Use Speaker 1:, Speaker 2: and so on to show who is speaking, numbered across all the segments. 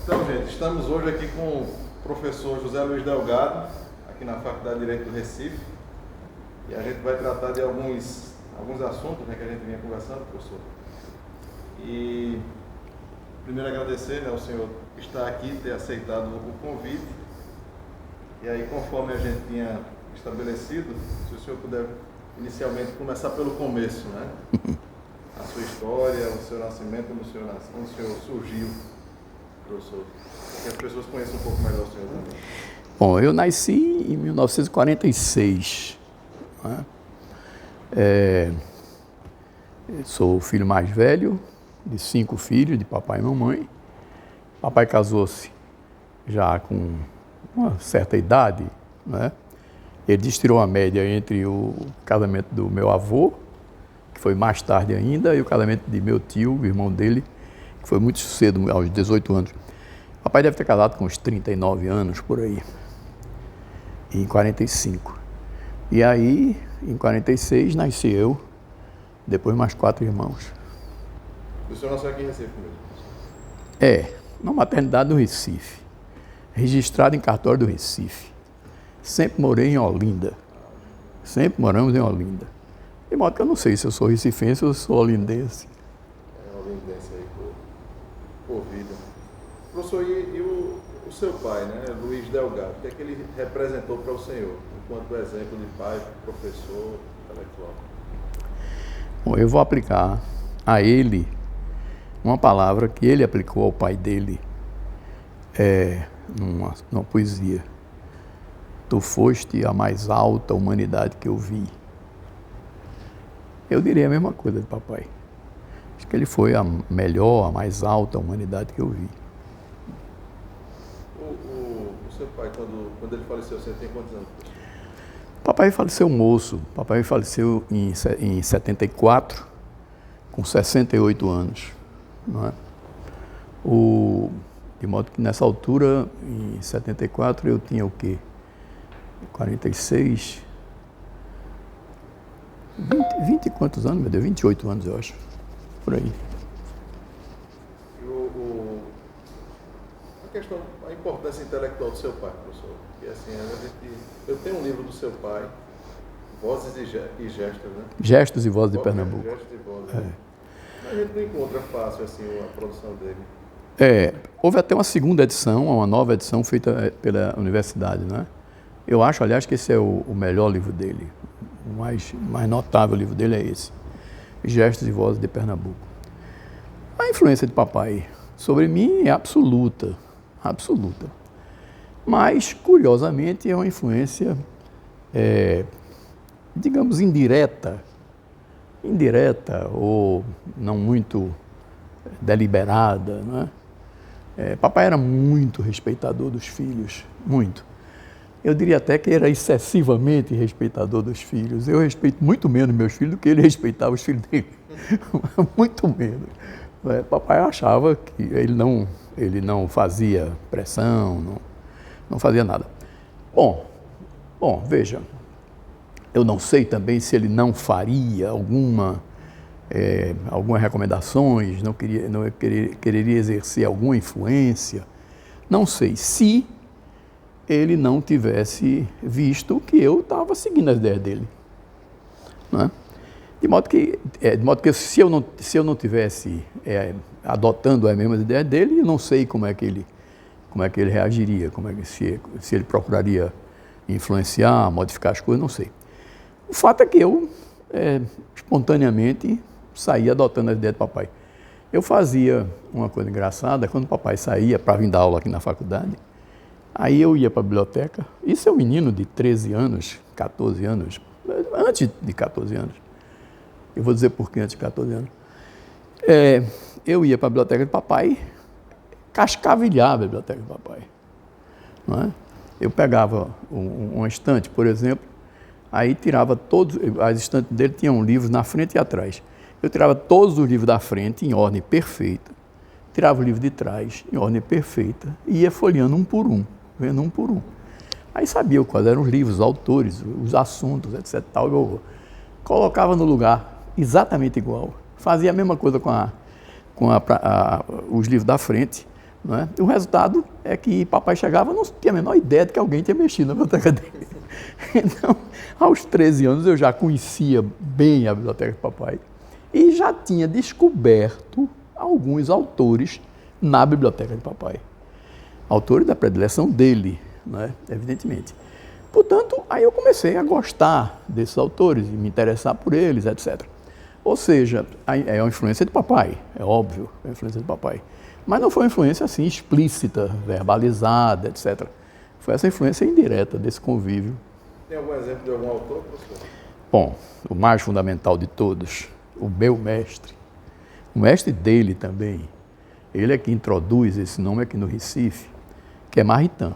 Speaker 1: Então, gente, estamos hoje aqui com o professor José Luiz Delgado, aqui na Faculdade de Direito do Recife, e a gente vai tratar de alguns assuntos, né, que a gente vinha conversando, professor. E primeiro agradecer, né, ao senhor estar aqui, ter aceitado o convite. E aí, conforme a gente tinha estabelecido, se o senhor puder inicialmente começar pelo começo, né? A sua história, o seu nascimento, onde o senhor surgiu, professor, para que as pessoas conheçam um pouco melhor o senhor também.
Speaker 2: Bom, eu nasci em 1946. Né? Sou o filho mais velho de 5 filhos, de papai e mamãe. Papai casou-se já com uma certa idade, né? Ele destirou a média entre o casamento do meu avô, que foi mais tarde ainda, e o casamento de meu tio, o irmão dele, que foi muito cedo, aos 18 anos. Papai deve ter casado com uns 39 anos, por aí, em 45. E aí, em 46, nasci eu, depois mais 4 irmãos.
Speaker 1: O senhor nasceu aqui em Recife mesmo?
Speaker 2: Na maternidade do Recife, registrado em cartório do Recife. Sempre morei em Olinda. Sempre moramos em Olinda. De modo que eu não sei se eu sou recifense ou sou olindense.
Speaker 1: Olindense aí, por vida. Professor, e o seu pai, né, Luiz Delgado, o que é que ele representou para o senhor, enquanto exemplo de pai, professor, intelectual?
Speaker 2: Bom, eu vou aplicar a ele uma palavra que ele aplicou ao pai dele numa poesia. Tu foste a mais alta humanidade que eu vi. Eu diria a mesma coisa de papai. Acho que ele foi a melhor, a mais alta humanidade que eu vi.
Speaker 1: O seu pai, quando ele faleceu, você tem quantos anos?
Speaker 2: Papai faleceu moço. Papai faleceu em 74, com 68 anos. Não é? De modo que nessa altura, em 74, eu tinha o quê? 46, 20 e quantos anos, meu Deus? 28 anos, eu acho, por aí.
Speaker 1: A importância intelectual do seu pai, professor, porque assim, eu tenho um livro do seu pai, Vozes e Gestos, né?
Speaker 2: Gestos e Vozes de Pernambuco.
Speaker 1: Gestos e Vozes, né? Mas a gente não encontra fácil, assim, a produção dele.
Speaker 2: Houve até uma segunda edição, uma nova edição feita pela universidade, né? Eu acho, aliás, que esse é o melhor livro dele. O mais notável livro dele é esse. Gestos e Vozes de Pernambuco. A influência de papai sobre mim é absoluta. Absoluta. Mas, curiosamente, é uma influência, digamos, indireta ou não muito deliberada, não é? Papai era muito respeitador dos filhos, muito. Eu diria até que era excessivamente respeitador dos filhos. Eu respeito muito menos meus filhos do que ele respeitava os filhos dele. Muito menos. Papai achava que ele não fazia pressão, não fazia nada. Bom, veja, eu não sei também se ele não faria algumas recomendações, não quereria exercer alguma influência. Não sei se ele não tivesse visto que eu estava seguindo as ideias dele. Não é? De modo que se eu não tivesse adotando as mesmas ideias dele, eu não sei como é que ele reagiria, se ele procuraria influenciar, modificar as coisas, não sei. O fato é que eu, espontaneamente, saí adotando as ideias do papai. Eu fazia uma coisa engraçada, quando o papai saía para vir dar aula aqui na faculdade, aí eu ia para a biblioteca, isso é um menino de 13 anos, 14 anos, antes de 14 anos, eu vou dizer por que antes de 14 anos, eu ia para a biblioteca do papai, cascavilhava a biblioteca do papai. Não é? Eu pegava uma estante, por exemplo, aí tirava todos, as estantes dele tinham livros na frente e atrás. Eu tirava todos os livros da frente em ordem perfeita, tirava o livro de trás em ordem perfeita e ia folheando um por um, vendo um por um. Aí sabia quais eram os livros, os autores, os assuntos, etc. Tal, eu colocava no lugar exatamente igual. Fazia a mesma coisa com os livros da frente, Não é? O resultado é que papai chegava e não tinha a menor ideia de que alguém tinha mexido na biblioteca dele. Então, aos 13 anos, eu já conhecia bem a biblioteca de papai e já tinha descoberto alguns autores na biblioteca de papai. Autores da predileção dele, né? Evidentemente. Portanto, aí eu comecei a gostar desses autores e me interessar por eles, etc. Ou seja, é uma influência de papai, é óbvio, é uma influência de papai. Mas não foi uma influência assim explícita, verbalizada, etc. Foi essa influência indireta desse convívio.
Speaker 1: Tem algum exemplo de algum autor, professor?
Speaker 2: Bom, o mais fundamental de todos, o meu mestre. O mestre dele também, ele é que introduz esse nome aqui no Recife, que é Maritain.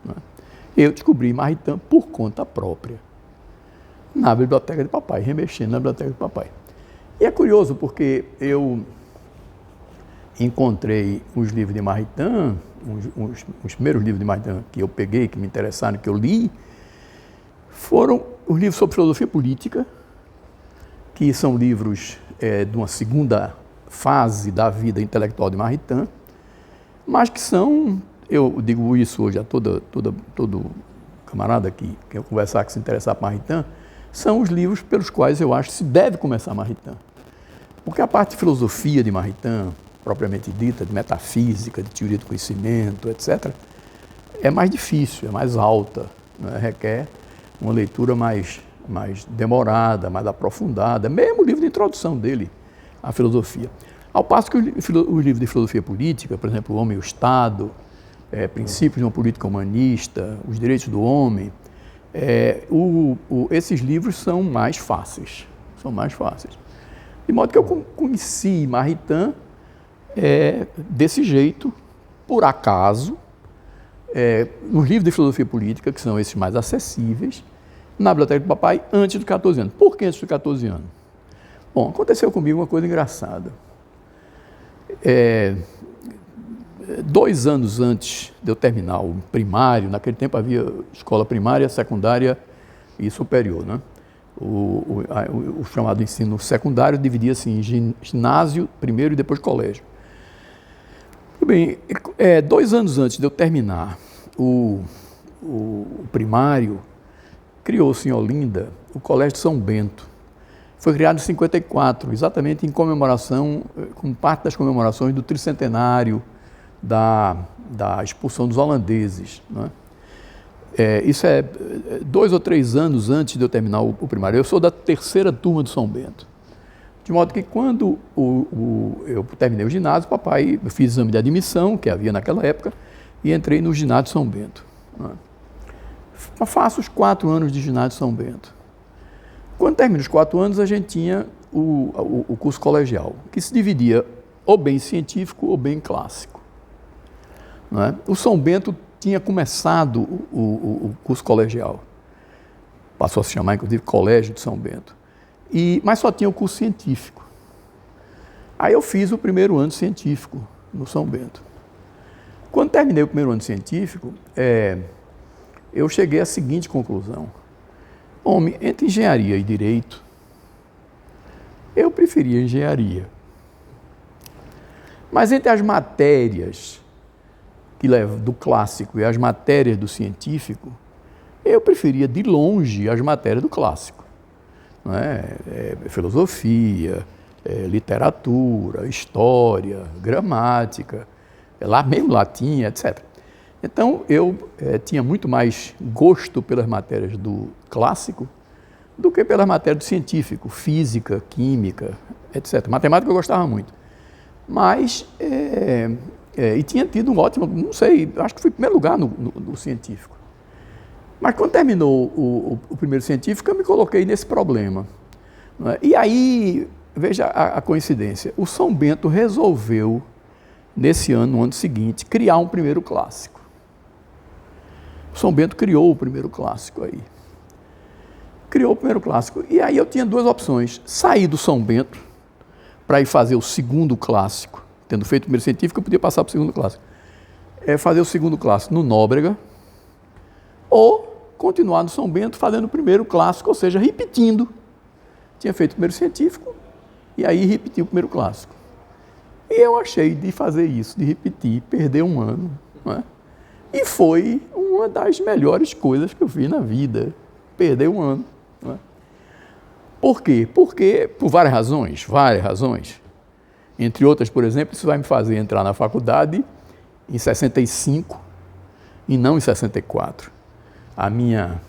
Speaker 2: Né? Eu descobri Maritain por conta própria, na biblioteca de papai, remexendo na biblioteca de papai. E é curioso porque eu encontrei os livros de Maritain, os primeiros livros de Maritain que eu peguei, que me interessaram, que eu li, foram os livros sobre filosofia política, que são livros de uma segunda fase da vida intelectual de Maritain, mas que são, eu digo isso hoje a todo camarada que eu conversar, que se interessar por Maritain, são os livros pelos quais eu acho que se deve começar Maritain. Porque a parte de filosofia de Maritain, propriamente dita, de metafísica, de teoria do conhecimento, etc., é mais difícil, é mais alta, né? Requer uma leitura mais demorada, mais aprofundada, mesmo o livro de introdução dele à filosofia. Ao passo que o livro de filosofia política, por exemplo, O Homem e o Estado, Princípios de uma Política Humanista, Os Direitos do Homem, esses livros são mais fáceis, De modo que eu conheci Maritain desse jeito, por acaso, nos livros de filosofia política, que são esses mais acessíveis, na biblioteca do papai, antes dos 14 anos. Por que antes dos 14 anos? Bom, aconteceu comigo uma coisa engraçada. 2 anos antes de eu terminar o primário, naquele tempo havia escola primária, secundária e superior, né? O chamado ensino secundário dividia-se em ginásio primeiro e depois colégio. Muito bem, 2 anos antes de eu terminar o primário, criou-se em Olinda o Colégio de São Bento. Foi criado em 54, exatamente em comemoração, como parte das comemorações do tricentenário da expulsão dos holandeses, né? Isso 2 ou 3 anos antes de eu terminar o primário. Eu sou da 3ª turma do São Bento. De modo que quando eu terminei o ginásio, papai, eu fiz exame de admissão, que havia naquela época, e entrei no ginásio de São Bento, né? Faço os 4 anos de ginásio de São Bento. Quando termina os 4 anos, a gente tinha o curso colegial, que se dividia ou bem científico ou bem clássico, não é? O São Bento tinha começado o curso colegial, passou a se chamar, inclusive, Colégio de São Bento, mas só tinha o curso científico. Aí eu fiz o primeiro ano científico no São Bento. Quando terminei o primeiro ano científico, eu cheguei à seguinte conclusão: homem, entre engenharia e direito, eu preferia engenharia. Mas entre as matérias que levam do clássico e as matérias do científico, eu preferia de longe as matérias do clássico, não é? Filosofia, literatura, história, gramática, lá mesmo latim, etc. Então, eu tinha muito mais gosto pelas matérias do clássico do que pelas matérias do científico, física, química, etc. Matemática eu gostava muito. Mas, e tinha tido um ótimo, não sei, acho que fui em primeiro lugar no científico. Mas quando terminou o primeiro científico, eu me coloquei nesse problema, não é? E aí, veja a coincidência, o São Bento resolveu, nesse ano, no ano seguinte, criar um primeiro clássico. O São Bento criou o primeiro clássico aí. Criou o primeiro clássico. E aí eu tinha 2 opções: sair do São Bento para ir fazer o segundo clássico. Tendo feito o primeiro científico, eu podia passar para o segundo clássico. Fazer o segundo clássico no Nóbrega, ou continuar no São Bento fazendo o primeiro clássico, ou seja, repetindo. Tinha feito o primeiro científico e aí repetiu o primeiro clássico. E eu achei de fazer isso, de repetir, perder um ano. Não é? E foi uma das melhores coisas que eu fiz na vida, perder um ano. Não é? Por quê? Porque, por várias razões. Entre outras, por exemplo, isso vai me fazer entrar na faculdade em 65 e não em 64. A minha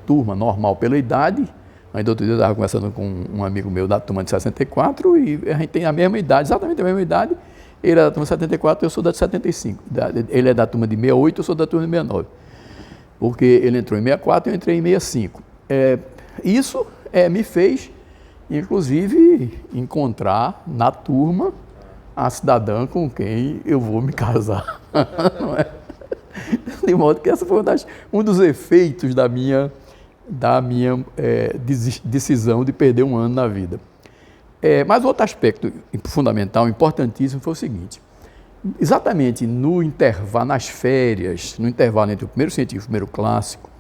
Speaker 2: turma, normal pela idade, ainda outro dia eu estava conversando com um amigo meu da turma de 64 e a gente tem a mesma idade, exatamente a mesma idade. Ele é da turma de 74, eu sou da de 75. Ele é da turma de 68, eu sou da turma de 69. Porque ele entrou em 64 e eu entrei em 65. Isso me fez, inclusive, encontrar na turma a cidadã com quem eu vou me casar. Não é? De modo que essa foi um dos efeitos da minha decisão de perder um ano na vida. Mas outro aspecto fundamental, importantíssimo, foi o seguinte. Exatamente no intervalo, nas férias, no intervalo entre o primeiro científico e o primeiro clássico,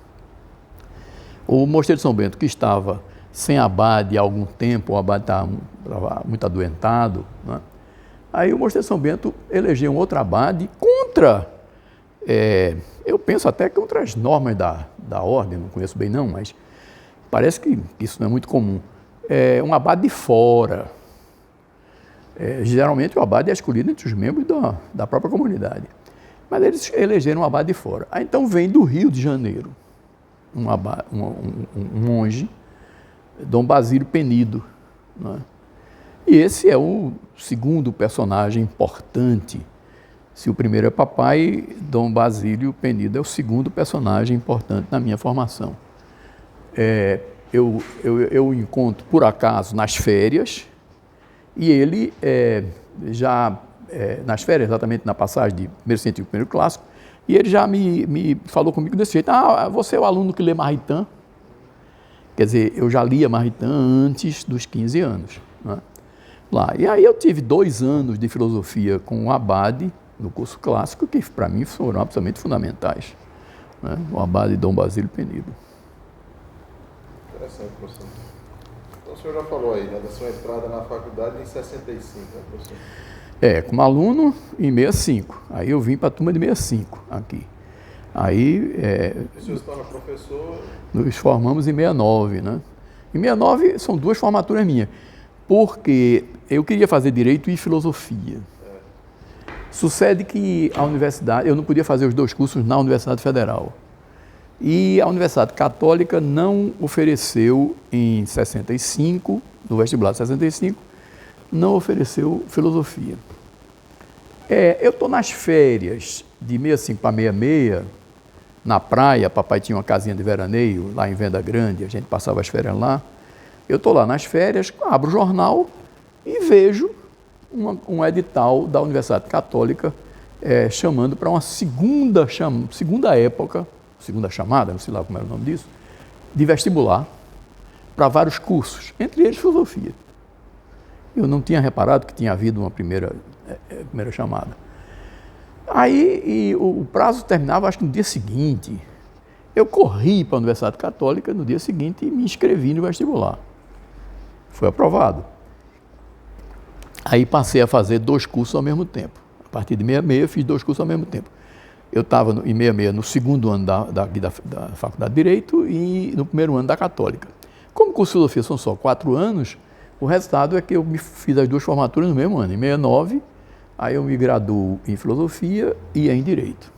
Speaker 2: o Mosteiro de São Bento, que estava sem abade há algum tempo, o abade estava muito adoentado, né? Aí o Mosteiro de São Bento elegeu um outro abade contra, eu penso até contra as normas da ordem, não conheço bem não, mas parece que isso não é muito comum. Um abade de fora. Geralmente o abade é escolhido entre os membros da própria comunidade. Mas eles elegeram um abade de fora. Aí, então vem do Rio de Janeiro um monge, Dom Basílio Penido. Né? E esse é o segundo personagem importante. Se o primeiro é papai, Dom Basílio Penido é o segundo personagem importante na minha formação. Eu o encontro, por acaso, nas férias, e ele nas férias, exatamente na passagem de primeiro científico e primeiro clássico, e ele já me falou comigo desse jeito: você é o aluno que lê Maritain? Quer dizer, eu já lia Maritain antes dos 15 anos. Né? Lá. E aí eu tive 2 anos de filosofia com o abade, no curso clássico, que para mim foram absolutamente fundamentais. Né? O abade Dom Basílio Penido.
Speaker 1: Interessante, professor. Então o senhor já falou aí, né, da sua entrada na faculdade em 65, né, professor?
Speaker 2: Como aluno em 65. Aí eu vim para a turma de 65 aqui. Aí...
Speaker 1: o senhor se torna professor?
Speaker 2: Nos formamos em 69, né? Em 69 são 2 formaturas minhas, porque eu queria fazer Direito e Filosofia. Sucede que a universidade, eu não podia fazer os 2 cursos na Universidade Federal. E a Universidade Católica não ofereceu em 65, no vestibular de 65, não ofereceu filosofia. Eu estou nas férias de 65 para 66, na praia, papai tinha uma casinha de veraneio lá em Venda Grande, a gente passava as férias lá. Eu estou lá nas férias, abro o jornal e vejo um edital da Universidade Católica chamando para uma segunda época, segunda chamada, não sei lá como era o nome disso, de vestibular para vários cursos, entre eles filosofia. Eu não tinha reparado que tinha havido uma primeira chamada. Aí o prazo terminava, acho que no dia seguinte. Eu corri para a Universidade Católica no dia seguinte e me inscrevi no vestibular. Foi aprovado. Aí passei a fazer 2 cursos ao mesmo tempo. A partir de 66 eu fiz 2 cursos ao mesmo tempo. Eu estava em 66 no segundo ano da Faculdade de Direito e no primeiro ano da Católica. Como curso de filosofia são só 4 anos, o resultado é que eu me fiz as 2 formaturas no mesmo ano. Em 69, aí eu me graduo em filosofia e em direito.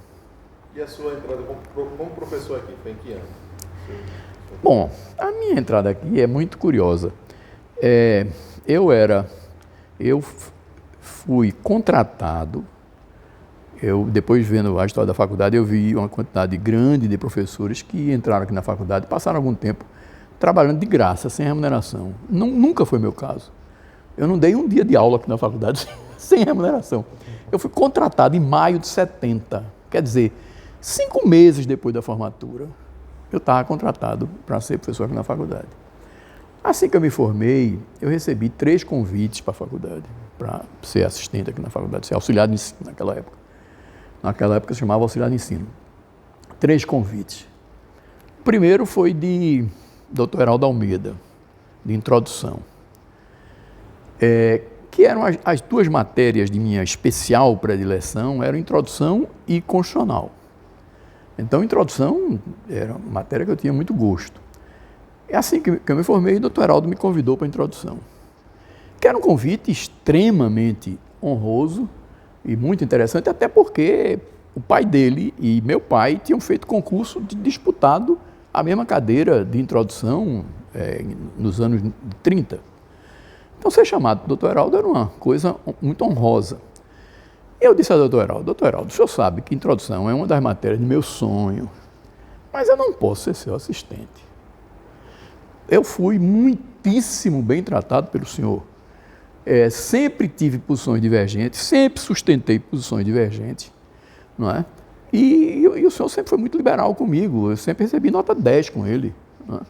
Speaker 1: E a sua entrada como professor aqui foi em que ano?
Speaker 2: Bom, a minha entrada aqui é muito curiosa. Eu fui contratado, depois vendo a história da faculdade, eu vi uma quantidade grande de professores que entraram aqui na faculdade, passaram algum tempo trabalhando de graça, sem remuneração. Nunca foi meu caso. Eu não dei um dia de aula aqui na faculdade sem remuneração. Eu fui contratado em maio de 70, quer dizer, 5 meses depois da formatura, eu estava contratado para ser professor aqui na faculdade. Assim que eu me formei, eu recebi 3 convites para a faculdade, para ser assistente aqui na faculdade, ser auxiliar de ensino naquela época. Naquela época se chamava auxiliar de ensino. 3 convites. O primeiro foi de Dr. Heraldo Almeida, de introdução. que eram as duas matérias de minha especial predileção, eram introdução e constitucional. Então, introdução era uma matéria que eu tinha muito gosto. É assim que eu me formei, o doutor Heraldo me convidou para a introdução. Que era um convite extremamente honroso e muito interessante, até porque o pai dele e meu pai tinham feito concurso disputado a mesma cadeira de introdução nos anos 30. Então, ser chamado doutor Heraldo era uma coisa muito honrosa. Eu disse ao doutor Heraldo, o senhor sabe que introdução é uma das matérias do meu sonho, mas eu não posso ser seu assistente. Eu fui muitíssimo bem tratado pelo senhor. Sempre tive posições divergentes, sempre sustentei posições divergentes, não é? E o senhor sempre foi muito liberal comigo, eu sempre recebi nota 10 com ele. Não é?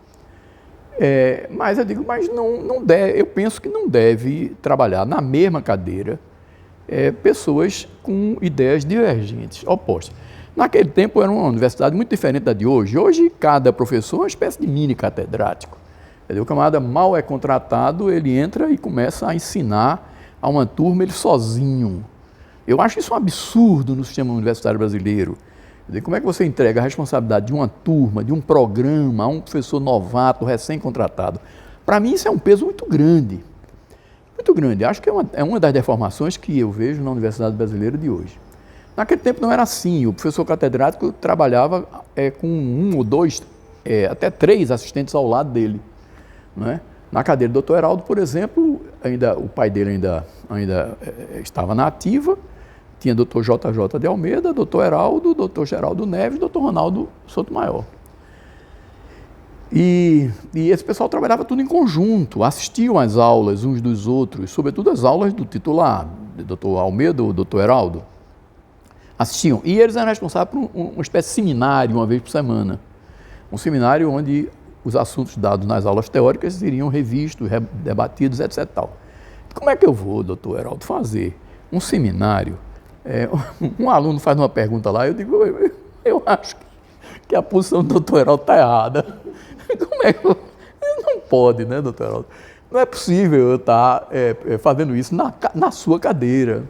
Speaker 2: Mas eu digo, não deve, eu penso que não deve trabalhar na mesma cadeira pessoas com ideias divergentes, opostas. Naquele tempo era uma universidade muito diferente da de hoje. Hoje cada professor é uma espécie de mini catedrático. O camarada mal é contratado, ele entra e começa a ensinar a uma turma ele sozinho. Eu acho isso um absurdo no sistema universitário brasileiro. Como é que você entrega a responsabilidade de uma turma, de um programa, a um professor novato, recém-contratado? Para mim isso é um peso muito grande. Muito grande. Acho que é uma das deformações que eu vejo na universidade brasileira de hoje. Naquele tempo não era assim. O professor catedrático trabalhava com 1 ou 2, até 3 assistentes ao lado dele. Não é? Na cadeira do doutor Heraldo, por exemplo, o pai dele ainda estava na ativa, tinha doutor JJ de Almeida, doutor Heraldo, doutor Geraldo Neves, doutor Ronaldo Sotomayor. E esse pessoal trabalhava tudo em conjunto, assistiam às aulas uns dos outros, sobretudo as aulas do titular, doutor Almeida ou doutor Heraldo. Assistiam. E eles eram responsáveis por uma espécie de seminário, uma vez por semana. Um seminário onde os assuntos dados nas aulas teóricas seriam revistos, debatidos, etc. Tal. Como é que eu vou, doutor Heraldo, fazer um seminário? Um aluno faz uma pergunta lá, eu digo, eu acho que a posição do doutor Heraldo está errada. Como é que não pode, né, doutor Heraldo? Não é possível eu estar fazendo isso na sua cadeira.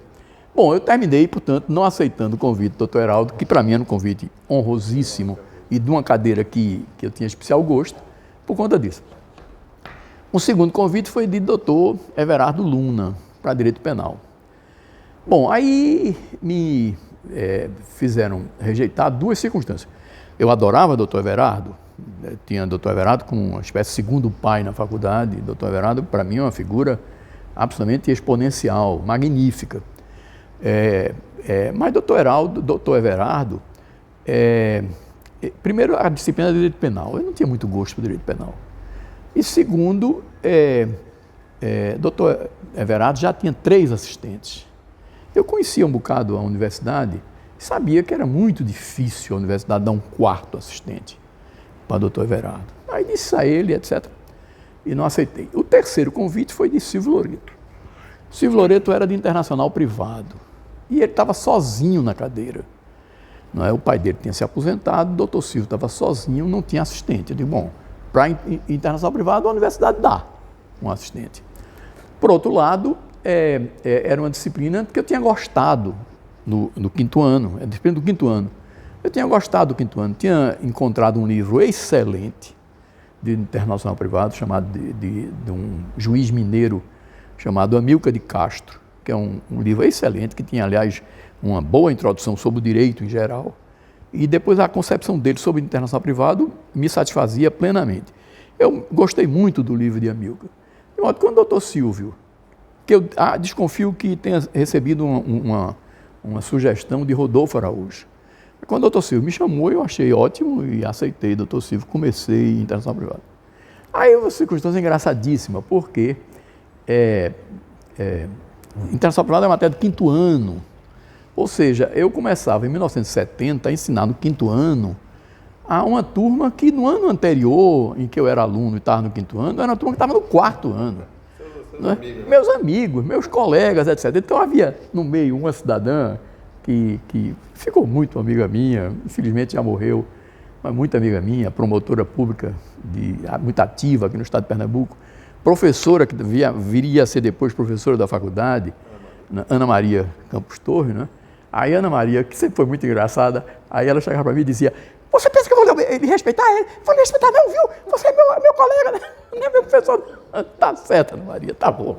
Speaker 2: Bom, eu terminei, portanto, não aceitando o convite do doutor Heraldo, que para mim era um convite honrosíssimo e de uma cadeira que eu tinha especial gosto, por conta disso. Um segundo convite foi de doutor Everardo Luna, para Direito Penal. Bom, aí me fizeram rejeitar 2 circunstâncias. Eu adorava o doutor Everardo, tinha o doutor Everardo como uma espécie de segundo pai na faculdade. O doutor Everardo, para mim, é uma figura absolutamente exponencial, magnífica. Mas doutor Everardo, primeiro, a disciplina de Direito Penal. Eu não tinha muito gosto por Direito Penal. E segundo, doutor Everardo já tinha 3 assistentes. Eu conhecia um bocado a universidade e sabia que era muito difícil a universidade dar um 4º assistente para o doutor Everardo. Aí disse a ele, etc. E não aceitei. O terceiro convite foi de Silvio Loreto. Silvio Loreto era de internacional privado e ele estava sozinho na cadeira. Não é? O pai dele tinha se aposentado, o doutor Silvio estava sozinho, não tinha assistente. Eu digo, bom, para internacional privado, a universidade dá um assistente. Por outro lado, era uma disciplina que eu tinha gostado no 5º ano, a disciplina do 5º ano. Eu tinha gostado do 5º ano, tinha encontrado um livro excelente de internacional privado, chamado de um juiz mineiro chamado Amilcar de Castro, que é um livro excelente, que tinha, aliás, uma boa introdução sobre o direito em geral, e depois a concepção dele sobre o internacional privado me satisfazia plenamente. Eu gostei muito do livro de Amilcar. De modo que quando o doutor Silvio, que eu desconfio que tenha recebido uma sugestão de Rodolfo Araújo, quando o doutor Silvio me chamou, eu achei ótimo e aceitei, doutor Silvio, comecei em internacional privado. Aí uma circunstância engraçadíssima, porque internacional privado é matéria do 5º ano. Ou seja, eu começava em 1970 a ensinar no 5º ano a uma turma que no ano anterior, em que eu era aluno e estava no 5º ano, era uma turma que estava no 4º ano. Né? Amigos, né? Meus amigos, meus colegas, etc. Então havia no meio uma cidadã que ficou muito amiga minha, infelizmente já morreu, mas muito amiga minha, promotora pública, muito ativa aqui no estado de Pernambuco, professora, que viria a ser depois professora da faculdade, Ana Maria Campos Torres, né? Aí Ana Maria, que sempre foi muito engraçada, aí ela chegava para mim e dizia: você pensa que eu vou lhe respeitar ele? Vou lhe respeitar não, viu? Você é meu colega, né? Não é meu professor. Tá certo, Ana Maria, tá bom.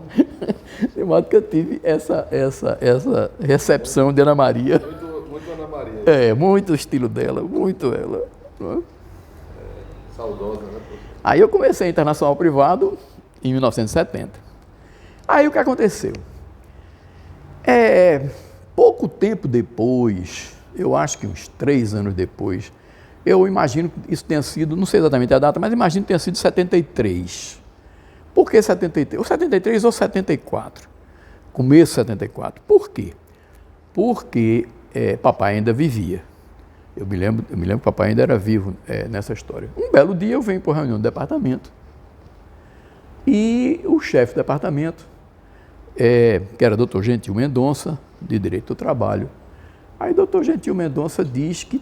Speaker 2: De modo que eu tive essa recepção de Ana Maria.
Speaker 1: Muito Ana Maria.
Speaker 2: É, muito o estilo dela, muito ela. Né?
Speaker 1: Saudosa, né, professor?
Speaker 2: Aí eu comecei internacional privado em 1970. Aí o que aconteceu? Pouco tempo depois, eu acho que uns 3 anos depois, eu imagino que isso tenha sido, não sei exatamente a data, mas imagino que tenha sido 73. Por que 73? Ou 73 ou 74. Começo de 74. Por quê? Porque papai ainda vivia. Eu me lembro que papai ainda era vivo nessa história. Um belo dia eu venho para uma reunião do departamento e o chefe do departamento, que era Dr. Gentil Mendonça, de Direito do Trabalho. Aí Dr. Gentil Mendonça diz que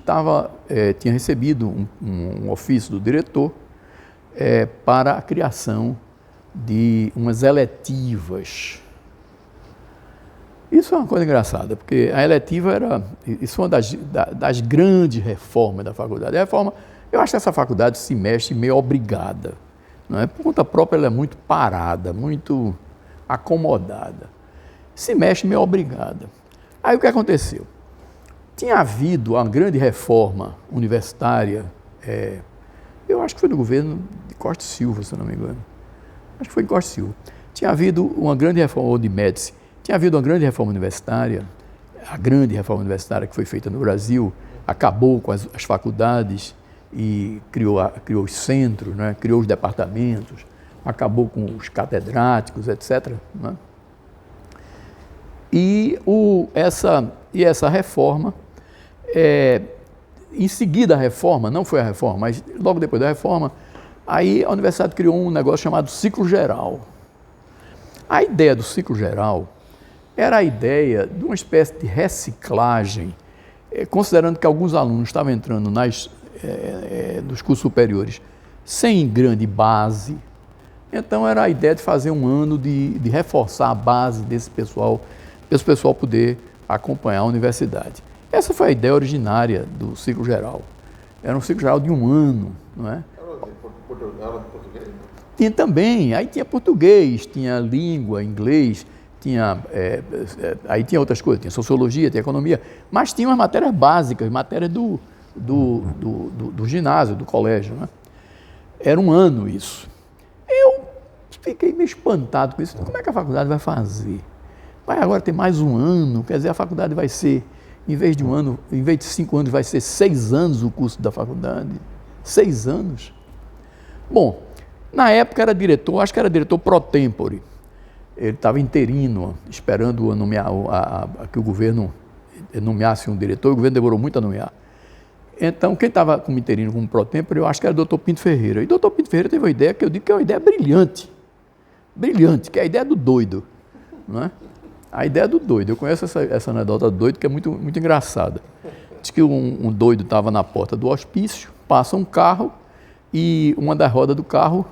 Speaker 2: tinha recebido um ofício do diretor para a criação de umas eletivas. Isso é uma coisa engraçada, porque a eletiva isso é uma das grandes reformas da faculdade. A reforma, eu acho que essa faculdade se mexe meio obrigada. Não é? Por conta própria, ela é muito parada, muito acomodada. Se mexe meio obrigada. Aí o que aconteceu? Tinha havido uma grande reforma universitária, eu acho que foi no governo de Costa e Silva, se não me engano. Acho que foi em Costa e Silva. Tinha havido uma grande reforma, ou de Médici, tinha havido uma grande reforma universitária, a grande reforma universitária que foi feita no Brasil, acabou com as faculdades e criou os centros, né? Criou os departamentos, acabou com os catedráticos, etc. Né? E essa reforma, em seguida a reforma, não foi a reforma, mas logo depois da reforma, aí a universidade criou um negócio chamado ciclo geral. A ideia do ciclo geral era a ideia de uma espécie de reciclagem, considerando que alguns alunos estavam entrando nos cursos superiores sem grande base. Então era a ideia de fazer um ano de reforçar a base desse pessoal, para esse pessoal poder acompanhar a universidade. Essa foi a ideia originária do ciclo geral. Era um ciclo geral de um ano, não é?
Speaker 1: Aula de português?
Speaker 2: Tinha também, aí tinha português, tinha língua, inglês, aí tinha outras coisas, tinha sociologia, tinha economia, mas tinha umas matérias básicas, matérias do ginásio, do colégio, né? Era um ano isso. Eu fiquei meio espantado com isso. Como é que a faculdade vai fazer? Vai agora ter mais um ano, quer dizer, a faculdade vai ser, em vez de 5 anos, vai ser 6 anos o curso da faculdade. 6 anos. Bom, na época era diretor, acho que era diretor pro tempore. Ele estava interino, esperando que o governo nomeasse um diretor, o governo demorou muito a nomear. Então, quem estava como interino, como pro tempore, eu acho que era o Dr. Pinto Ferreira. E o Dr. Pinto Ferreira teve uma ideia que eu digo que é uma ideia brilhante. Brilhante, que é a ideia do doido. Não é? A ideia do doido. Eu conheço essa anedota do doido, que é muito, muito engraçada. Diz que um doido estava na porta do hospício, passa um carro e uma das rodas do carro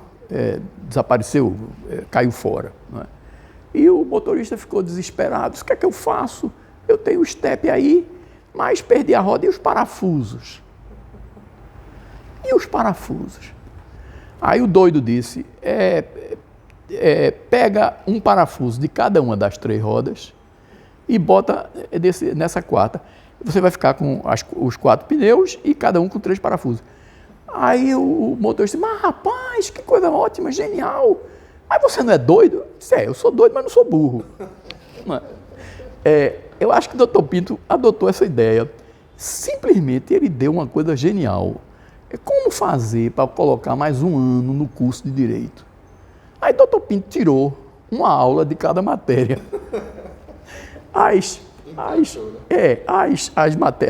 Speaker 2: desapareceu, caiu fora. Não é? E o motorista ficou desesperado. O que é que eu faço? Eu tenho o step aí, mas perdi a roda e os parafusos. E os parafusos? Aí o doido disse, pega um parafuso de cada uma das 3 rodas e bota nessa quarta. Você vai ficar com os 4 pneus e cada um com 3 parafusos. Aí o motorista disse, mas rapaz, que coisa ótima, genial. Mas você não é doido? Eu disse, eu sou doido, mas não sou burro. Eu acho que o Dr. Pinto adotou essa ideia. Simplesmente ele deu uma coisa genial. Como fazer para colocar mais um ano no curso de Direito? Aí o Dr. Pinto tirou uma aula de cada matéria.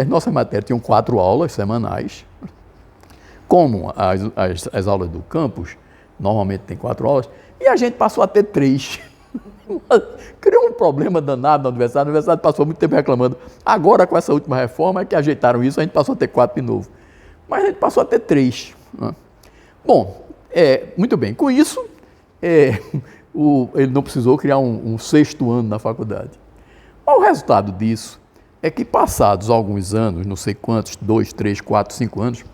Speaker 2: Nossas matérias tinham 4 aulas semanais. Como as aulas do campus, normalmente tem 4 aulas, e a gente passou a ter 3. Criou um problema danado na universidade. A universidade passou muito tempo reclamando. Agora, com essa última reforma, que ajeitaram isso, a gente passou a ter 4 de novo. Mas a gente passou a ter 3. Né? Bom, muito bem. Com isso, ele não precisou criar um sexto ano na faculdade. Mas o resultado disso é que, passados alguns anos, não sei quantos, 2, 3, 4, 5 anos,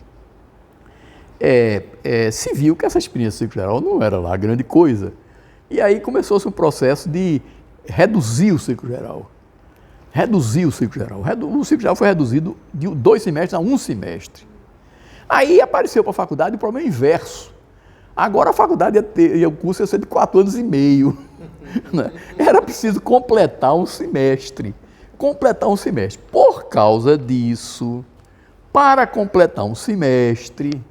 Speaker 2: se viu que essa experiência ciclo geral não era lá grande coisa. E aí começou-se um processo de reduzir o ciclo geral. Reduzir o ciclo geral. O ciclo geral foi reduzido de 2 semestres a 1 semestre. Aí apareceu para a faculdade o problema inverso. Agora a faculdade o curso ia ser de 4 anos e meio. Né? Era preciso completar um semestre. Por causa disso, para completar um semestre,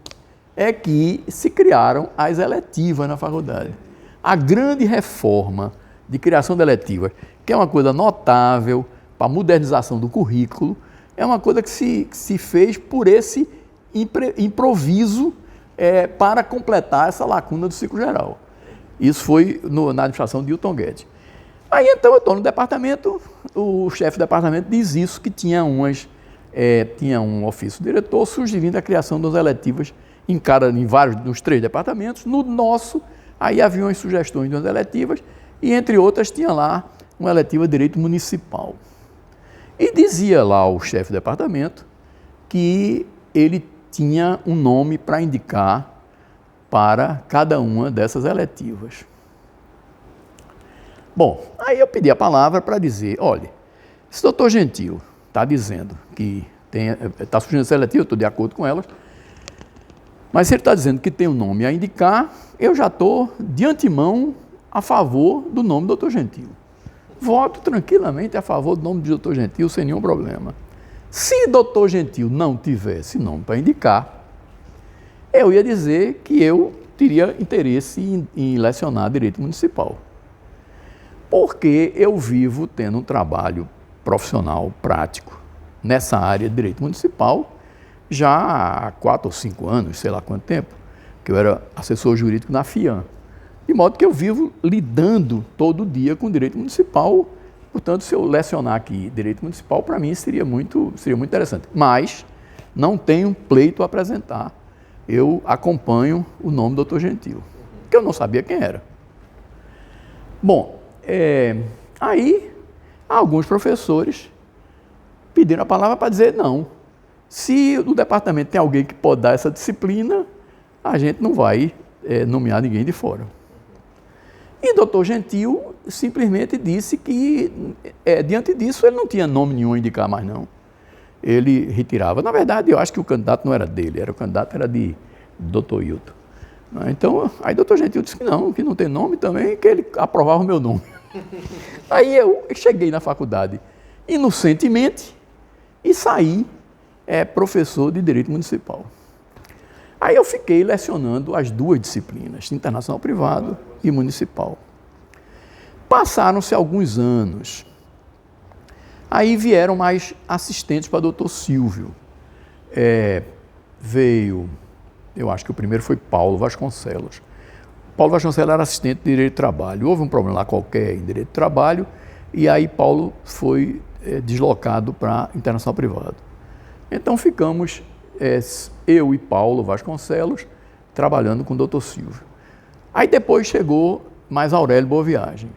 Speaker 2: é que se criaram as eletivas na faculdade. A grande reforma de criação de eletivas, que é uma coisa notável para a modernização do currículo, é uma coisa que se fez por esse improviso para completar essa lacuna do ciclo geral. Isso foi na administração de Hilton Guedes. Aí então eu estou no departamento, o chefe do departamento diz isso, que tinha um ofício diretor sugerindo a criação das eletivas nos 3 departamentos. No nosso, aí havia umas sugestões de umas eletivas e, entre outras, tinha lá uma eletiva de direito municipal. E dizia lá o chefe do departamento que ele tinha um nome para indicar para cada uma dessas eletivas. Bom, aí eu pedi a palavra para dizer, olha, esse doutor Gentil está dizendo que está sugerindo essa eletiva, eu estou de acordo com elas, mas se ele está dizendo que tem um nome a indicar, eu já estou de antemão a favor do nome do doutor Gentil. Voto tranquilamente a favor do nome do doutor Gentil, sem nenhum problema. Se doutor Gentil não tivesse nome para indicar, eu ia dizer que eu teria interesse em lecionar direito municipal. Porque eu vivo tendo um trabalho profissional, prático, nessa área de direito municipal, já há 4 ou 5 anos, sei lá quanto tempo, que eu era assessor jurídico na FIAM. De modo que eu vivo lidando todo dia com direito municipal. Portanto, se eu lecionar aqui direito municipal, para mim seria muito interessante. Mas não tenho pleito a apresentar. Eu acompanho o nome do doutor Gentil, que eu não sabia quem era. Bom, aí alguns professores pediram a palavra para dizer não. Se no departamento tem alguém que pode dar essa disciplina, a gente não vai nomear ninguém de fora. E o doutor Gentil simplesmente disse que, diante disso, ele não tinha nome nenhum a indicar mais, não. Ele retirava. Na verdade, eu acho que o candidato não era dele, o candidato era de doutor Hilton. Então, aí o doutor Gentil disse que não tem nome também, que ele aprovava o meu nome. Aí eu cheguei na faculdade inocentemente e saí professor de Direito Municipal. Aí eu fiquei lecionando as 2 disciplinas, Internacional Privado e Municipal. Passaram-se alguns anos. Aí vieram mais assistentes para o doutor Silvio. Veio, eu acho que o primeiro foi Paulo Vasconcelos. Paulo Vasconcelos era assistente de Direito do Trabalho. Houve um problema lá qualquer em Direito do Trabalho e aí Paulo foi deslocado para Internacional Privado. Então ficamos, eu e Paulo Vasconcelos, trabalhando com o doutor Silvio. Aí depois chegou mais Aurélio Boa Viagem.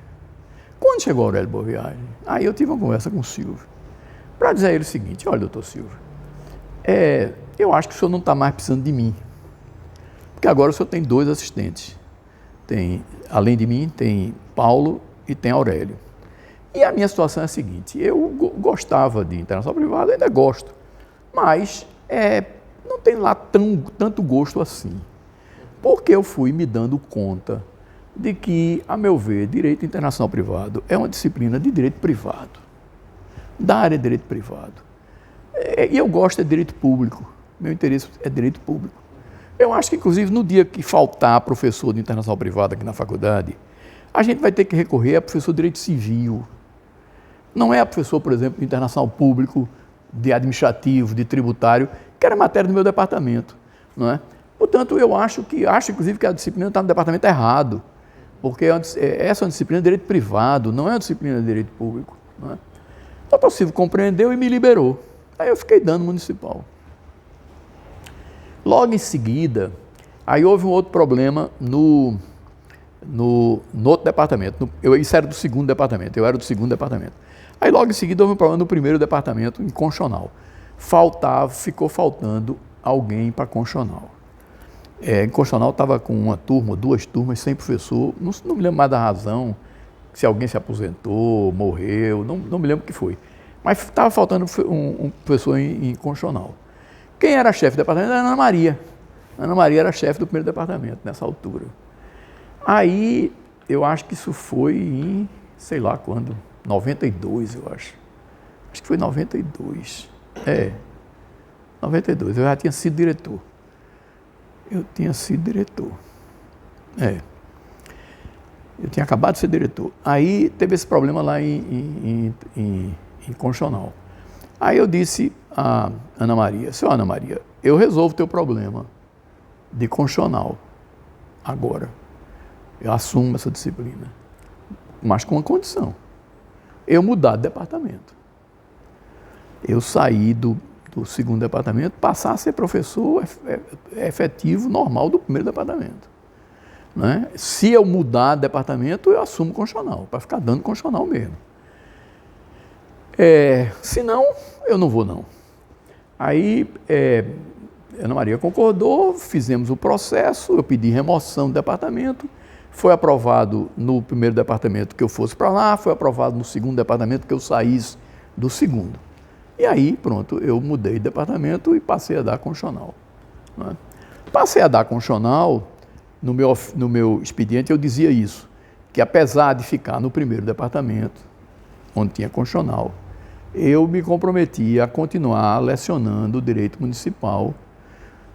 Speaker 2: Quando chegou Aurélio Boa Viagem, aí eu tive uma conversa com o Silvio, para dizer a ele o seguinte: olha, doutor Silvio, eu acho que o senhor não está mais precisando de mim, porque agora o senhor tem 2 assistentes. Além de mim, tem Paulo e tem Aurélio. E a minha situação é a seguinte: eu gostava de Internacional Privado, ainda gosto, mas não tem lá tanto gosto assim, porque eu fui me dando conta de que, a meu ver, Direito Internacional Privado é uma disciplina de direito privado, da área de direito privado. E eu gosto de direito público, meu interesse é direito público. Eu acho que, inclusive, no dia que faltar professor de Internacional Privado aqui na faculdade, a gente vai ter que recorrer a professor de direito civil. Não é a professor, por exemplo, de Internacional Público, de administrativo, de tributário, que era matéria do meu departamento, não é? Portanto, eu acho inclusive que a disciplina está no departamento errado, porque essa é uma disciplina de direito privado, não é uma disciplina de direito público, não é? O doutor Silvio compreendeu e me liberou. Aí eu fiquei dando municipal. Logo em seguida, aí houve um outro problema no outro departamento. Isso era do segundo departamento, eu era do segundo departamento. Aí logo em seguida houve um problema no primeiro departamento, em constitucional. Ficou faltando alguém para constitucional. Em constitucional estava com uma turma, 2 turmas, sem professor, não me lembro mais da razão, se alguém se aposentou, morreu, não me lembro o que foi. Mas estava faltando um professor em constitucional. Quem era chefe do departamento era a Ana Maria. A Ana Maria era chefe do primeiro departamento, nessa altura. Aí, eu acho que isso foi em, sei lá quando, 92, eu acho. Acho que foi 92. 92. Eu já tinha sido diretor. Eu tinha acabado de ser diretor. Aí, teve esse problema lá em constitucional. Aí eu disse a Ana Maria, senhora Ana Maria, eu resolvo o teu problema de constitucional agora. Eu assumo essa disciplina, mas com uma condição. Eu mudar de departamento. Eu sair do segundo departamento, passar a ser professor efetivo, normal do primeiro departamento. Né? Se eu mudar de departamento, eu assumo constitucional, para ficar dando constitucional mesmo. Se não, eu não vou não. Aí, Ana Maria concordou, fizemos o processo, eu pedi remoção do departamento, foi aprovado no primeiro departamento que eu fosse para lá, foi aprovado no segundo departamento que eu saísse do segundo. E aí, pronto, eu mudei de departamento e passei a dar constitucional. Né? Passei a dar constitucional, no meu expediente eu dizia isso, que apesar de ficar no primeiro departamento, onde tinha constitucional, eu me comprometi a continuar lecionando o direito municipal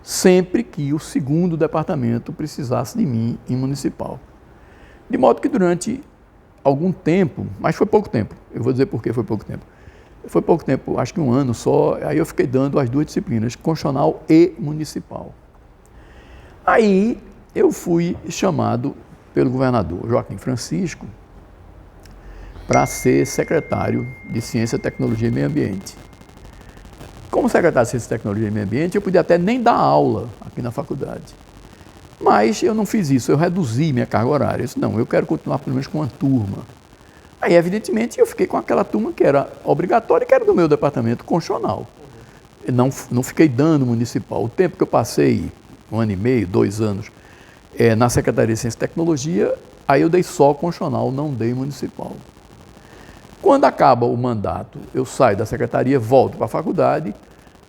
Speaker 2: sempre que o segundo departamento precisasse de mim em municipal. De modo que durante algum tempo, mas foi pouco tempo, eu vou dizer por que foi pouco tempo. Foi pouco tempo, acho que 1 ano só, aí eu fiquei dando as 2 disciplinas, constitucional e municipal. Aí eu fui chamado pelo governador Joaquim Francisco para ser secretário de Ciência, Tecnologia e Meio Ambiente. Como secretário de Ciência, Tecnologia e Meio Ambiente, eu podia até nem dar aula aqui na faculdade. Mas eu não fiz isso, eu reduzi minha carga horária. Eu disse, não, eu quero continuar pelo menos com uma turma. Aí, evidentemente, eu fiquei com aquela turma que era obrigatória, que era do meu departamento constitucional. Eu não fiquei dando municipal. O tempo que eu passei, 1 ano e meio, 2 anos, na Secretaria de Ciência e Tecnologia, aí eu dei só constitucional, não dei municipal. Quando acaba o mandato, eu saio da secretaria, volto para a faculdade,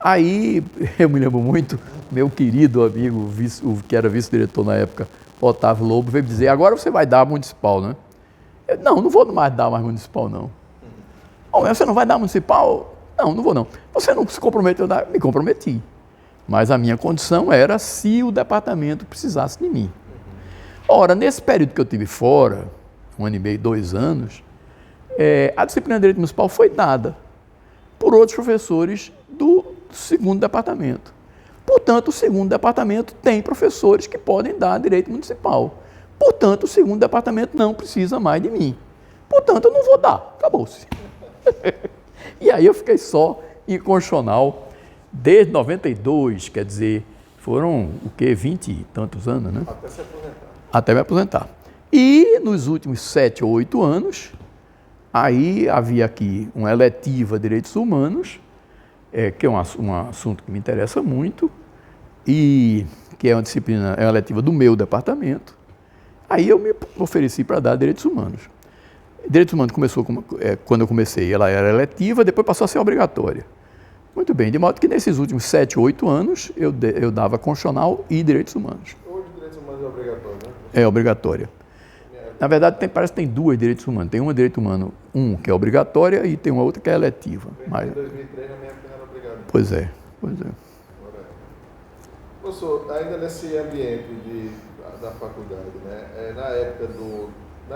Speaker 2: aí eu me lembro muito, meu querido amigo, que era vice-diretor na época, Otávio Lobo, veio me dizer, agora você vai dar municipal, né? Eu, não vou mais dar mais municipal, não. Oh, você não vai dar municipal? Não vou não. Você não se comprometeu a dar? Me comprometi. Mas a minha condição era se o departamento precisasse de mim. Ora, nesse período que eu tive fora, 1 ano e meio, 2 anos, a disciplina de Direito Municipal foi dada por outros professores do segundo departamento. Portanto, o segundo departamento tem professores que podem dar Direito Municipal. Portanto, o segundo departamento não precisa mais de mim. Portanto, eu não vou dar. Acabou-se. E aí eu fiquei só em constitucional desde 92, quer dizer, foram o quê? 20 e tantos anos, né?
Speaker 1: Até se aposentar.
Speaker 2: Até me aposentar. E nos últimos 7 ou 8 anos, aí havia aqui uma eletiva de Direitos Humanos, que é um assunto que me interessa muito, e que é uma disciplina, é uma eletiva do meu departamento. Aí eu me ofereci para dar Direitos Humanos. Direitos Humanos começou, quando eu comecei, ela era eletiva, depois passou a ser obrigatória. Muito bem, de modo que nesses últimos 7 ou 8 anos, eu dava Constitucional e Direitos Humanos.
Speaker 1: Hoje Direitos Humanos é obrigatório, né?
Speaker 2: É obrigatória. Na verdade, parece que tem 2 Direitos Humanos. Tem uma Direito Humano, que é obrigatória, e tem uma outra que é eletiva.
Speaker 1: Em 2003, na minha época, era obrigado.
Speaker 2: Pois é.
Speaker 1: Professor, ainda nesse ambiente da faculdade, né? Na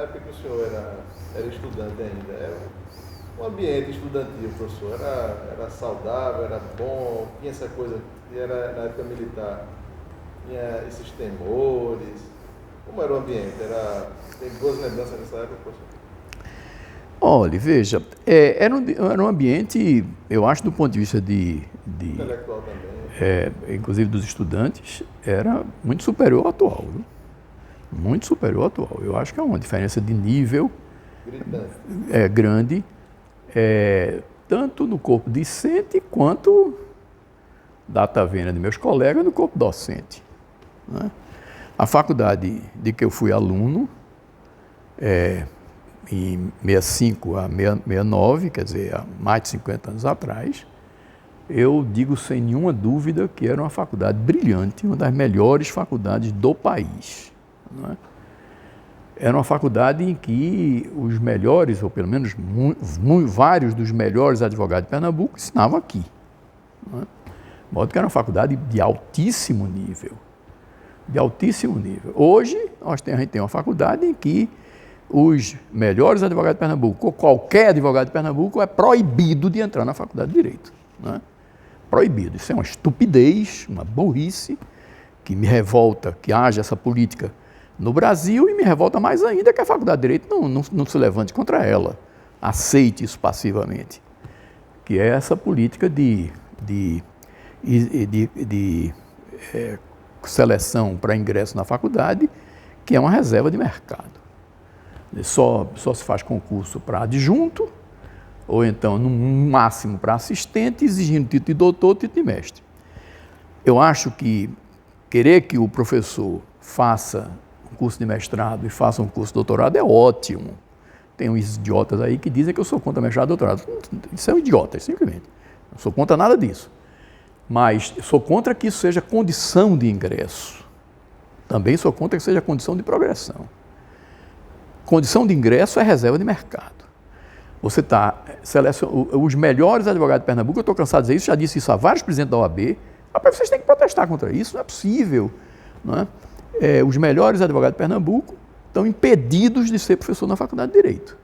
Speaker 1: época que o senhor era estudante ainda, era um ambiente estudantil, professor, era saudável, era bom, tinha essa coisa, era na época militar, tinha esses temores. Como era o ambiente? Tem boas lembranças dessa época, professor?
Speaker 2: Olha, veja, era um ambiente, eu acho, do ponto de vista
Speaker 1: intelectual também.
Speaker 2: Inclusive dos estudantes, era muito superior ao atual. Viu? muito superior ao atual. Eu acho que é uma diferença de nível grande, tanto no corpo discente quanto data vênia de meus colegas no corpo docente, né? A faculdade de que eu fui aluno, em 65 a 69, quer dizer, há mais de 50 anos atrás, eu digo sem nenhuma dúvida que era uma faculdade brilhante, uma das melhores faculdades do país, né? Era uma faculdade em que os melhores, ou pelo menos vários dos melhores advogados de Pernambuco ensinavam aqui, né? De modo que era uma faculdade de altíssimo nível. De altíssimo nível. Hoje, a gente tem uma faculdade em que os melhores advogados de Pernambuco, ou qualquer advogado de Pernambuco, é proibido de entrar na faculdade de Direito, né? Proibido. Isso é uma estupidez, uma burrice, que me revolta que haja essa política no Brasil, e me revolta mais ainda que a faculdade de Direito não se levante contra ela, aceite isso passivamente, que é essa política de seleção para ingresso na faculdade, que é uma reserva de mercado. Só se faz concurso para adjunto, ou então, no máximo, para assistente, exigindo título de doutor, título de mestre. Eu acho que querer que o professor faça um curso de mestrado e faça um curso de doutorado é ótimo. Tem uns idiotas aí que dizem que eu sou contra mestrado e doutorado. Isso é um idiota, simplesmente. Não sou contra nada disso. Mas sou contra que isso seja condição de ingresso. Também sou contra que seja condição de progressão. Condição de ingresso é reserva de mercado. Você está selecionando os melhores advogados de Pernambuco, eu estou cansado de dizer isso, já disse isso a vários presidentes da OAB. Rapaz, vocês têm que protestar contra isso, não é possível, não é? Os melhores advogados de Pernambuco estão impedidos de ser professor na Faculdade de Direito.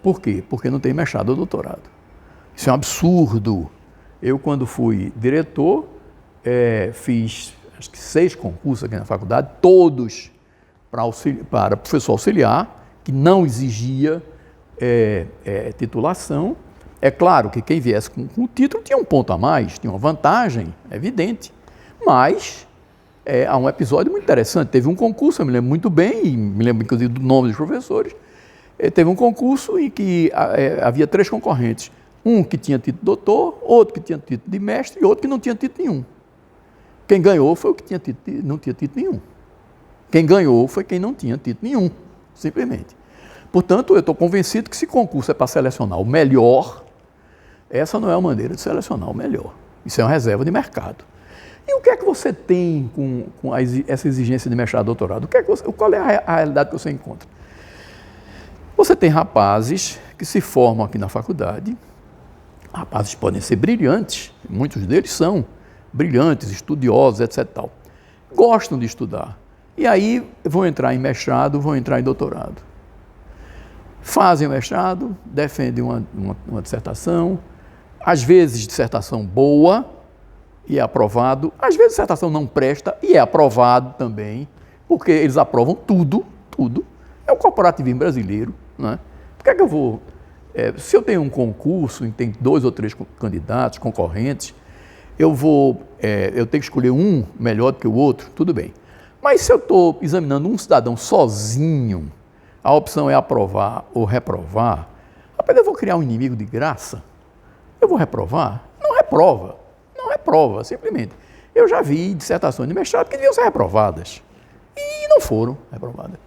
Speaker 2: Por quê? Porque não tem mestrado ou doutorado. Isso é um absurdo. Eu, quando fui diretor, fiz acho que 6 concursos aqui na faculdade, todos para professor auxiliar, que não exigia titulação. É claro que quem viesse com o título tinha um ponto a mais, tinha uma vantagem, é evidente, mas há um episódio muito interessante. Teve um concurso, eu me lembro muito bem, e me lembro inclusive do nome dos professores. Teve um concurso em que havia 3 concorrentes, um que tinha título de doutor, outro que tinha título de mestre e outro que não tinha título nenhum. Quem ganhou foi o que não tinha título nenhum. Quem ganhou foi quem não tinha título nenhum, simplesmente. Portanto, eu estou convencido que se concurso é para selecionar o melhor, essa não é a maneira de selecionar o melhor. Isso é uma reserva de mercado. E o que é que você tem com essa exigência de mestrado e doutorado? Qual é a realidade que você encontra? Você tem rapazes que se formam aqui na faculdade, rapazes podem ser brilhantes, muitos deles são brilhantes, estudiosos, etc. Tal. Gostam de estudar. E aí vão entrar em mestrado, vão entrar em doutorado. Fazem o mestrado, defendem uma dissertação, às vezes dissertação boa e é aprovado, às vezes dissertação não presta e é aprovado também, porque eles aprovam tudo. É o corporativismo brasileiro, né? Por que é que eu vou... se eu tenho um concurso e tem 2 ou 3 candidatos, concorrentes, eu tenho que escolher um melhor do que o outro, tudo bem. Mas se eu estou examinando um cidadão sozinho, a opção é aprovar ou reprovar, rapaz, eu vou criar um inimigo de graça? Eu vou reprovar? Não reprova, simplesmente. Eu já vi dissertações de mestrado que deviam ser reprovadas e não foram reprovadas.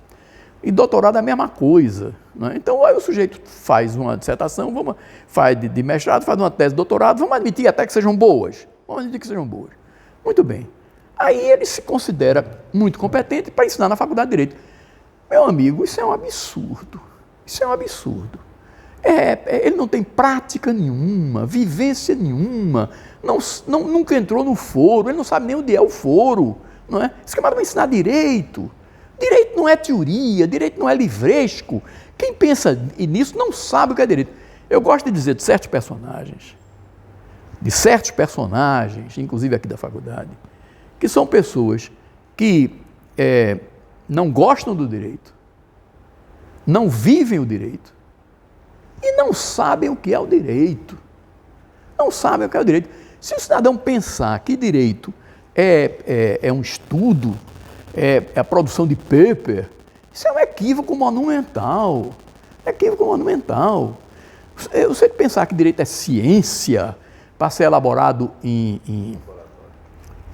Speaker 2: E doutorado é a mesma coisa, né? Então, aí o sujeito faz uma dissertação, faz de mestrado, faz uma tese de doutorado, vamos admitir até que sejam boas. Muito bem. Aí ele se considera muito competente para ensinar na Faculdade de Direito. Meu amigo, isso é um absurdo. Ele não tem prática nenhuma, vivência nenhuma, nunca entrou no foro, ele não sabe nem onde é o foro, não é? Esse camarada vai ensinar direito. Direito não é teoria, direito não é livresco. Quem pensa nisso não sabe o que é direito. Eu gosto de dizer de certos personagens, inclusive aqui da faculdade, que são pessoas que não gostam do direito, não vivem o direito e não sabem o que é o direito. Se o cidadão pensar que direito é um estudo, a produção de paper. Isso é um equívoco monumental. Equívoco monumental. Você pensar que direito é ciência para ser elaborado em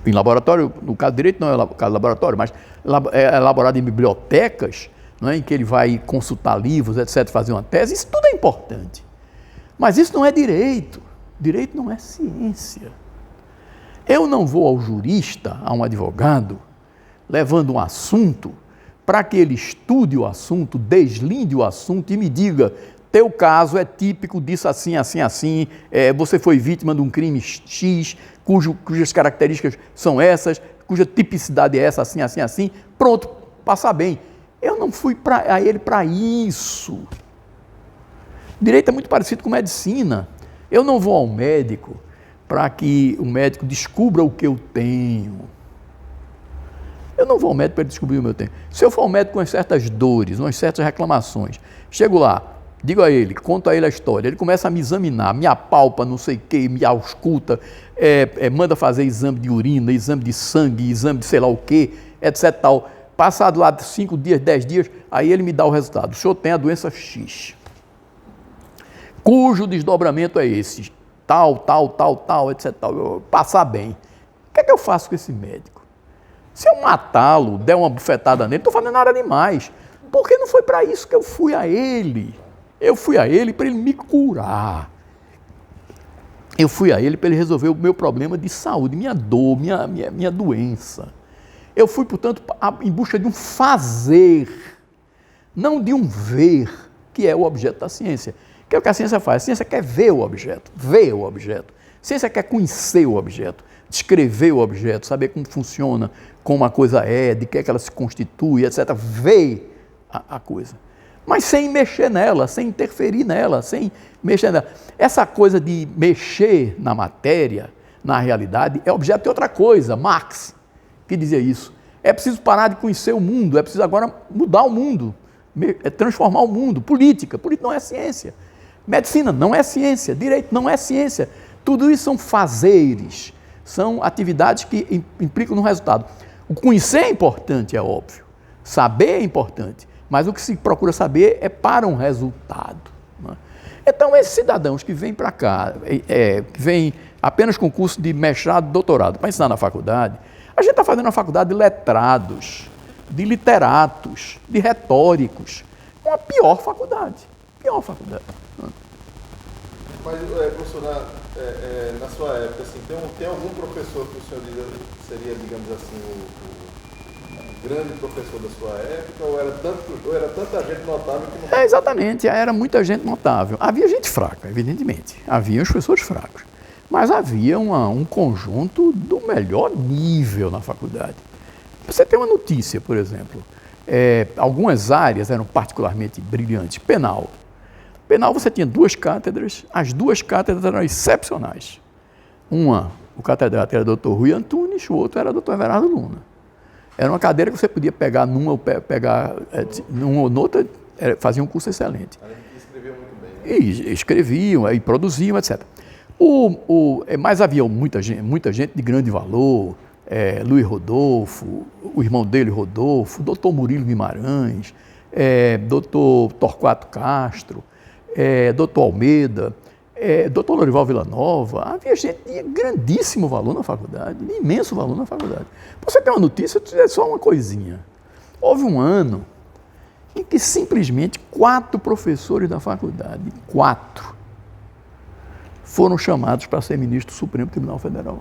Speaker 2: laboratório, no caso de direito não é o caso de laboratório, mas é elaborado em bibliotecas, não é, em que ele vai consultar livros, etc., fazer uma tese, isso tudo é importante. Mas isso não é direito. Direito não é ciência. Eu não vou ao jurista, a um advogado, levando um assunto para que ele estude o assunto, deslinde o assunto e me diga: teu caso é típico disso assim, assim, assim, você foi vítima de um crime X, cujas características são essas, cuja tipicidade é essa, assim, assim, assim, pronto, passar bem. Eu não fui a ele para isso. Direito é muito parecido com medicina. Eu não vou ao médico para que o médico descubra o que eu tenho. Eu não vou ao médico para ele descobrir o que eu tenho. Se eu for ao médico com umas certas dores, umas certas reclamações, chego lá, digo a ele, conto a ele a história, ele começa a me examinar, me apalpa, não sei o quê, me ausculta, manda fazer exame de urina, exame de sangue, exame de sei lá o quê, etc. Tal. Passado lá 5 dias, 10 dias, aí ele me dá o resultado. O senhor tem a doença X, cujo desdobramento é esse, tal, etc. Tal. Eu passar bem. O que é que eu faço com esse médico? Se eu matá-lo, der uma bufetada nele, não estou fazendo nada demais. Porque não foi para isso que eu fui a ele. Eu fui a ele para ele me curar. Eu fui a ele para ele resolver o meu problema de saúde, minha dor, minha doença. Eu fui, portanto, em busca de um fazer, não de um ver, que é o objeto da ciência. Que é o que a ciência faz. A ciência quer ver o objeto, ver o objeto. A ciência quer conhecer o objeto, descrever o objeto, saber como funciona, como a coisa é, de que é que ela se constitui, etc. Ver a coisa. Mas sem mexer nela, sem interferir nela, sem mexer nela. Essa coisa de mexer na matéria, na realidade, é objeto de outra coisa. Marx, que dizia isso. É preciso parar de conhecer o mundo, é preciso agora mudar o mundo, transformar o mundo. Política não é ciência. Medicina não é ciência, direito não é ciência. Tudo isso são fazeres, são atividades que implicam no resultado. O conhecer é importante, é óbvio. Saber é importante, mas o que se procura saber é para um resultado. Não é? Então, esses cidadãos que vêm para cá, que vêm apenas com curso de mestrado, doutorado, para ensinar na faculdade, a gente está fazendo uma faculdade de letrados, de literatos, de retóricos. É uma pior faculdade. Pior faculdade.
Speaker 1: Mas, professor, na sua época, assim, tem algum professor que o senhor seria, digamos assim, o grande professor da sua época, ou era tanta gente notável que não...
Speaker 2: Exatamente, era muita gente notável. Havia gente fraca, evidentemente. Havia os professores fracos. Mas havia um conjunto do melhor nível na faculdade. Você tem uma notícia, por exemplo. Algumas áreas eram particularmente brilhantes. Penal. Penal você tinha 2 cátedras, as 2 cátedras eram excepcionais. Uma, o catedrático era o Dr. Rui Antunes, o outro era o Dr. Everardo Luna. Era uma cadeira que você podia pegar numa ou noutra, fazia um curso excelente.
Speaker 1: Além de que escrevia muito bem. Né?
Speaker 2: E escreviam, e produziam, etc. Mas havia muita gente de grande valor, Luiz Rodolfo, o irmão dele, Rodolfo, Dr. Murilo Guimarães, Dr. Torquato Castro, Dr. Almeida, Dr. Lorival Villanova. Havia gente de grandíssimo valor na faculdade, de imenso valor na faculdade. Pra você ter uma notícia, eu te dizer só uma coisinha. Houve um ano em que simplesmente 4 professores da faculdade, 4, foram chamados para ser ministro do Supremo Tribunal Federal.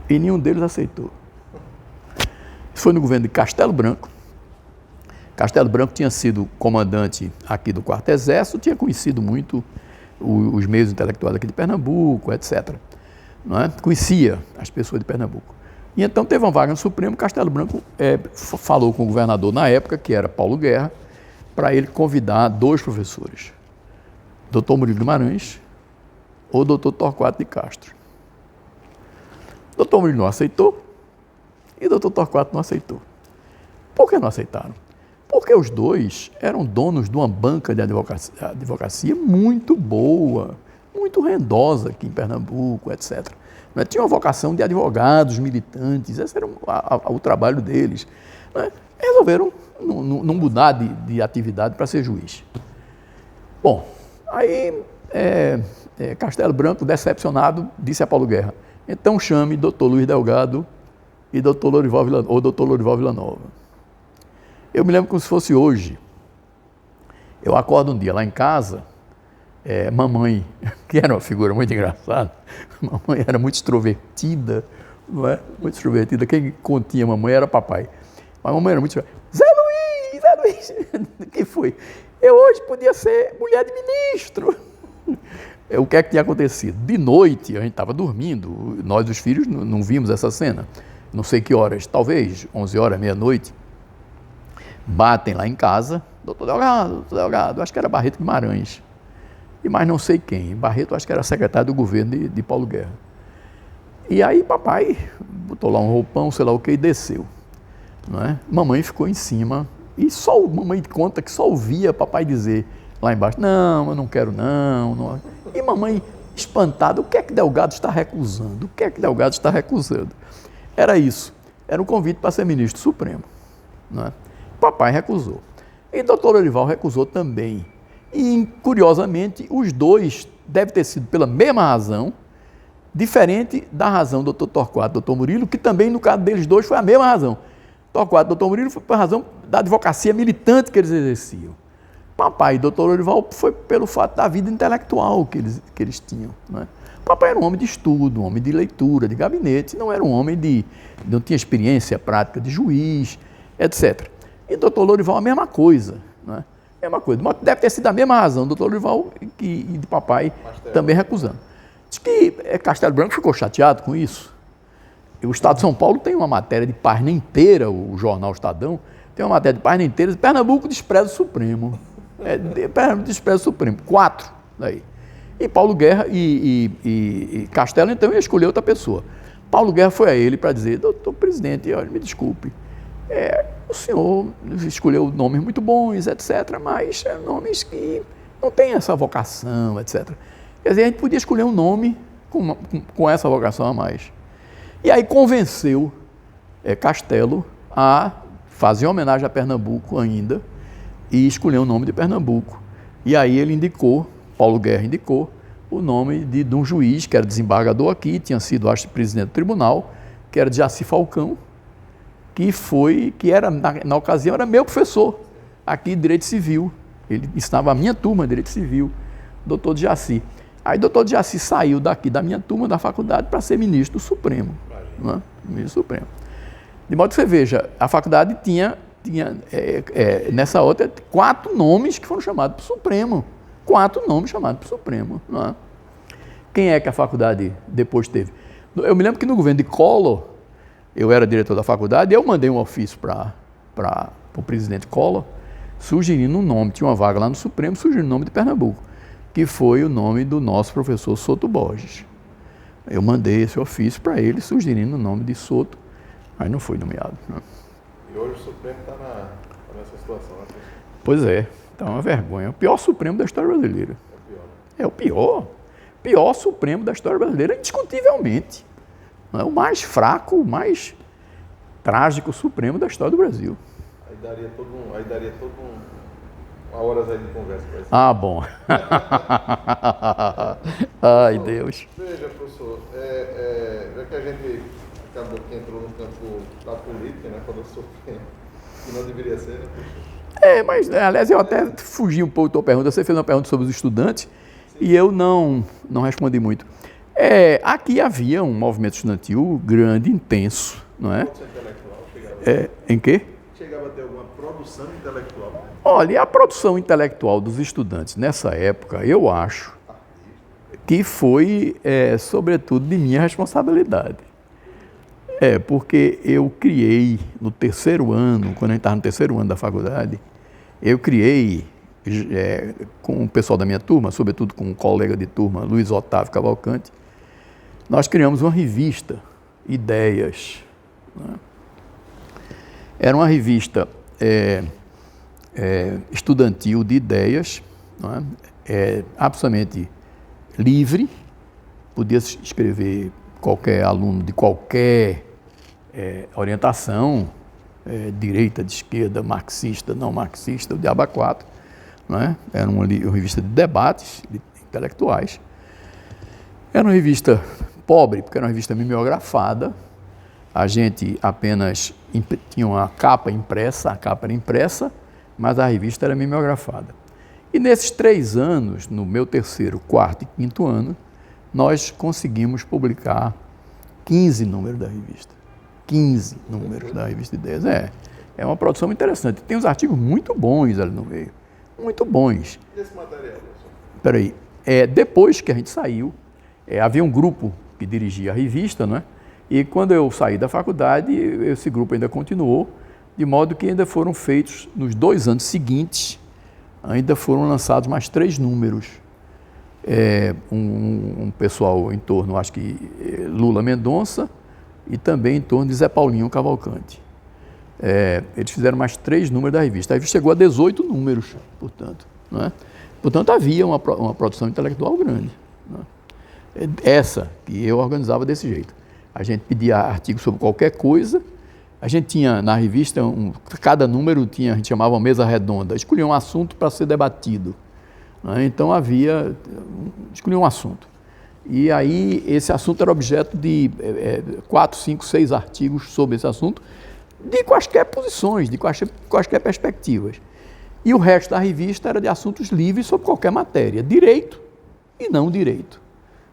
Speaker 2: E nenhum deles aceitou. Isso foi no governo de Castelo Branco. Castelo Branco tinha sido comandante aqui do 4º Exército, tinha conhecido muito os meios intelectuais aqui de Pernambuco, etc. Não é? Conhecia as pessoas de Pernambuco. E então teve uma vaga no Supremo. Castelo Branco falou com o governador na época, que era Paulo Guerra, para ele convidar 2 professores. Dr. Murilo Guimarães ou Dr. Torquato de Castro. Dr. Murilo não aceitou e Dr. Torquato não aceitou. Por que não aceitaram? Porque os 2 eram donos de uma banca de advocacia muito boa, muito rendosa aqui em Pernambuco, etc. Não é? Tinha uma vocação de advogados, militantes, esse era o trabalho deles. Não é? Resolveram não mudar de atividade para ser juiz. Bom, aí Castelo Branco, decepcionado, disse a Paulo Guerra: então chame doutor Luiz Delgado e doutor Lorival Villanova. Eu me lembro como se fosse hoje. Eu acordo um dia lá em casa, mamãe, que era uma figura muito engraçada, mamãe era muito extrovertida, não é? Muito extrovertida. Quem continha mamãe era papai. Mas mamãe era muito extrovertida. Zé Luiz, o que foi? Eu hoje podia ser mulher de ministro. O que é que tinha acontecido? De noite, a gente estava dormindo, nós os filhos não vimos essa cena, não sei que horas, talvez 11 horas, meia-noite, batem lá em casa, doutor Delgado, acho que era Barreto Guimarães, e mais não sei quem, Barreto acho que era secretário do governo de Paulo Guerra. E aí papai botou lá um roupão, sei lá o que, e desceu. Não é? Mamãe ficou em cima, e mamãe conta que só ouvia papai dizer lá embaixo: não, eu não quero não. E mamãe, espantada: o que é que Delgado está recusando? O que é que Delgado está recusando? Era isso, era um convite para ser ministro supremo. Não é? Papai recusou. E doutor Lorival recusou também. E, curiosamente, os dois devem ter sido pela mesma razão, diferente da razão do doutor Torquato e do doutor Murilo, que também, no caso deles dois, foi a mesma razão. Torquato e doutor Murilo foi por razão da advocacia militante que eles exerciam. Papai e doutor Lorival foi pelo fato da vida intelectual que eles tinham. Não é? Papai era um homem de estudo, um homem de leitura, de gabinete, não era um homem não tinha experiência prática de juiz, etc. E doutor Lorival a mesma coisa. Não é? Mesma coisa. Mas deve ter sido a mesma razão, doutor Lorival e de papai também recusando. Diz que Castelo Branco ficou chateado com isso. O Estado de São Paulo tem uma matéria de página inteira, o jornal Estadão, tem uma matéria de página inteira, Pernambuco despreza o Supremo. Pernambuco despreza o Supremo. 4 daí. E Paulo Guerra e Castelo, então, ia escolher outra pessoa. Paulo Guerra foi a ele para dizer: doutor presidente, olha, me desculpe, o senhor escolheu nomes muito bons, etc., mas nomes que não têm essa vocação, etc. Quer dizer, a gente podia escolher um nome com essa vocação a mais. E aí convenceu Castelo a fazer homenagem a Pernambuco ainda e escolher o nome de Pernambuco. E aí ele indicou, Paulo Guerra indicou, o nome de um juiz que era desembargador aqui, tinha sido, acho, presidente do tribunal, que era Jaci Falcão, que era, na ocasião, era meu professor aqui de Direito Civil. Ele ensinava a minha turma de Direito Civil, doutor Jaci. Aí doutor Jaci saiu daqui da minha turma da faculdade para ser ministro do Supremo. Né? Ministro Supremo. De modo que você veja, a faculdade tinha nessa outra, 4 nomes que foram chamados para o Supremo. 4 nomes chamados para o Supremo. Não é? Quem é que a faculdade depois teve? Eu me lembro que no governo de Collor, eu era diretor da faculdade, e eu mandei um ofício para o presidente Collor, sugerindo um nome, tinha uma vaga lá no Supremo, sugerindo o nome de Pernambuco, que foi o nome do nosso professor Soto Borges. Eu mandei esse ofício para ele, sugerindo o nome de Soto, mas não foi nomeado. Não.
Speaker 1: E hoje o Supremo está nessa situação, né?
Speaker 2: Pois é, está uma vergonha. O pior Supremo da história brasileira.
Speaker 1: É o pior, né?
Speaker 2: É o pior Supremo da história brasileira, indiscutivelmente. Não é o mais fraco, o mais trágico Supremo da história do Brasil.
Speaker 1: Aí daria uma horas aí de conversa.
Speaker 2: Ah, bom. Ai, Deus.
Speaker 1: Veja, professor, já que a gente acabou que entrou no campo da política, né, falou sobre que não deveria ser, né, professor?
Speaker 2: Mas, aliás, eu até fugi um pouco da tua pergunta. Você fez uma pergunta sobre os estudantes. Sim. E eu não respondi muito. Aqui havia um movimento estudantil grande, intenso, não é?
Speaker 1: Produção intelectual chegava
Speaker 2: em quê?
Speaker 1: Chegava a ter alguma produção intelectual? Né?
Speaker 2: Olha, a produção intelectual dos estudantes nessa época, eu acho que foi, sobretudo, de minha responsabilidade. Porque eu criei no 3º ano, quando a gente estava no 3º ano da faculdade, eu criei, com o pessoal da minha turma, sobretudo com um colega de turma, Luiz Otávio Cavalcante, nós criamos uma revista, Ideias. Né? Era uma revista estudantil de ideias, não é? Absolutamente livre, podia escrever qualquer aluno de qualquer orientação, direita, de esquerda, marxista, não marxista, o Diabo 4, né? Era uma revista de debates intelectuais. Era uma revista pobre, porque era uma revista mimeografada. A gente apenas tinha uma capa impressa, a capa era impressa, mas a revista era mimeografada. E nesses 3 anos, no meu 3º, 4º e 5º ano, nós conseguimos publicar 15 números da revista. 15 números da revista Ideias. É uma produção interessante. Tem uns artigos muito bons ali no meio. Muito bons.
Speaker 1: E esse material, professor?
Speaker 2: Espera aí. Depois que a gente saiu, havia um grupo que dirigia a revista, né? E quando eu saí da faculdade, esse grupo ainda continuou, de modo que ainda foram feitos, nos 2 anos seguintes, ainda foram lançados mais 3 números. Um pessoal em torno, acho que Lula Mendonça, e também em torno de Zé Paulinho Cavalcante. Eles fizeram mais 3 números da revista. A revista chegou a 18 números, portanto. Não é? Portanto, havia uma produção intelectual grande. Não é? Essa que eu organizava desse jeito. A gente pedia artigos sobre qualquer coisa. A gente tinha na revista, cada número tinha, a gente chamava uma mesa redonda, escolhia um assunto para ser debatido. Não é? Então escolhia um assunto. E aí esse assunto era objeto de 4, 5, 6 artigos sobre esse assunto, de quaisquer posições, de quaisquer perspectivas. E o resto da revista era de assuntos livres sobre qualquer matéria, direito e não direito.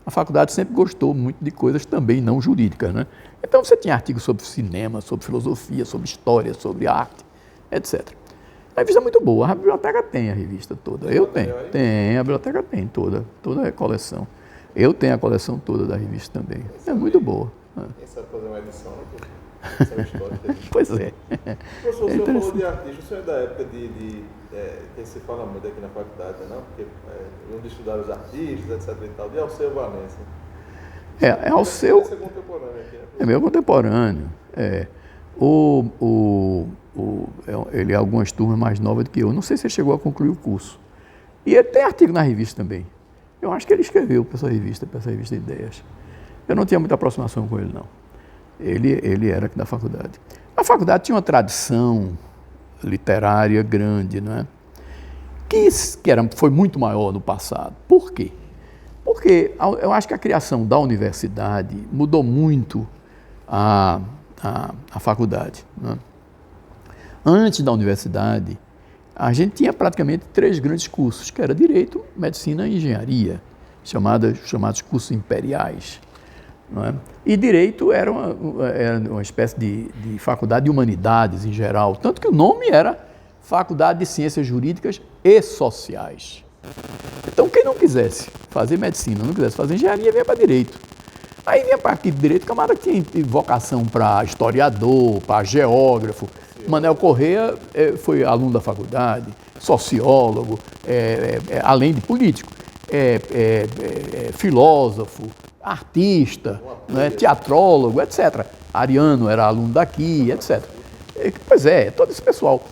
Speaker 2: A faculdade sempre gostou muito de coisas também não jurídicas, né? Então você tinha artigos sobre cinema, sobre filosofia, sobre história, sobre arte, etc. A revista é muito boa, a biblioteca tem a revista toda. Eu tenho, a biblioteca tem toda a coleção. Eu tenho a coleção toda da revista também. É muito boa.
Speaker 1: Quem sabe fazer uma edição, né? Essa história.
Speaker 2: Pois é.
Speaker 1: Professor, o senhor falou de artista, o senhor é da época que se fala muito aqui na faculdade, não? Porque onde estudar os artistas, etc. e tal, de Alceu Valença.
Speaker 2: Alceu.
Speaker 1: Esse é contemporâneo aqui, né?
Speaker 2: É meu contemporâneo. Ele é algumas turmas mais novas do que eu. Não sei se ele chegou a concluir o curso. E ele tem artigo na revista também. Eu acho que ele escreveu para essa revista Ideias. Eu não tinha muita aproximação com ele, não. Ele era aqui da faculdade. A faculdade tinha uma tradição literária grande, né? Foi muito maior no passado. Por quê? Porque eu acho que a criação da universidade mudou muito a faculdade, né? Antes da universidade, a gente tinha praticamente 3 grandes cursos, que era Direito, Medicina e Engenharia, chamados cursos imperiais. Não é? E Direito era uma espécie de faculdade de humanidades em geral, tanto que o nome era Faculdade de Ciências Jurídicas e Sociais. Então, quem não quisesse fazer medicina, não quisesse fazer engenharia, vinha para Direito. Aí vinha para aqui de Direito, camarada que tinha vocação para historiador, para geógrafo. Manel Corrêa foi aluno da faculdade, sociólogo, além de político, filósofo, artista, né, teatrólogo, etc. Ariano era aluno daqui, etc. Pois todo esse pessoal.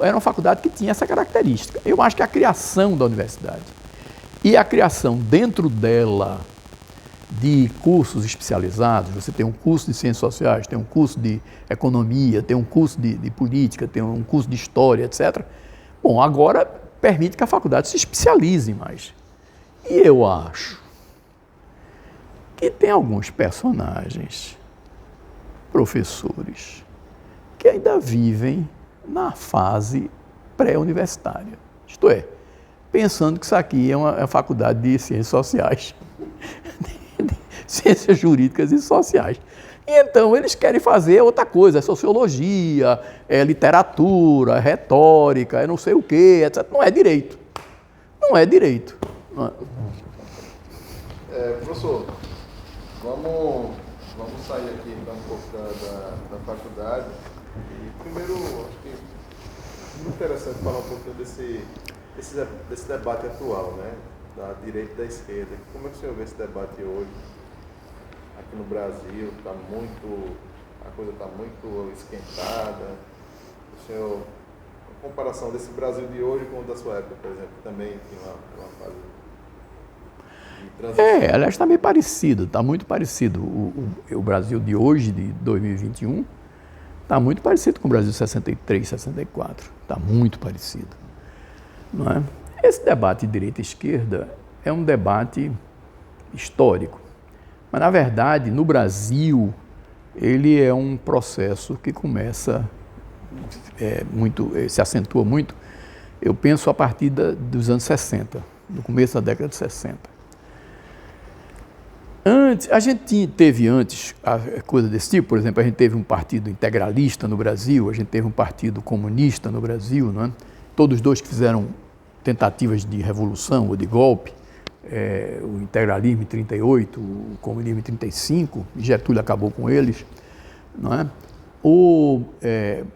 Speaker 2: Era uma faculdade que tinha essa característica. Eu acho que a criação da universidade e a criação dentro dela de cursos especializados, você tem um curso de ciências sociais, tem um curso de economia, tem um curso de política, tem um curso de história, etc. Bom, agora permite que a faculdade se especialize mais. E eu acho que tem alguns personagens, professores, que ainda vivem na fase pré-universitária. Isto é, pensando que isso aqui é uma faculdade de ciências sociais. Ciências jurídicas e sociais. E então eles querem fazer outra coisa, sociologia, literatura, retórica, não sei o quê, etc. Não é direito. Não é direito. Não é.
Speaker 1: Professor, vamos sair aqui então um pouco da faculdade. E primeiro, acho que é muito interessante falar um pouquinho desse debate atual, né? Da direita e da esquerda. Como é que o senhor vê esse debate hoje? Aqui no Brasil, a coisa está muito esquentada. O senhor, a comparação desse Brasil de hoje com o da sua época, por exemplo, que também tinha uma fase.
Speaker 2: Aliás, está meio parecido, está muito parecido. O Brasil de hoje, de 2021, está muito parecido com o Brasil de 63, 64. Está muito parecido. Não é? Esse debate de direita e esquerda é um debate histórico. Mas, na verdade, no Brasil, ele é um processo que começa se acentua muito, eu penso, a partir dos anos 60, no começo da década de 60. A gente teve antes coisa desse tipo, por exemplo, a gente teve um partido integralista no Brasil, a gente teve um partido comunista no Brasil, não é? Todos dois que fizeram tentativas de revolução ou de golpe, o integralismo em 38, o comunismo em 35, Getúlio acabou com eles, não é?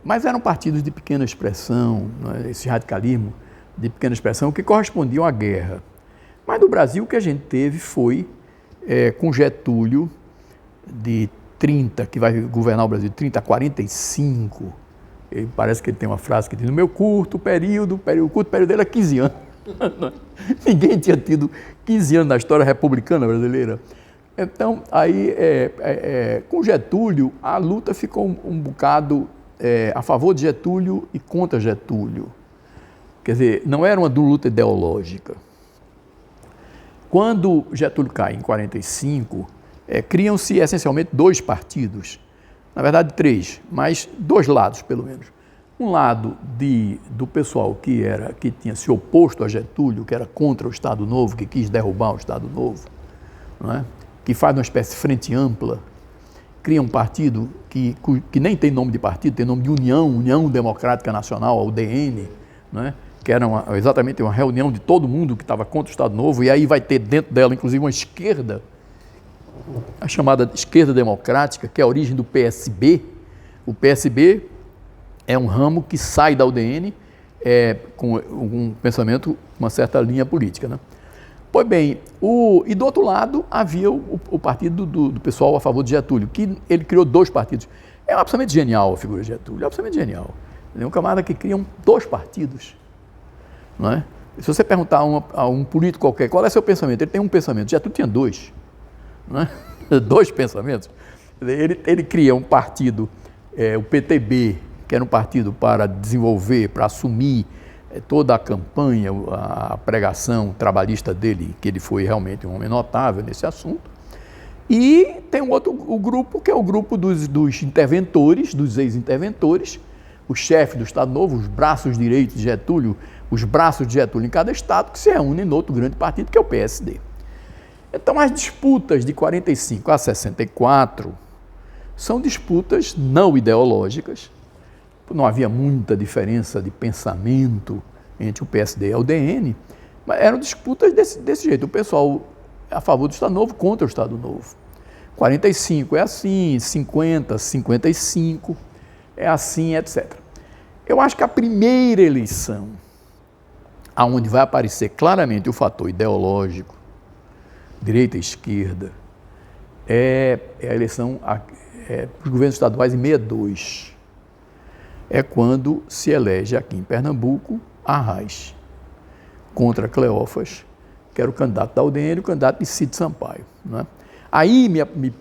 Speaker 2: Mas eram partidos de pequena expressão, não é? Esse radicalismo de pequena expressão que correspondiam à guerra. Mas no Brasil o que a gente teve foi, com Getúlio, de 30, que vai governar o Brasil de 30 a 45, parece que ele tem uma frase que diz, no meu curto período dele é 15 anos. Ninguém tinha tido 15 anos na história republicana brasileira. Então, aí, com Getúlio, a luta ficou um bocado a favor de Getúlio e contra Getúlio. Quer dizer, não era uma luta ideológica. Quando Getúlio cai em 45, criam-se essencialmente dois partidos, na verdade três, mas dois lados pelo menos. Um lado do pessoal que tinha se oposto a Getúlio, que era contra o Estado Novo, que quis derrubar o Estado Novo, não é? Que faz uma espécie de frente ampla, cria um partido que nem tem nome de partido, tem nome de União Democrática Nacional, a UDN, não é? Que era exatamente uma reunião de todo mundo que estava contra o Estado Novo, e aí vai ter dentro dela, inclusive, uma esquerda, a chamada esquerda democrática, que é a origem do PSB. O PSB é um ramo que sai da UDN com um pensamento, uma certa linha política, né? Pois bem, e do outro lado havia o partido do pessoal a favor de Getúlio, que ele criou dois partidos. É absolutamente genial a figura de Getúlio, é absolutamente genial. Ele é um camarada que cria dois partidos. Não é? Se você perguntar a um político qualquer, qual é seu pensamento? Ele tem um pensamento, Getúlio tinha dois. Não é? Dois pensamentos. Ele cria um partido, o PTB, que era um partido para desenvolver, para assumir toda a campanha, a pregação trabalhista dele, que ele foi realmente um homem notável nesse assunto. E tem o grupo, que é o grupo dos interventores, dos ex-interventores, o chefe do Estado Novo, os braços direitos de Getúlio, os braços de Getúlio em cada estado, que se reúnem no outro grande partido, que é o PSD. Então, as disputas de 45 a 64 são disputas não ideológicas. Não havia muita diferença de pensamento entre o PSD e a UDN, mas eram disputas desse jeito. O pessoal a favor do Estado Novo contra o Estado Novo. 45 é assim, 50, 55 é assim, etc. Eu acho que a primeira eleição, aonde vai aparecer claramente o fator ideológico, direita e esquerda, é a eleição dos governos estaduais em 62. É quando se elege aqui em Pernambuco Arraes, contra Cleófas, que era o candidato da UDN e o candidato de Cid Sampaio. Não é? Aí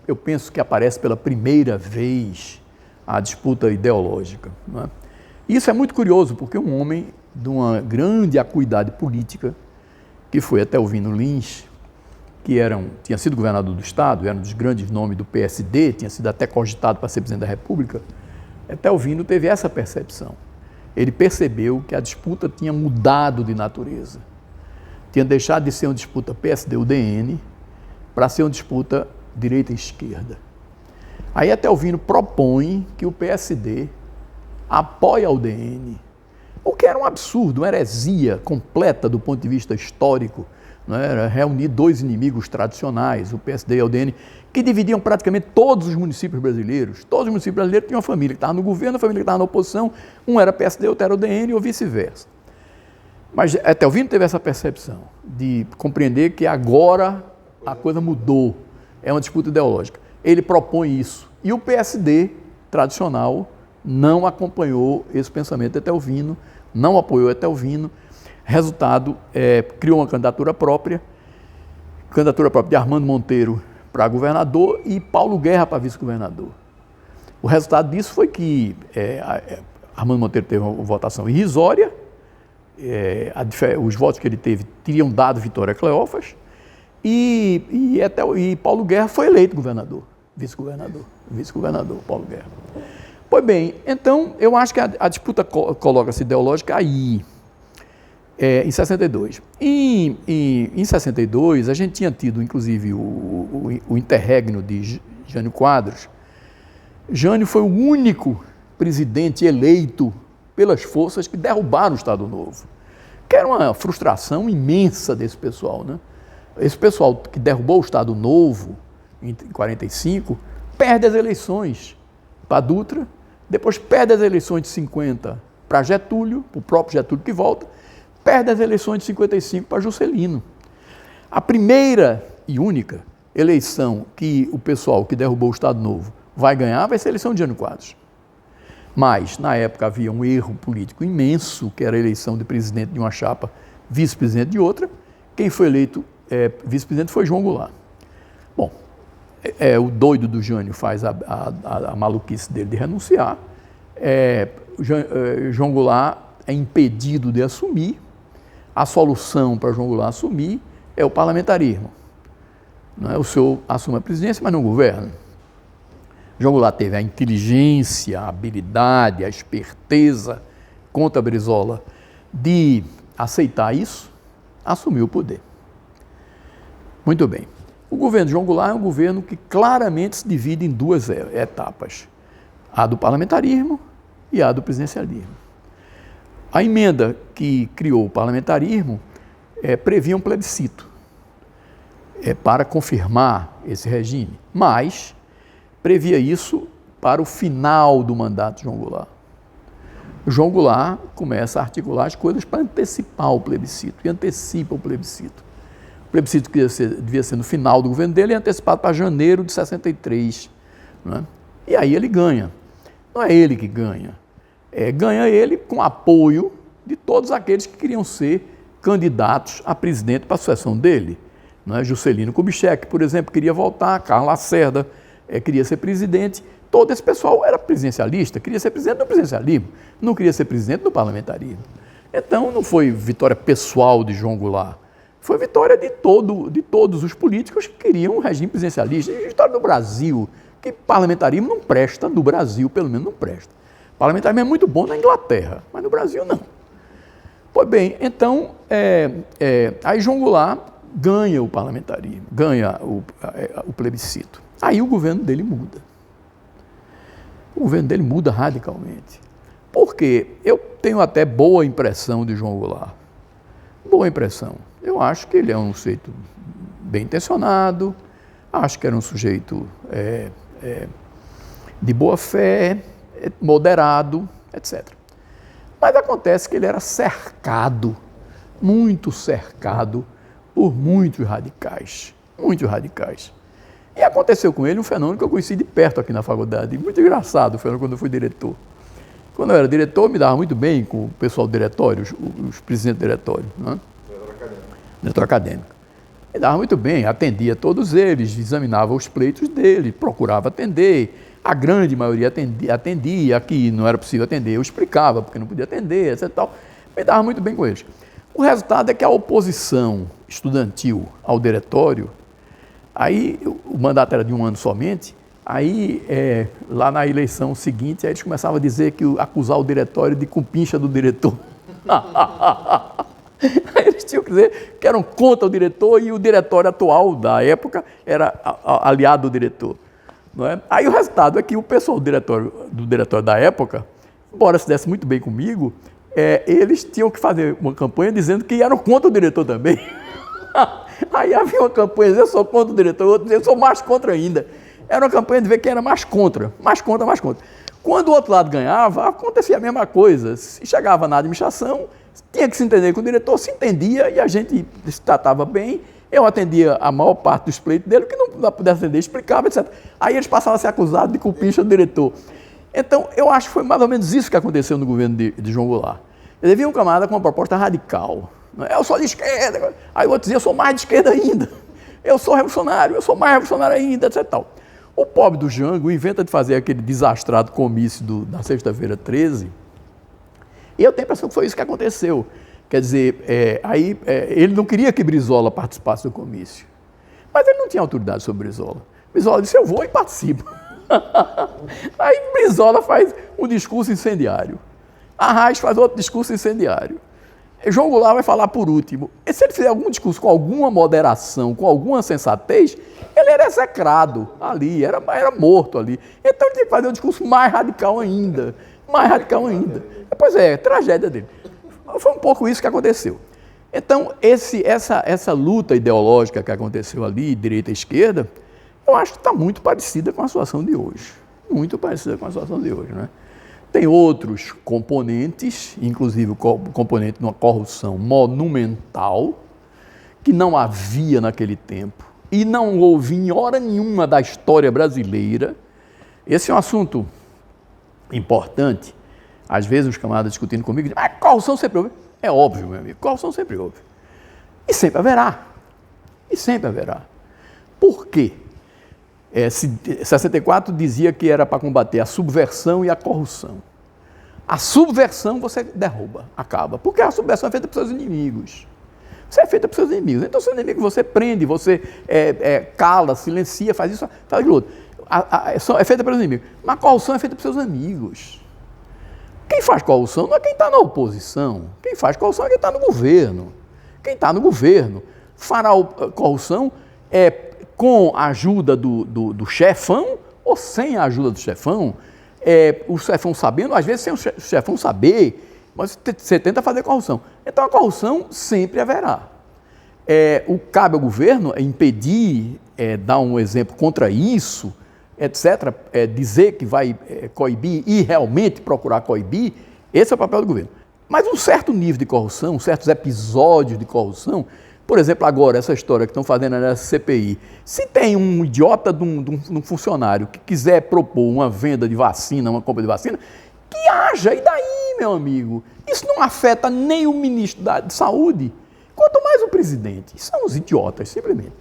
Speaker 2: eu penso que aparece pela primeira vez a disputa ideológica. Não é? Isso é muito curioso, porque um homem de uma grande acuidade política, que foi Etelvino Lins, que tinha sido governador do Estado, era um dos grandes nomes do PSD, tinha sido até cogitado para ser presidente da República, Etelvino teve essa percepção. Ele percebeu que a disputa tinha mudado de natureza. Tinha deixado de ser uma disputa PSD-UDN para ser uma disputa direita e esquerda. Aí Etelvino propõe que o PSD apoie a UDN, o que era um absurdo, uma heresia completa do ponto de vista histórico. Não era reunir dois inimigos tradicionais, o PSD e a UDN, que dividiam praticamente todos os municípios brasileiros. Todos os municípios brasileiros tinham uma família que estava no governo, a família que estava na oposição, um era PSD, outro era UDN ou vice-versa. Mas Etelvino teve essa percepção de compreender que agora a coisa mudou, é uma disputa ideológica. Ele propõe isso. E o PSD tradicional não acompanhou esse pensamento de Etelvino, não apoiou Etelvino. Resultado, criou uma candidatura própria, candidatura própria de Armando Monteiro para governador e Paulo Guerra para vice-governador. O resultado disso foi que Armando Monteiro teve uma votação irrisória, os votos que ele teve teriam dado vitória a Cleófas, e Paulo Guerra foi eleito governador, vice-governador Paulo Guerra. Pois bem, então eu acho que a disputa coloca-se ideológica aí, em 62. Em 62, a gente tinha tido, inclusive, o interregno de Jânio Quadros. Jânio foi o único presidente eleito pelas forças que derrubaram o Estado Novo, que era uma frustração imensa desse pessoal, né? Esse pessoal que derrubou o Estado Novo em 45, perde as eleições para Dutra, depois perde as eleições de 50 para Getúlio, o próprio Getúlio que volta, perde as eleições de 55 para Juscelino. A primeira e única eleição que o pessoal que derrubou o Estado Novo vai ganhar vai ser a eleição de Jânio Quadros. Mas, na época, havia um erro político imenso, que era a eleição de presidente de uma chapa, vice-presidente de outra. Quem foi eleito vice-presidente foi João Goulart. Bom, o doido do Jânio faz a maluquice dele de renunciar. João Goulart é impedido de assumir. A solução para João Goulart assumir é o parlamentarismo. Não é? O senhor assume a presidência, mas não governa. João Goulart teve a inteligência, a habilidade, a esperteza contra Brizola de aceitar isso, assumiu o poder. Muito bem. O governo de João Goulart é um governo que claramente se divide em duas etapas, a do parlamentarismo e a do presidencialismo. A emenda que criou o parlamentarismo previa um plebiscito para confirmar esse regime, mas previa isso para o final do mandato de João Goulart. João Goulart começa a articular as coisas para antecipar o plebiscito, e antecipa o plebiscito. O plebiscito que devia ser no final do governo dele é antecipado para janeiro de 63. Né? E aí ele ganha. Não é ele que ganha. Ganha ele com apoio de todos aqueles que queriam ser candidatos a presidente para a sucessão dele. Não é? Juscelino Kubitschek, por exemplo, queria voltar, Carlos Lacerda queria ser presidente. Todo esse pessoal era presidencialista, queria ser presidente do presidencialismo, não queria ser presidente do parlamentarismo. Então, não foi vitória pessoal de João Goulart, foi vitória de todos os políticos que queriam um regime presidencialista. E a história do Brasil, que parlamentarismo não presta, no Brasil pelo menos não presta. Parlamentarismo é muito bom na Inglaterra, mas no Brasil não. Pois bem, então, aí João Goulart ganha o parlamentarismo, ganha o plebiscito. Aí o governo dele muda. O governo dele muda radicalmente. Por quê? Eu tenho até boa impressão de João Goulart. Boa impressão. Eu acho que ele é um sujeito bem intencionado, acho que era um sujeito de boa fé, moderado, etc. Mas acontece que ele era cercado, muito cercado, por muitos radicais, muitos radicais. E aconteceu com ele um fenômeno que eu conheci de perto aqui na faculdade, muito engraçado, foi quando eu fui diretor. Quando eu era diretor, eu me dava muito bem com o pessoal do diretório, os presidentes do diretório, né? Diretor acadêmico. Me dava muito bem, atendia todos eles, examinava os pleitos dele, procurava atender. A grande maioria atendia, aqui não era possível atender, eu explicava porque não podia atender, etc. Tal. Me dava muito bem com eles. O resultado é que a oposição estudantil ao diretório, aí o mandato era de 1 ano somente, aí lá na eleição seguinte, aí eles começavam a dizer acusar o diretório de cupincha do diretor. Aí eles tinham que dizer que eram contra o diretor e o diretório atual da época era aliado do diretor. Não é? Aí o resultado é que o pessoal do diretório da época, embora se desse muito bem comigo, eles tinham que fazer uma campanha dizendo que eram contra o diretor também. Aí havia uma campanha dizendo eu sou contra o diretor, outro dizendo eu sou mais contra ainda. Era uma campanha de ver quem era mais contra, mais contra, mais contra. Quando o outro lado ganhava, acontecia a mesma coisa. Se chegava na administração, tinha que se entender com o diretor, se entendia e a gente se tratava bem. Eu atendia a maior parte dos pleitos dele, que não pudesse atender, explicava, etc. Aí eles passavam a ser acusados de cupincha do diretor. Então, eu acho que foi mais ou menos isso que aconteceu no governo de João Goulart. Ele vinha um camarada com uma proposta radical. Eu sou de esquerda. Aí o outro dizia, eu sou mais de esquerda ainda. eu sou revolucionário, eu sou mais revolucionário ainda, etc. Tal. O pobre do Jango inventa de fazer aquele desastrado comício da sexta-feira 13, e eu tenho a impressão que foi isso que aconteceu. Quer dizer, ele não queria que Brizola participasse do comício, mas ele não tinha autoridade sobre Brizola. Brizola disse, eu vou e participo. Aí Brizola faz um discurso incendiário, Arraes faz outro discurso incendiário, João Goulart vai falar por último. E se ele fizer algum discurso com alguma moderação, com alguma sensatez, ele era execrado ali, era morto ali. Então ele tem que fazer um discurso mais radical ainda. Pois é, tragédia dele. Foi um pouco isso que aconteceu. Então, essa luta ideológica que aconteceu ali, direita e esquerda, eu acho que está muito parecida com a situação de hoje. Muito parecida com a situação de hoje, né? Tem outros componentes, inclusive o componente de uma corrupção monumental, que não havia naquele tempo e não houve em hora nenhuma da história brasileira. Esse é um assunto importante. Às vezes os camaradas discutindo comigo dizem, corrupção sempre houve. É óbvio, meu amigo, corrupção sempre houve. E sempre haverá. Por quê? 64 dizia que era para combater a subversão e a corrupção. A subversão você derruba, acaba, porque a subversão é feita por seus inimigos. Você é feita por seus inimigos. Então, seu inimigo você prende, você cala, silencia, faz isso, faz aquilo outro. É feita pelos inimigos. Mas a corrupção é feita por seus amigos. Quem faz corrupção não é quem está na oposição. Quem faz corrupção é quem está no governo. Quem está no governo fará corrupção com a ajuda do chefão ou sem a ajuda do chefão, o chefão sabendo, às vezes sem o chefão saber, mas você tenta fazer corrupção. Então a corrupção sempre haverá. Cabe ao governo impedir, dar um exemplo contra isso, etc., dizer que vai coibir e realmente procurar coibir, esse é o papel do governo. Mas um certo nível de corrupção, certos episódios de corrupção, por exemplo, agora, essa história que estão fazendo nessa CPI, se tem um idiota de um funcionário que quiser propor uma venda de vacina, uma compra de vacina, que haja, e daí, meu amigo? Isso não afeta nem o ministro da Saúde, quanto mais o presidente. São os idiotas, simplesmente.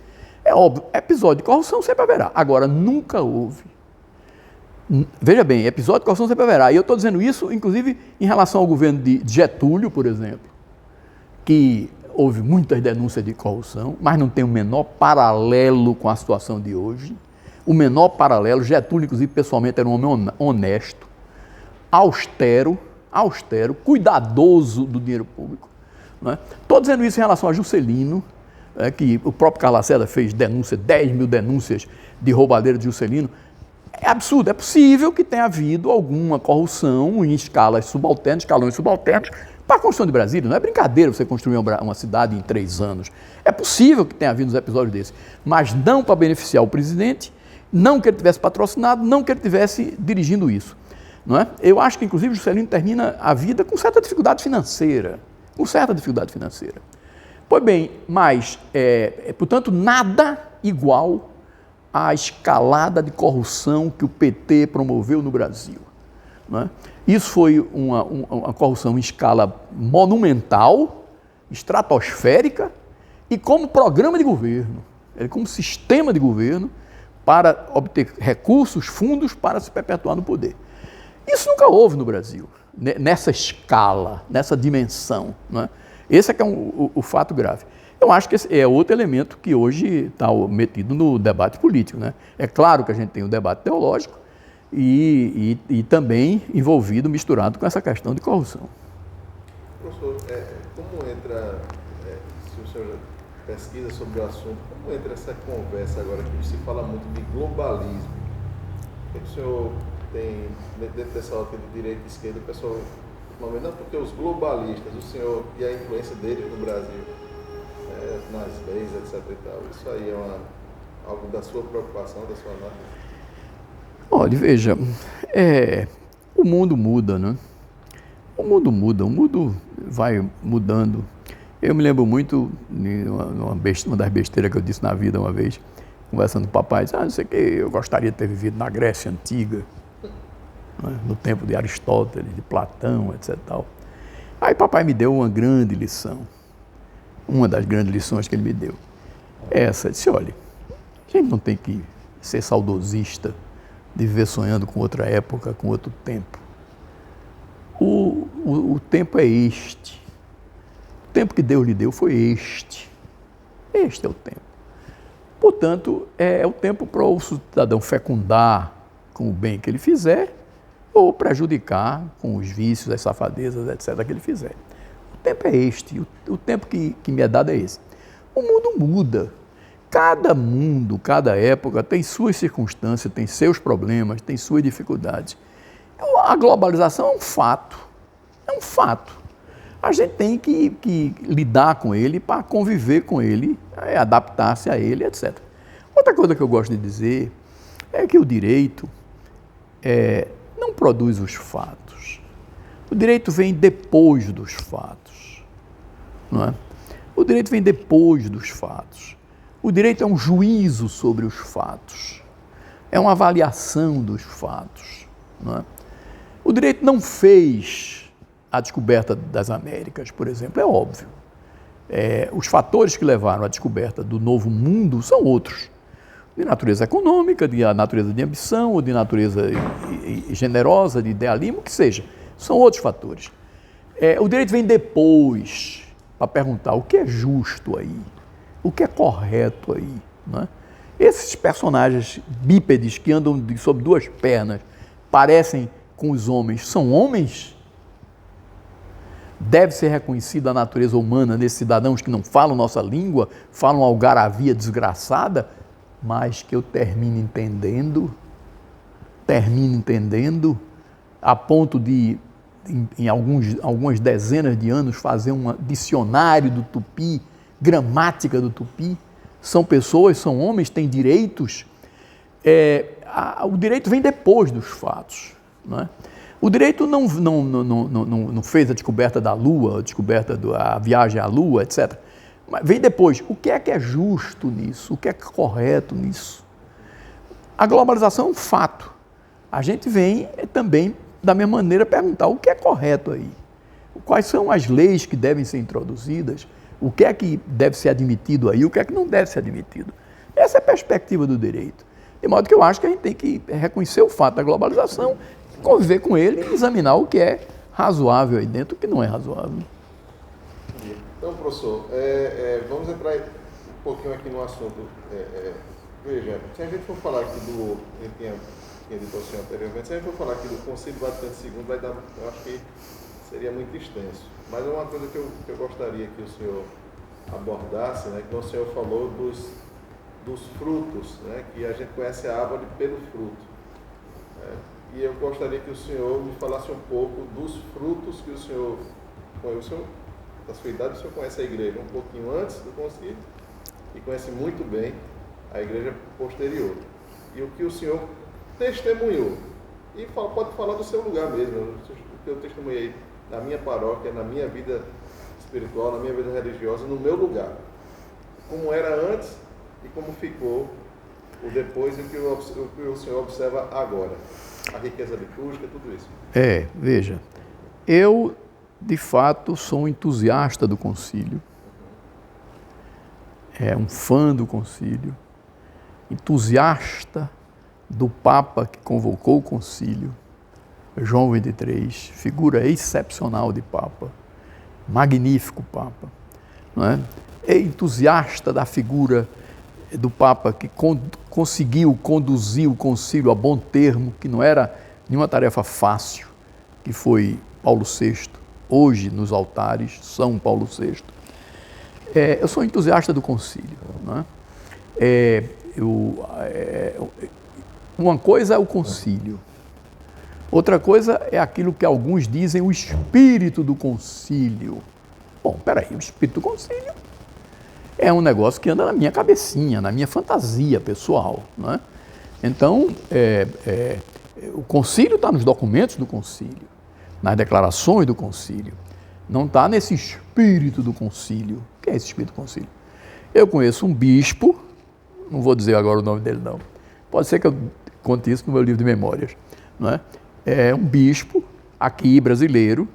Speaker 2: É óbvio, episódio de corrupção sempre haverá. Agora, nunca houve. Veja bem, episódio de corrupção sempre haverá. E eu estou dizendo isso, inclusive, em relação ao governo de Getúlio, por exemplo, que houve muitas denúncias de corrupção, mas não tem o menor paralelo com a situação de hoje. O menor paralelo, Getúlio, inclusive, pessoalmente, era um homem honesto, austero, cuidadoso do dinheiro público. Estou dizendo isso em relação a Juscelino, que o próprio Carlos Lacerda fez 10 mil denúncias de roubalheira de Juscelino. É absurdo, é possível que tenha havido alguma corrupção em escalões subalternos, para a construção de Brasília. Não é brincadeira você construir uma cidade em 3 anos. É possível que tenha havido uns episódios desses, mas não para beneficiar o presidente, não que ele tivesse patrocinado, não que ele tivesse dirigindo isso. Não é? Eu acho que, inclusive, o Juscelino termina a vida com certa dificuldade financeira. Pois bem, mas, portanto, nada igual à escalada de corrupção que o PT promoveu no Brasil. Não é? Isso foi uma corrupção em escala monumental, estratosférica, e como programa de governo, como sistema de governo para obter recursos, fundos para se perpetuar no poder. Isso nunca houve no Brasil, nessa escala, nessa dimensão. Não é? Esse é que é o fato grave. Eu acho que esse é outro elemento que hoje está metido no debate político. Né? É claro que a gente tem o debate teológico e também envolvido, misturado com essa questão de corrupção.
Speaker 1: Professor, como entra, se o senhor pesquisa sobre o assunto, como entra essa conversa agora que se fala muito de globalismo? O que o senhor tem, dentro dessa ótica de direita e esquerda, o pessoal, não porque os globalistas, o senhor e a influência deles no Brasil, nas leis, etc. e tal, isso aí é algo da sua preocupação, da sua análise?
Speaker 2: Olha, veja, o mundo muda, né? O mundo vai mudando. Eu me lembro muito, uma das besteiras que eu disse na vida uma vez, conversando com o papai, não sei o que, eu gostaria de ter vivido na Grécia Antiga, né? No tempo de Aristóteles, de Platão, etc. Tal. Aí papai me deu uma grande lição, uma das grandes lições que ele me deu. Essa, disse, olha, A gente não tem que ser saudosista, de viver sonhando com outra época, com outro tempo. O tempo é este. O tempo que Deus lhe deu foi este. Este é o tempo. Portanto, é o tempo para o cidadão fecundar com o bem que ele fizer ou prejudicar com os vícios, as safadezas, etc., que ele fizer. O tempo é este. O tempo que me é dado é esse. O mundo muda. Cada mundo, cada época tem suas circunstâncias, tem seus problemas, tem suas dificuldades. A globalização é um fato. É um fato. A gente tem que lidar com ele para conviver com ele, adaptar-se a ele, etc. Outra coisa que eu gosto de dizer é que o direito não produz os fatos. O direito vem depois dos fatos. Não é? O direito vem depois dos fatos. O direito é um juízo sobre os fatos. É uma avaliação dos fatos. Não é? O direito não fez a descoberta das Américas, por exemplo, é óbvio. Os fatores que levaram à descoberta do novo mundo são outros. De natureza econômica, de natureza de ambição, ou de natureza generosa, de idealismo, o que seja. São outros fatores. O direito vem depois para perguntar o que é justo aí, o que é correto aí. Não é? Esses personagens bípedes que andam sobre duas pernas, parecem com os homens, são homens? Deve ser reconhecida a natureza humana desses cidadãos que não falam nossa língua, falam algaravia desgraçada, mas que eu termino entendendo, a ponto de, em algumas dezenas de anos, fazer um dicionário do tupi, gramática do tupi. São pessoas, são homens, têm direitos. O direito vem depois dos fatos. Não é? O direito não fez a descoberta da Lua, a descoberta da viagem à Lua, etc. Mas vem depois. O que é justo nisso? O que é correto nisso? A globalização é um fato. A gente vem também, da mesma maneira, perguntar o que é correto aí. Quais são as leis que devem ser introduzidas? O que é que deve ser admitido aí? O que é que não deve ser admitido? Essa é a perspectiva do direito. De modo que eu acho que a gente tem que reconhecer o fato da globalização, conviver com ele e examinar o que é razoável aí dentro e o que não é razoável.
Speaker 1: Então, professor, vamos entrar um pouquinho aqui no assunto. Veja, se a gente for falar aqui do... Eu tinha dito ao senhor anteriormente, se a gente for falar aqui do Concílio Vaticano II, vai dar, eu acho que seria muito extenso. Mas é uma coisa que eu gostaria que o senhor abordasse, né, que o senhor falou dos frutos, né, que a gente conhece a árvore pelo fruto. E eu gostaria que o senhor me falasse um pouco dos frutos que o senhor da sua idade, o senhor conhece a igreja um pouquinho antes do concílio e conhece muito bem a igreja posterior. E o que o senhor testemunhou. E pode falar do seu lugar mesmo, o que eu testemunhei na minha paróquia, na minha vida espiritual, na minha vida religiosa, no meu lugar. Como era antes e como ficou o depois e o que o senhor observa agora. A riqueza litúrgica, tudo isso.
Speaker 2: Veja, eu, de fato, sou um entusiasta do concílio. Um fã do concílio. Entusiasta do Papa que convocou o concílio, João XXIII, figura excepcional de Papa, magnífico Papa. Não é? Entusiasta da figura do Papa que conseguiu conduzir o concílio a bom termo, que não era nenhuma tarefa fácil, que foi Paulo VI, hoje nos altares, São Paulo VI. Eu sou entusiasta do concílio. Não é? Uma coisa é o concílio, outra coisa é aquilo que alguns dizem o espírito do concílio. Bom, peraí, o espírito do concílio é um negócio que anda na minha cabecinha, na minha fantasia pessoal. Não é? Então, o concílio está nos documentos do concílio, nas declarações do concílio, não está nesse espírito do concílio. O que é esse espírito do concílio? Eu conheço um bispo, não vou dizer agora o nome dele não, pode ser que eu conte isso no meu livro de memórias, não é? É um bispo aqui brasileiro,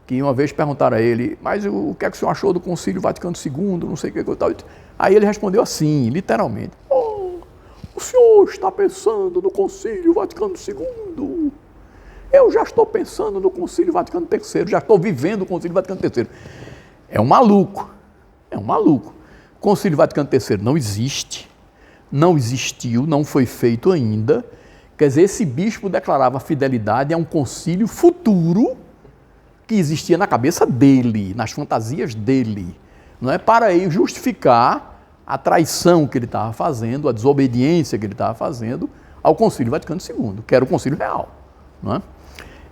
Speaker 2: que uma vez perguntaram a ele, mas o que é que o senhor achou do Concílio Vaticano II, não sei o que tal. Aí ele respondeu assim, literalmente, O senhor está pensando no Concílio Vaticano II. Eu já estou pensando no Concílio Vaticano III, já estou vivendo o Concílio Vaticano III. É um maluco, é um maluco. O Concílio Vaticano III não existe, não existiu, não foi feito ainda. Quer dizer, esse bispo declarava fidelidade a um concílio futuro que existia na cabeça dele, nas fantasias dele, não é? Para ele justificar a traição que ele estava fazendo, a desobediência que ele estava fazendo ao Concílio Vaticano II, que era o concílio real, não é?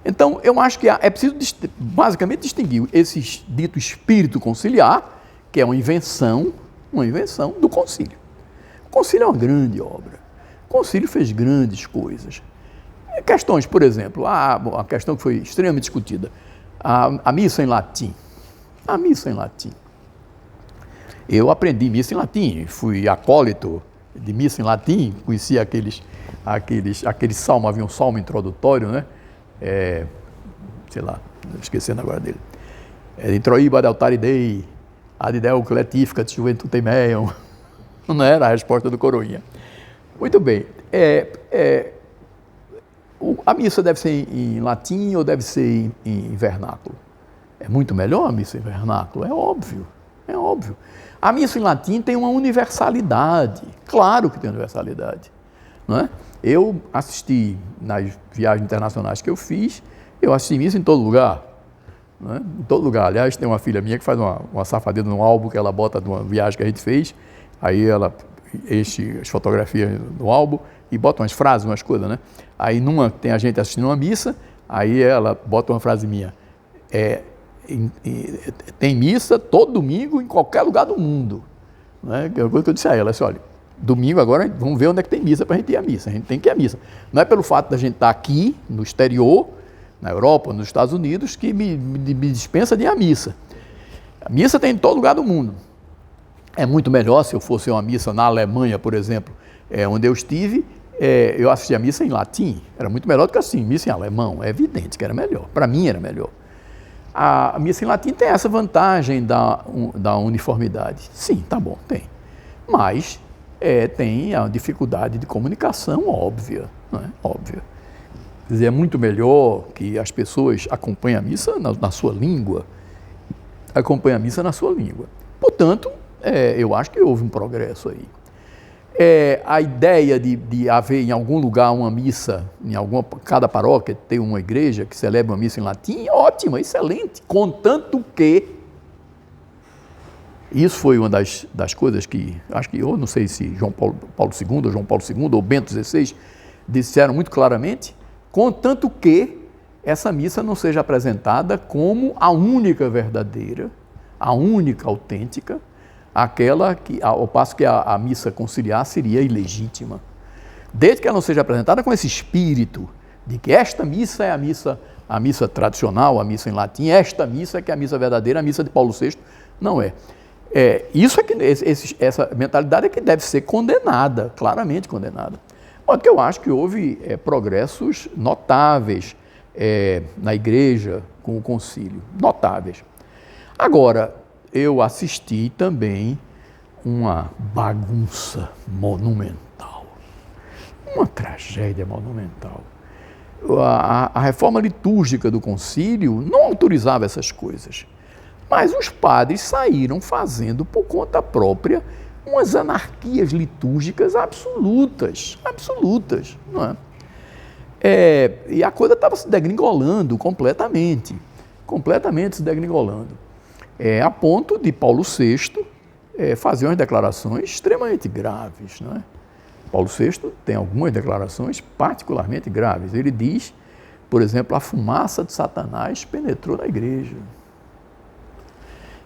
Speaker 2: Então, eu acho que é preciso, basicamente, distinguir esse dito espírito conciliar, que é uma invenção do concílio. O concílio é uma grande obra. O concílio fez grandes coisas. Questões, por exemplo, a questão que foi extremamente discutida, a missa em latim. A missa em latim. Eu aprendi missa em latim, fui acólito de missa em latim, conhecia aquele salmo, havia um salmo introdutório, né? Sei lá, esquecendo agora dele. Introiba de altari dei, ad deo cletificat juventutem meam. Não era a resposta do coroinha. Muito bem. A missa deve ser em latim ou deve ser em vernáculo? É muito melhor a missa em vernáculo, é óbvio, é óbvio. A missa em latim tem uma universalidade, claro que tem universalidade, não é? Eu assisti nas viagens internacionais que eu fiz, eu assisti missa em todo lugar, não é? Em todo lugar. Aliás, tem uma filha minha que faz uma safadeza num álbum que ela bota de uma viagem que a gente fez, aí ela enche as fotografias no álbum e bota umas frases, umas coisas, né? Aí numa tem a gente assistindo uma missa, aí ela bota uma frase minha, tem missa todo domingo em qualquer lugar do mundo, né? É uma coisa que eu disse a ela, assim, olha, domingo agora vamos ver onde é que tem missa para a gente ir à missa, a gente tem que ir à missa. Não é pelo fato da gente estar aqui, no exterior, na Europa, nos Estados Unidos, que me dispensa de ir à missa. A missa tem em todo lugar do mundo. É muito melhor se eu fosse uma missa na Alemanha, por exemplo, onde eu estive, eu assisti a missa em latim, era muito melhor do que assim, missa em alemão, é evidente que era melhor, para mim era melhor. A missa em latim tem essa vantagem da uniformidade. Sim, tá bom, tem. Mas tem a dificuldade de comunicação óbvia, não é? Óbvia. Quer dizer, é muito melhor que as pessoas acompanhem a missa na sua língua, acompanhem a missa na sua língua. Portanto, eu acho que houve um progresso aí. A ideia de haver em algum lugar uma missa, cada paróquia ter uma igreja que celebra uma missa em latim, ótima, excelente, contanto que isso foi uma das coisas que, acho que eu não sei se João Paulo II, ou João Paulo II, ou Bento XVI, disseram muito claramente, contanto que essa missa não seja apresentada como a única verdadeira, a única autêntica, aquela que, ao passo que a missa conciliar seria ilegítima. Desde que ela não seja apresentada com esse espírito de que esta missa é a missa tradicional, a missa em latim, esta missa é que é a missa verdadeira, a missa de Paulo VI, não é. Isso é que essa mentalidade é que deve ser condenada, claramente condenada. Porque eu acho que houve progressos notáveis na igreja com o concílio, notáveis. Agora, eu assisti também uma bagunça monumental, uma tragédia monumental. A reforma litúrgica do concílio não autorizava essas coisas, mas os padres saíram fazendo por conta própria umas anarquias litúrgicas absolutas, não é? E a coisa estava se degringolando completamente se degringolando. A ponto de Paulo VI fazer umas declarações extremamente graves, não é? Paulo VI tem algumas declarações particularmente graves. Ele diz, por exemplo, a fumaça de Satanás penetrou na igreja.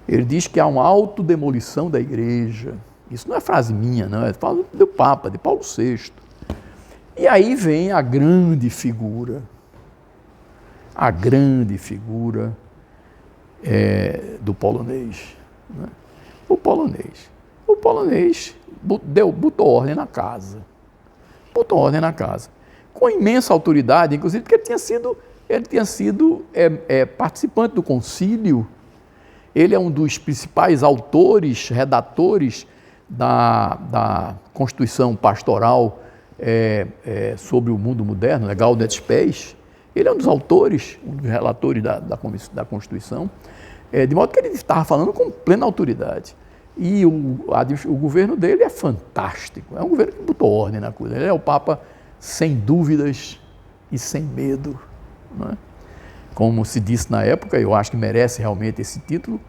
Speaker 2: Ele diz que há uma autodemolição da igreja. Isso não é frase minha, não, é fala do Papa, de Paulo VI. E aí vem a grande figura do polonês. Né? O polonês botou ordem na casa. Com imensa autoridade, inclusive porque ele tinha sido participante do concílio. Ele é um dos principais autores, redatores da Constituição Pastoral sobre o mundo moderno, né, Gaudet Spes, ele é um dos autores, um dos relatores da Constituição, de modo que ele estava falando com plena autoridade. E o governo dele é fantástico, é um governo que botou ordem na coisa. Ele é o Papa sem dúvidas e sem medo, não é? Como se disse na época, eu acho que merece realmente esse título,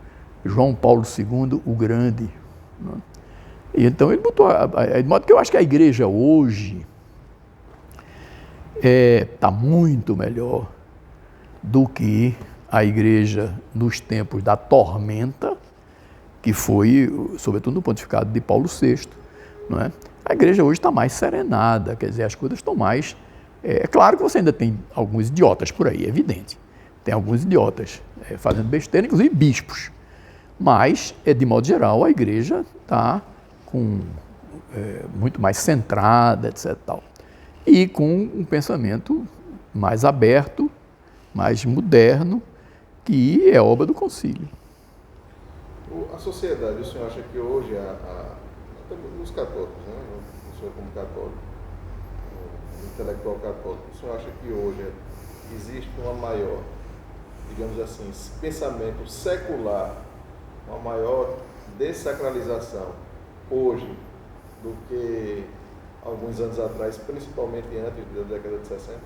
Speaker 2: João Paulo II, o Grande. Não é? E então ele botou, de modo que eu acho que a igreja hoje está muito melhor do que a igreja nos tempos da tormenta, que foi, sobretudo, no pontificado de Paulo VI. Não é? A igreja hoje está mais serenada, quer dizer, as coisas estão mais... É claro que você ainda tem alguns idiotas por aí, é evidente. Tem alguns idiotas fazendo besteira, inclusive bispos. Mas, de modo geral, a igreja está muito mais centrada, etc. Tal. E com um pensamento mais aberto, mais moderno, que é obra do concílio.
Speaker 1: A sociedade, o senhor acha que hoje, os católicos, né? O senhor como católico, intelectual católico, o senhor acha que hoje existe uma maior, digamos assim, pensamento secular, uma maior dessacralização hoje do que alguns anos atrás, principalmente antes da década de 60?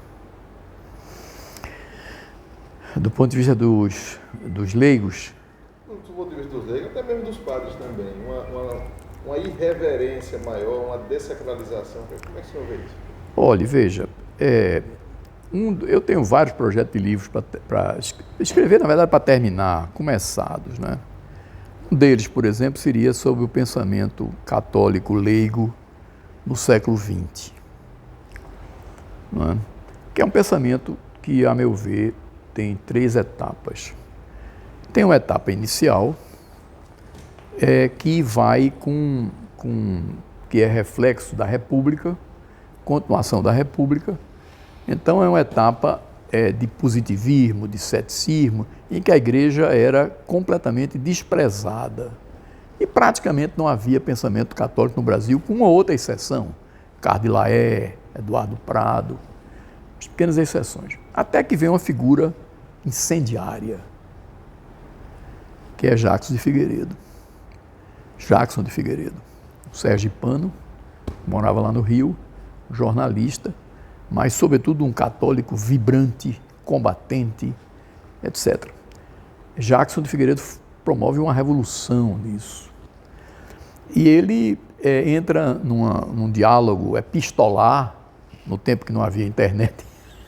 Speaker 2: Do ponto de vista dos leigos?
Speaker 1: Do ponto de vista dos leigos, até mesmo dos padres também, uma irreverência maior, uma dessacralização. Como é que o senhor vê isso?
Speaker 2: Olha, veja, eu tenho vários projetos de livros para escrever, na verdade, para terminar, começados, né? Um deles, por exemplo, seria sobre o pensamento católico leigo no século XX, né? Que é um pensamento que, a meu ver, tem 3 etapas. Tem uma etapa inicial, que vai que é reflexo da República, continuação da República. Então é uma etapa de positivismo, de ceticismo, em que a igreja era completamente desprezada. E praticamente não havia pensamento católico no Brasil, com uma outra exceção, Carlos de Laet, Eduardo Prado, pequenas exceções. Até que vem uma figura incendiária, que é Jackson de Figueiredo. Jackson de Figueiredo, o sergipano, morava lá no Rio, jornalista, mas, sobretudo, um católico vibrante, combatente, etc. Jackson de Figueiredo promove uma revolução nisso. E ele entra num diálogo epistolar, no tempo que não havia internet,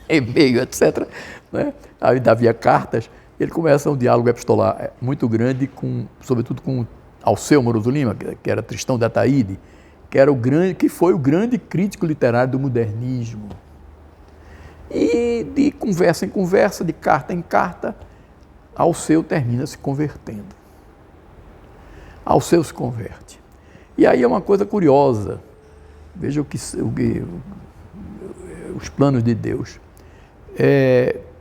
Speaker 2: e-mail, etc., né? Ainda havia cartas. Ele começa um diálogo epistolar muito grande, sobretudo com Alceu Moroso Lima, que era Tristão de Ataíde, que foi o grande crítico literário do modernismo. E de conversa em conversa, de carta em carta, Alceu termina se convertendo. Alceu se converte. E aí é uma coisa curiosa. Veja os planos de Deus.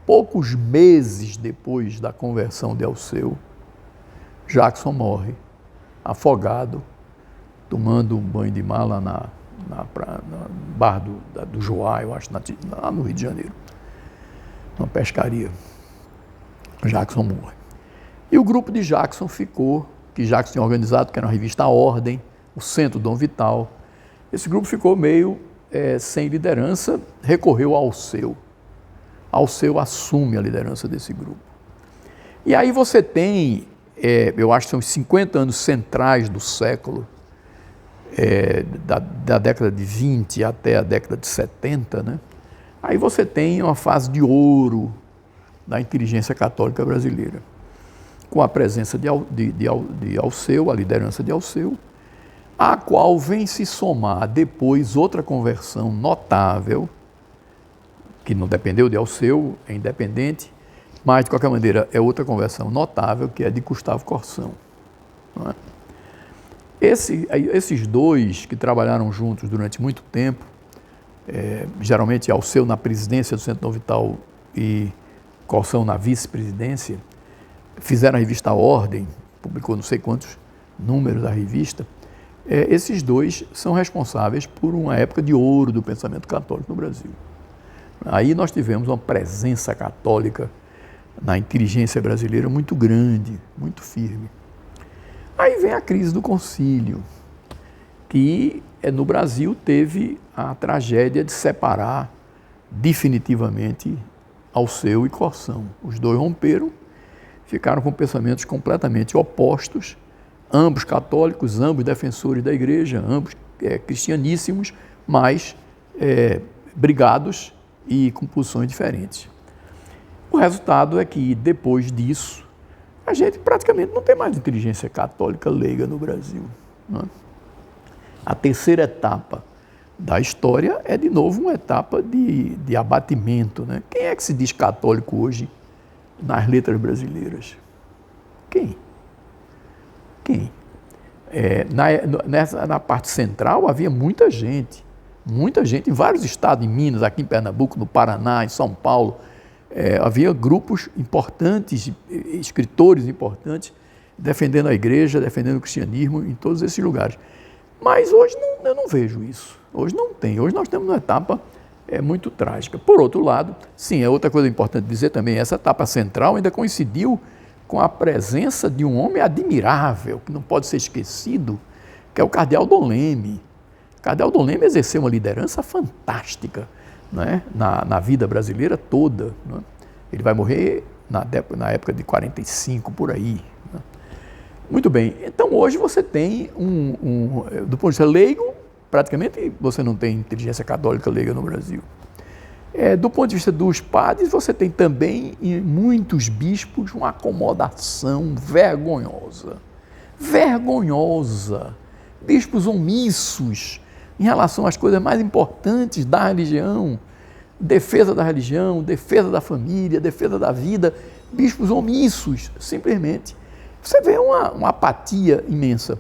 Speaker 2: Poucos meses depois da conversão de Alceu, Jackson morre, afogado, tomando um banho de mar lá na bar do Joá, eu acho, lá no Rio de Janeiro, numa pescaria. Jackson morre. E o grupo de Jackson ficou, que Jackson tinha organizado, que era uma revista A Ordem, o Centro Dom Vital. Esse grupo ficou meio sem liderança, recorreu ao Alceu. Alceu assume a liderança desse grupo. E aí você tem, eu acho que são os 50 anos centrais do século, da década de 20 até a década de 70, né? Aí você tem uma fase de ouro da inteligência católica brasileira, com a presença de Alceu, a liderança de Alceu, a qual vem se somar depois outra conversão notável, que não dependeu de Alceu, é independente, mas, de qualquer maneira, é outra conversão notável, que é de Gustavo Corsão. Não é? Esses dois que trabalharam juntos durante muito tempo, geralmente Alceu na presidência do Centro Dom Vital e Corsão na vice-presidência, fizeram a revista A Ordem, publicou não sei quantos números da revista, Esses dois são responsáveis por uma época de ouro do pensamento católico no Brasil. Aí nós tivemos uma presença católica na inteligência brasileira muito grande, muito firme. Aí vem a crise do concílio, que no Brasil teve a tragédia de separar definitivamente Alceu e Corsão. Os dois romperam, ficaram com pensamentos completamente opostos, ambos católicos, ambos defensores da igreja, ambos cristianíssimos, mas brigados e com posições diferentes. O resultado é que, depois disso, a gente praticamente não tem mais inteligência católica leiga no Brasil. Não é? A terceira etapa da história é, de novo, uma etapa de abatimento. Né? Quem é que se diz católico hoje nas letras brasileiras? Quem? Na parte central havia muita gente em vários estados, em Minas, aqui em Pernambuco, no Paraná, em São Paulo. Havia grupos importantes, escritores importantes, defendendo a igreja, defendendo o cristianismo em todos esses lugares. Mas hoje eu não vejo isso. Hoje não tem. Hoje nós temos uma etapa muito trágica. Por outro lado, sim, é outra coisa importante dizer também, essa etapa central ainda coincidiu com a presença de um homem admirável, que não pode ser esquecido, que é o cardeal Dom Leme. O cardeal Dom Leme exerceu uma liderança fantástica, né, na vida brasileira toda. Né? Ele vai morrer na época de 45, por aí. Né? Muito bem, então hoje você tem do ponto de vista leigo, praticamente você não tem inteligência católica leiga no Brasil. Do ponto de vista dos padres, você tem também em muitos bispos uma acomodação vergonhosa. Bispos omissos em relação às coisas mais importantes da religião, defesa da família, defesa da vida, bispos omissos, simplesmente. Você vê uma apatia imensa.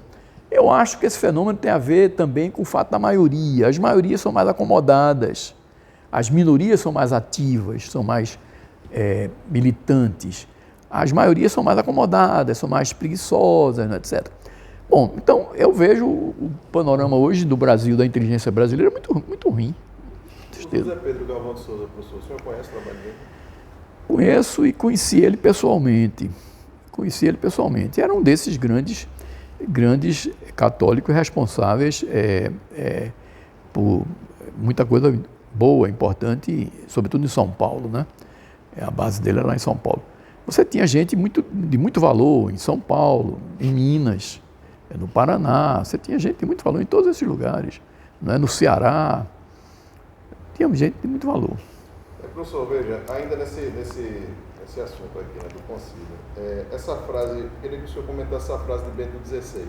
Speaker 2: Eu acho que esse fenômeno tem a ver também com o fato da maioria. As maiorias são mais acomodadas, as minorias são mais ativas, são mais militantes. As maiorias são mais acomodadas, são mais preguiçosas, né, etc. Bom, então eu vejo o panorama hoje do Brasil, da inteligência brasileira, muito, muito ruim.
Speaker 1: José Pedro Galvão de Souza, professor, o senhor conhece o trabalho dele?
Speaker 2: Conheço e conheci ele pessoalmente. Era um desses grandes católicos responsáveis por muita coisa boa, importante, sobretudo em São Paulo, né? A base dele era lá em São Paulo. Você tinha gente de muito valor em São Paulo, em Minas, no Paraná, você tinha gente de muito valor em todos esses lugares, né? No Ceará, tinha gente de muito valor.
Speaker 1: Professor, veja, ainda nesse assunto aqui, né, do concílio, essa frase, eu queria que o senhor comentasse essa frase de Bento XVI.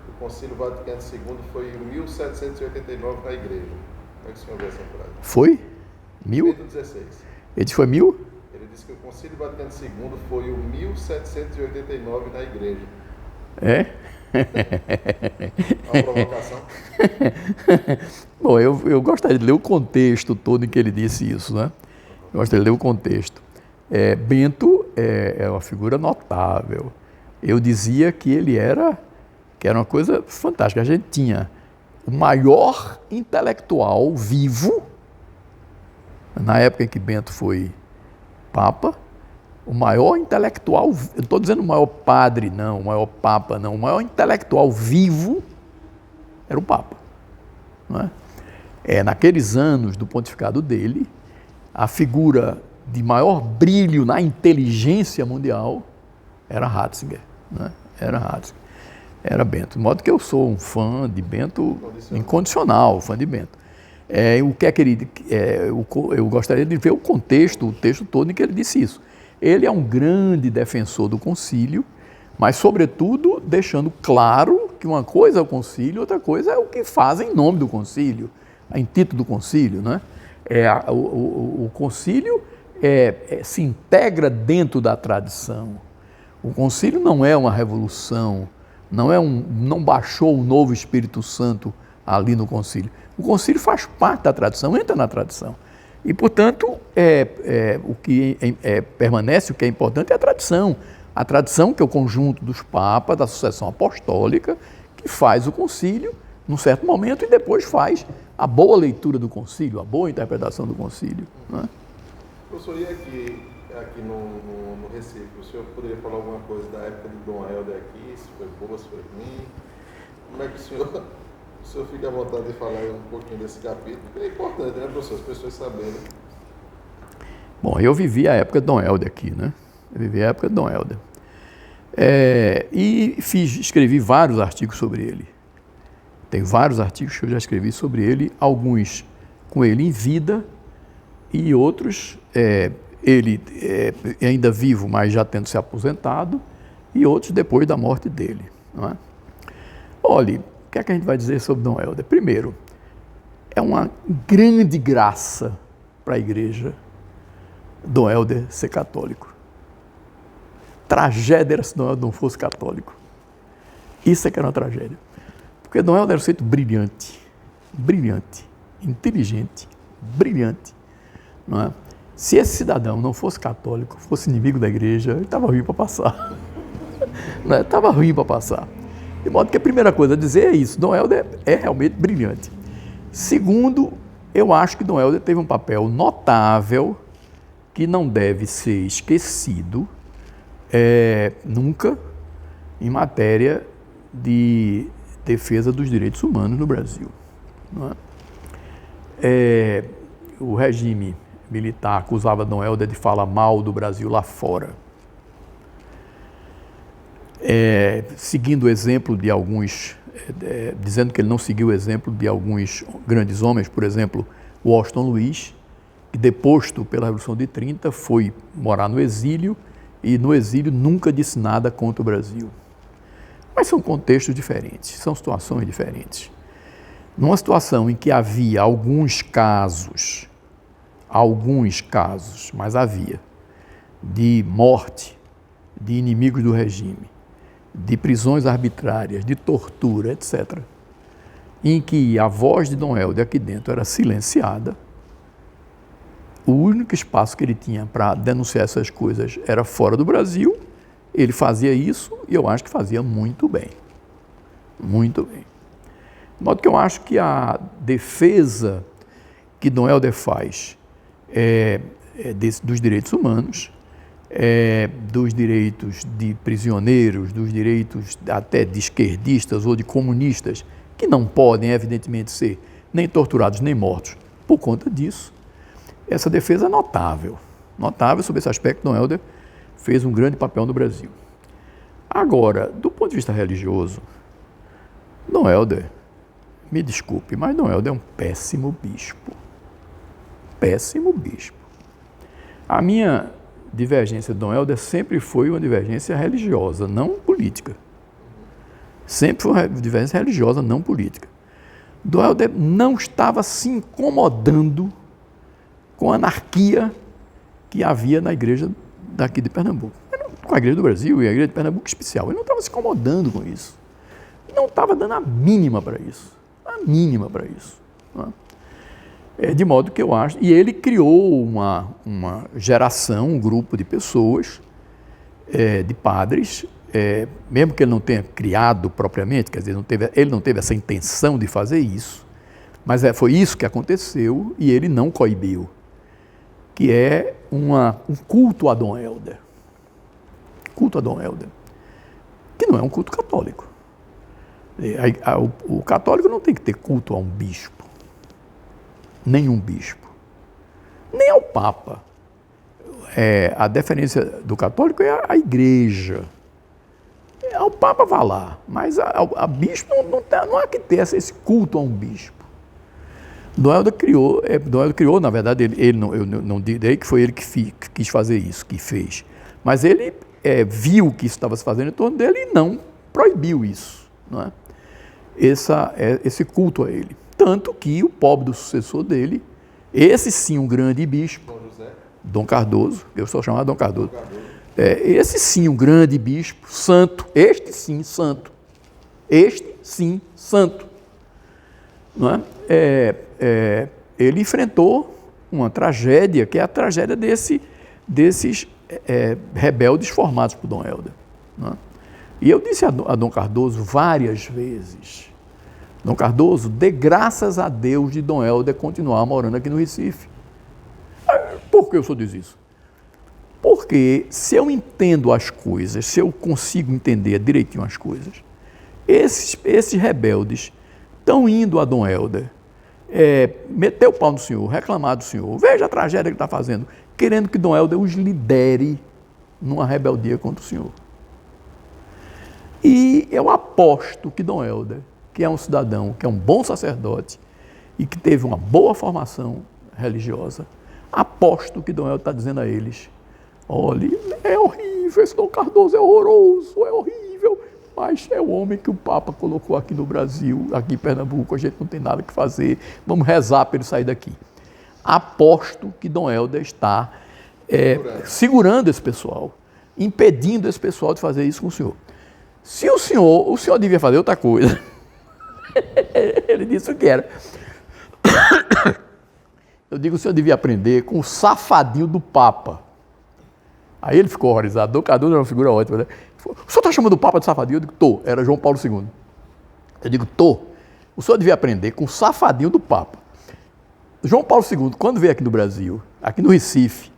Speaker 1: O concílio Vaticano II foi em 1789 na igreja. Como é que o senhor vê essa frase?
Speaker 2: Foi?
Speaker 1: Bento XVI.
Speaker 2: Ele disse foi 1000?
Speaker 1: Ele disse que o concílio Vaticano II foi o 1789 na igreja.
Speaker 2: É?
Speaker 1: Uma provocação?
Speaker 2: Bom, eu gostaria de ler o contexto todo em que ele disse isso, né? Eu gostaria de ler o contexto. Bento é uma figura notável. Eu dizia que que era uma coisa fantástica. A gente tinha o maior intelectual vivo, na época em que Bento foi Papa, o maior intelectual, eu não estou dizendo o maior padre, não, o maior Papa, não, o maior intelectual vivo era o Papa. Não é? Naqueles anos do pontificado dele, a figura de maior brilho na inteligência mundial era Ratzinger. Não é? Era Bento. De modo que eu sou um fã de Bento incondicional, fã de Bento. O que é que ele, eu gostaria de ver o texto todo em que ele disse isso. Ele é um grande defensor do concílio, mas, sobretudo, deixando claro que uma coisa é o concílio, outra coisa é o que faz em nome do concílio, em título do concílio. Né? O concílio se integra dentro da tradição. O concílio não é uma revolução, não baixou o novo Espírito Santo ali no concílio. O concílio faz parte da tradição, entra na tradição. E, portanto, o que permanece, o que é importante é a tradição. A tradição que é o conjunto dos papas, da sucessão apostólica, que faz o concílio num certo momento e depois faz a boa leitura do concílio, a boa interpretação do concílio. Né?
Speaker 1: Professor, e aqui no Recife, o senhor poderia falar alguma coisa da época de Dom Helder aqui, se foi boa, se foi ruim? Como é que o senhor fica à vontade de falar um pouquinho desse capítulo? Porque é importante, né, professor, as pessoas saberem.
Speaker 2: Bom, eu vivi a época de Dom Helder aqui, né? Eu vivi a época de Dom Helder. E escrevi vários artigos sobre ele. Tem vários artigos que eu já escrevi sobre ele, alguns com ele em vida e outros, ele ainda vivo, mas já tendo se aposentado, e outros depois da morte dele. Não é? Olha, o que é que a gente vai dizer sobre Dom Helder? Primeiro, é uma grande graça para a igreja Dom Helder ser católico. Tragédia era se Dom Helder não fosse católico. Isso é que era uma tragédia. Porque Dom Helder era um sujeito brilhante, inteligente, brilhante. Não é? Se esse cidadão não fosse católico, fosse inimigo da igreja, ele estava ruim para passar. Estava ruim para passar. De modo que a primeira coisa a dizer é isso, Dom Helder é realmente brilhante. Segundo, eu acho que Dom Helder teve um papel notável que não deve ser esquecido nunca em matéria de defesa dos direitos humanos no Brasil. Não é? O regime militar acusava Dom Helder de falar mal do Brasil lá fora. Seguindo o exemplo de alguns, dizendo que ele não seguiu o exemplo de alguns grandes homens, por exemplo, Washington Luiz, que deposto pela Revolução de 30 foi morar no exílio e no exílio nunca disse nada contra o Brasil. Mas são contextos diferentes, são situações diferentes. Numa situação em que havia alguns casos, mas havia, de morte de inimigos do regime, de prisões arbitrárias, de tortura, etc., em que a voz de Dom Helder aqui dentro era silenciada, o único espaço que ele tinha para denunciar essas coisas era fora do Brasil. Ele fazia isso e eu acho que fazia muito bem. Muito bem. De modo que eu acho que a defesa que Dom Helder faz dos direitos humanos, dos direitos de prisioneiros, dos direitos até de esquerdistas ou de comunistas, que não podem, evidentemente, ser nem torturados nem mortos por conta disso, essa defesa é notável. Notável sobre esse aspecto, Dom Helder fez um grande papel no Brasil. Agora, do ponto de vista religioso, Dom Helder, me desculpe, mas Dom Helder é um péssimo bispo. Péssimo bispo. A minha divergência de Dom Helder sempre foi uma divergência religiosa, não política. Sempre foi uma divergência religiosa, não política. Dom Helder não estava se incomodando com a anarquia que havia na igreja daqui de Pernambuco. Com a igreja do Brasil e a igreja de Pernambuco especial. Ele não estava se incomodando com isso. Não estava dando a mínima para isso. A mínima para isso. De modo que eu acho... E ele criou uma geração, um grupo de pessoas, de padres, mesmo que ele não tenha criado propriamente, quer dizer, ele não teve essa intenção de fazer isso, mas foi isso que aconteceu e ele não coibiu, que é um culto a Dom Helder. Culto a Dom Helder, que não é um culto católico. O católico não tem que ter culto a um bispo, nenhum bispo, nem ao Papa. A deferência do católico é a igreja. Ao Papa vá lá, mas a bispo não há que ter esse culto a um bispo. Dom Helder criou, na verdade, eu não direi que foi ele que quis fazer isso, que fez, mas ele viu que isso estava se fazendo em torno dele e não proibiu isso, não é? Esse culto a ele. Tanto que o pobre do sucessor dele, esse sim um grande bispo, Dom Cardoso, eu sou chamado Dom Cardoso, esse sim um grande bispo, santo, este sim santo, não é? Ele enfrentou uma tragédia, que é a tragédia desses rebeldes formados por Dom Helder. Não é? E eu disse a Dom Cardoso várias vezes, Dom Cardoso, dê graças a Deus de Dom Helder continuar morando aqui no Recife. Por que eu só diz isso? Porque se eu entendo as coisas, se eu consigo entender direitinho as coisas, esses rebeldes estão indo a Dom Helder, meter o pau no senhor, reclamar do senhor, veja a tragédia que está fazendo, querendo que Dom Helder os lidere numa rebeldia contra o senhor. E eu aposto que Dom Helder, que é um cidadão, que é um bom sacerdote e que teve uma boa formação religiosa, aposto que Dom Helder está dizendo a eles: olha, é horrível, esse Dom Cardoso é horroroso, é horrível, mas é o homem que o Papa colocou aqui no Brasil, aqui em Pernambuco, a gente não tem nada que fazer, vamos rezar para ele sair daqui. Aposto que Dom Helder está segurando esse pessoal, impedindo esse pessoal de fazer isso com o senhor. Se o senhor devia fazer outra coisa. Ele disse o que era. Eu digo, o senhor devia aprender com o safadinho do Papa. Aí ele ficou horrorizado. Dom Cardoso era uma figura ótima, né? O senhor está chamando o Papa de safadinho? Eu digo, tô. Era João Paulo II. Eu digo, tô. O senhor devia aprender com o safadinho do Papa. João Paulo II, quando veio aqui no Brasil, aqui no Recife,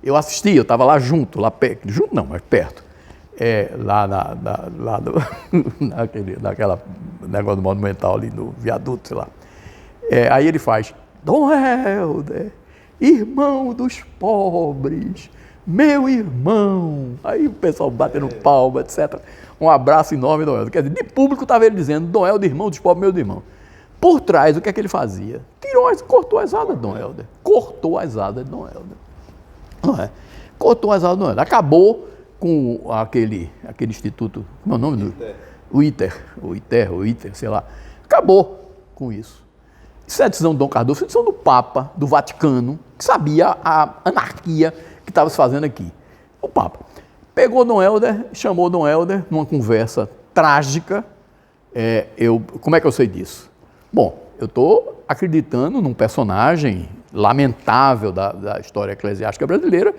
Speaker 2: eu assisti, eu estava lá junto, lá perto. Junto não, mas perto. Naquela negócio do Monumental ali no viaduto, sei lá. Aí ele faz, Dom Helder, irmão dos pobres, meu irmão. Aí o pessoal batendo palma, etc. Um abraço enorme, Dom Helder. Quer dizer, de público estava ele dizendo, Dom Helder, irmão dos pobres, meu irmão. Por trás, o que é que ele fazia? Cortou as asas de Dom Helder. Cortou as asas de Dom Helder. Não é? Cortou as asas de Dom Helder. Acabou com aquele instituto, como é o nome do? O ITER, sei lá. Acabou com isso. Isso é a decisão do Dom Cardoso, isso é a decisão do Papa, do Vaticano, que sabia a anarquia que estava se fazendo aqui. O Papa pegou Dom Helder, chamou Dom Helder numa conversa trágica. Como é que eu sei disso? Bom, eu estou acreditando num personagem lamentável da história eclesiástica brasileira,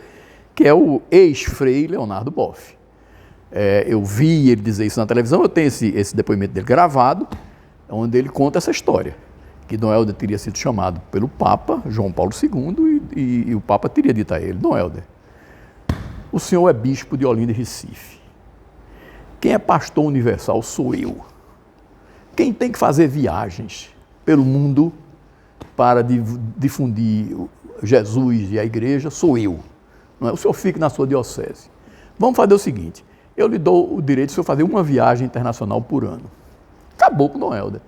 Speaker 2: que é o ex-frei Leonardo Boff. Eu vi ele dizer isso na televisão, eu tenho esse depoimento dele gravado, onde ele conta essa história, que Dom Helder teria sido chamado pelo Papa, João Paulo II, e o Papa teria dito a ele, Dom Helder, o senhor é bispo de Olinda e Recife. Quem é pastor universal sou eu. Quem tem que fazer viagens pelo mundo para difundir Jesus e a igreja sou eu. Não é? O senhor fique na sua diocese. Vamos fazer o seguinte, eu lhe dou o direito de o senhor fazer uma viagem internacional por ano. Acabou com Dom Helder.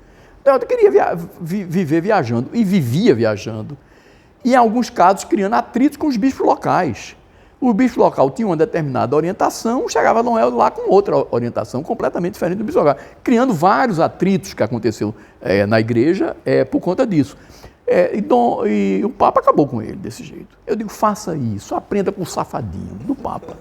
Speaker 2: Dom Helder queria viver viajando, e vivia viajando. E, em alguns casos, criando atritos com os bispos locais. O bispo local tinha uma determinada orientação, chegava Dom Helder lá com outra orientação, completamente diferente do bispo local, criando vários atritos que aconteceu na igreja por conta disso. E o Papa acabou com ele desse jeito. Eu digo, faça isso, aprenda com o safadinho do Papa.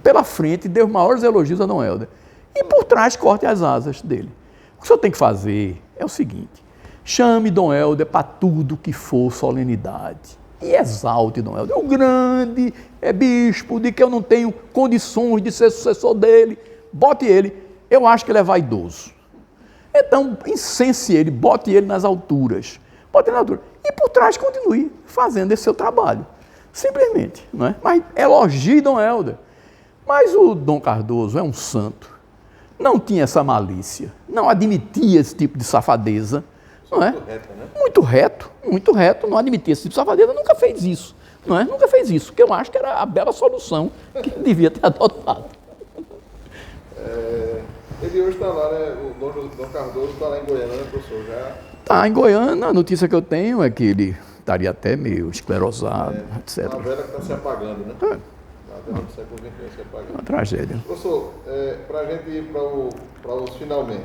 Speaker 2: Pela frente, deu os maiores elogios a Dom Helder. E por trás, corte as asas dele. O que o senhor tem que fazer é o seguinte, chame Dom Helder para tudo que for solenidade. E exalte Dom Helder. O grande bispo, de que eu não tenho condições de ser sucessor dele. Bote ele. Eu acho que ele é vaidoso. Então, incense ele, bote ele nas alturas. E por trás continue fazendo esse seu trabalho. Simplesmente, não é? Mas elogie Dom Helder. Mas o Dom Cardoso é um santo. Não tinha essa malícia. Não admitia esse tipo de safadeza. Não é? Muito reto. Não admitia esse tipo de safadeza. Nunca fez isso. Não é? Nunca fez isso. Que eu acho que era a bela solução que ele devia ter adotado.
Speaker 1: Ele hoje está lá, né? O Dom Cardoso está lá em Goiânia, né, professor?
Speaker 2: Está em Goiânia, a notícia que eu tenho é que ele estaria até meio esclerosado, etc.
Speaker 1: Uma velha que está se apagando, né? Uma velha do século XXI se apagando.
Speaker 2: Uma tragédia.
Speaker 1: Professor, para a gente ir para os finalmente,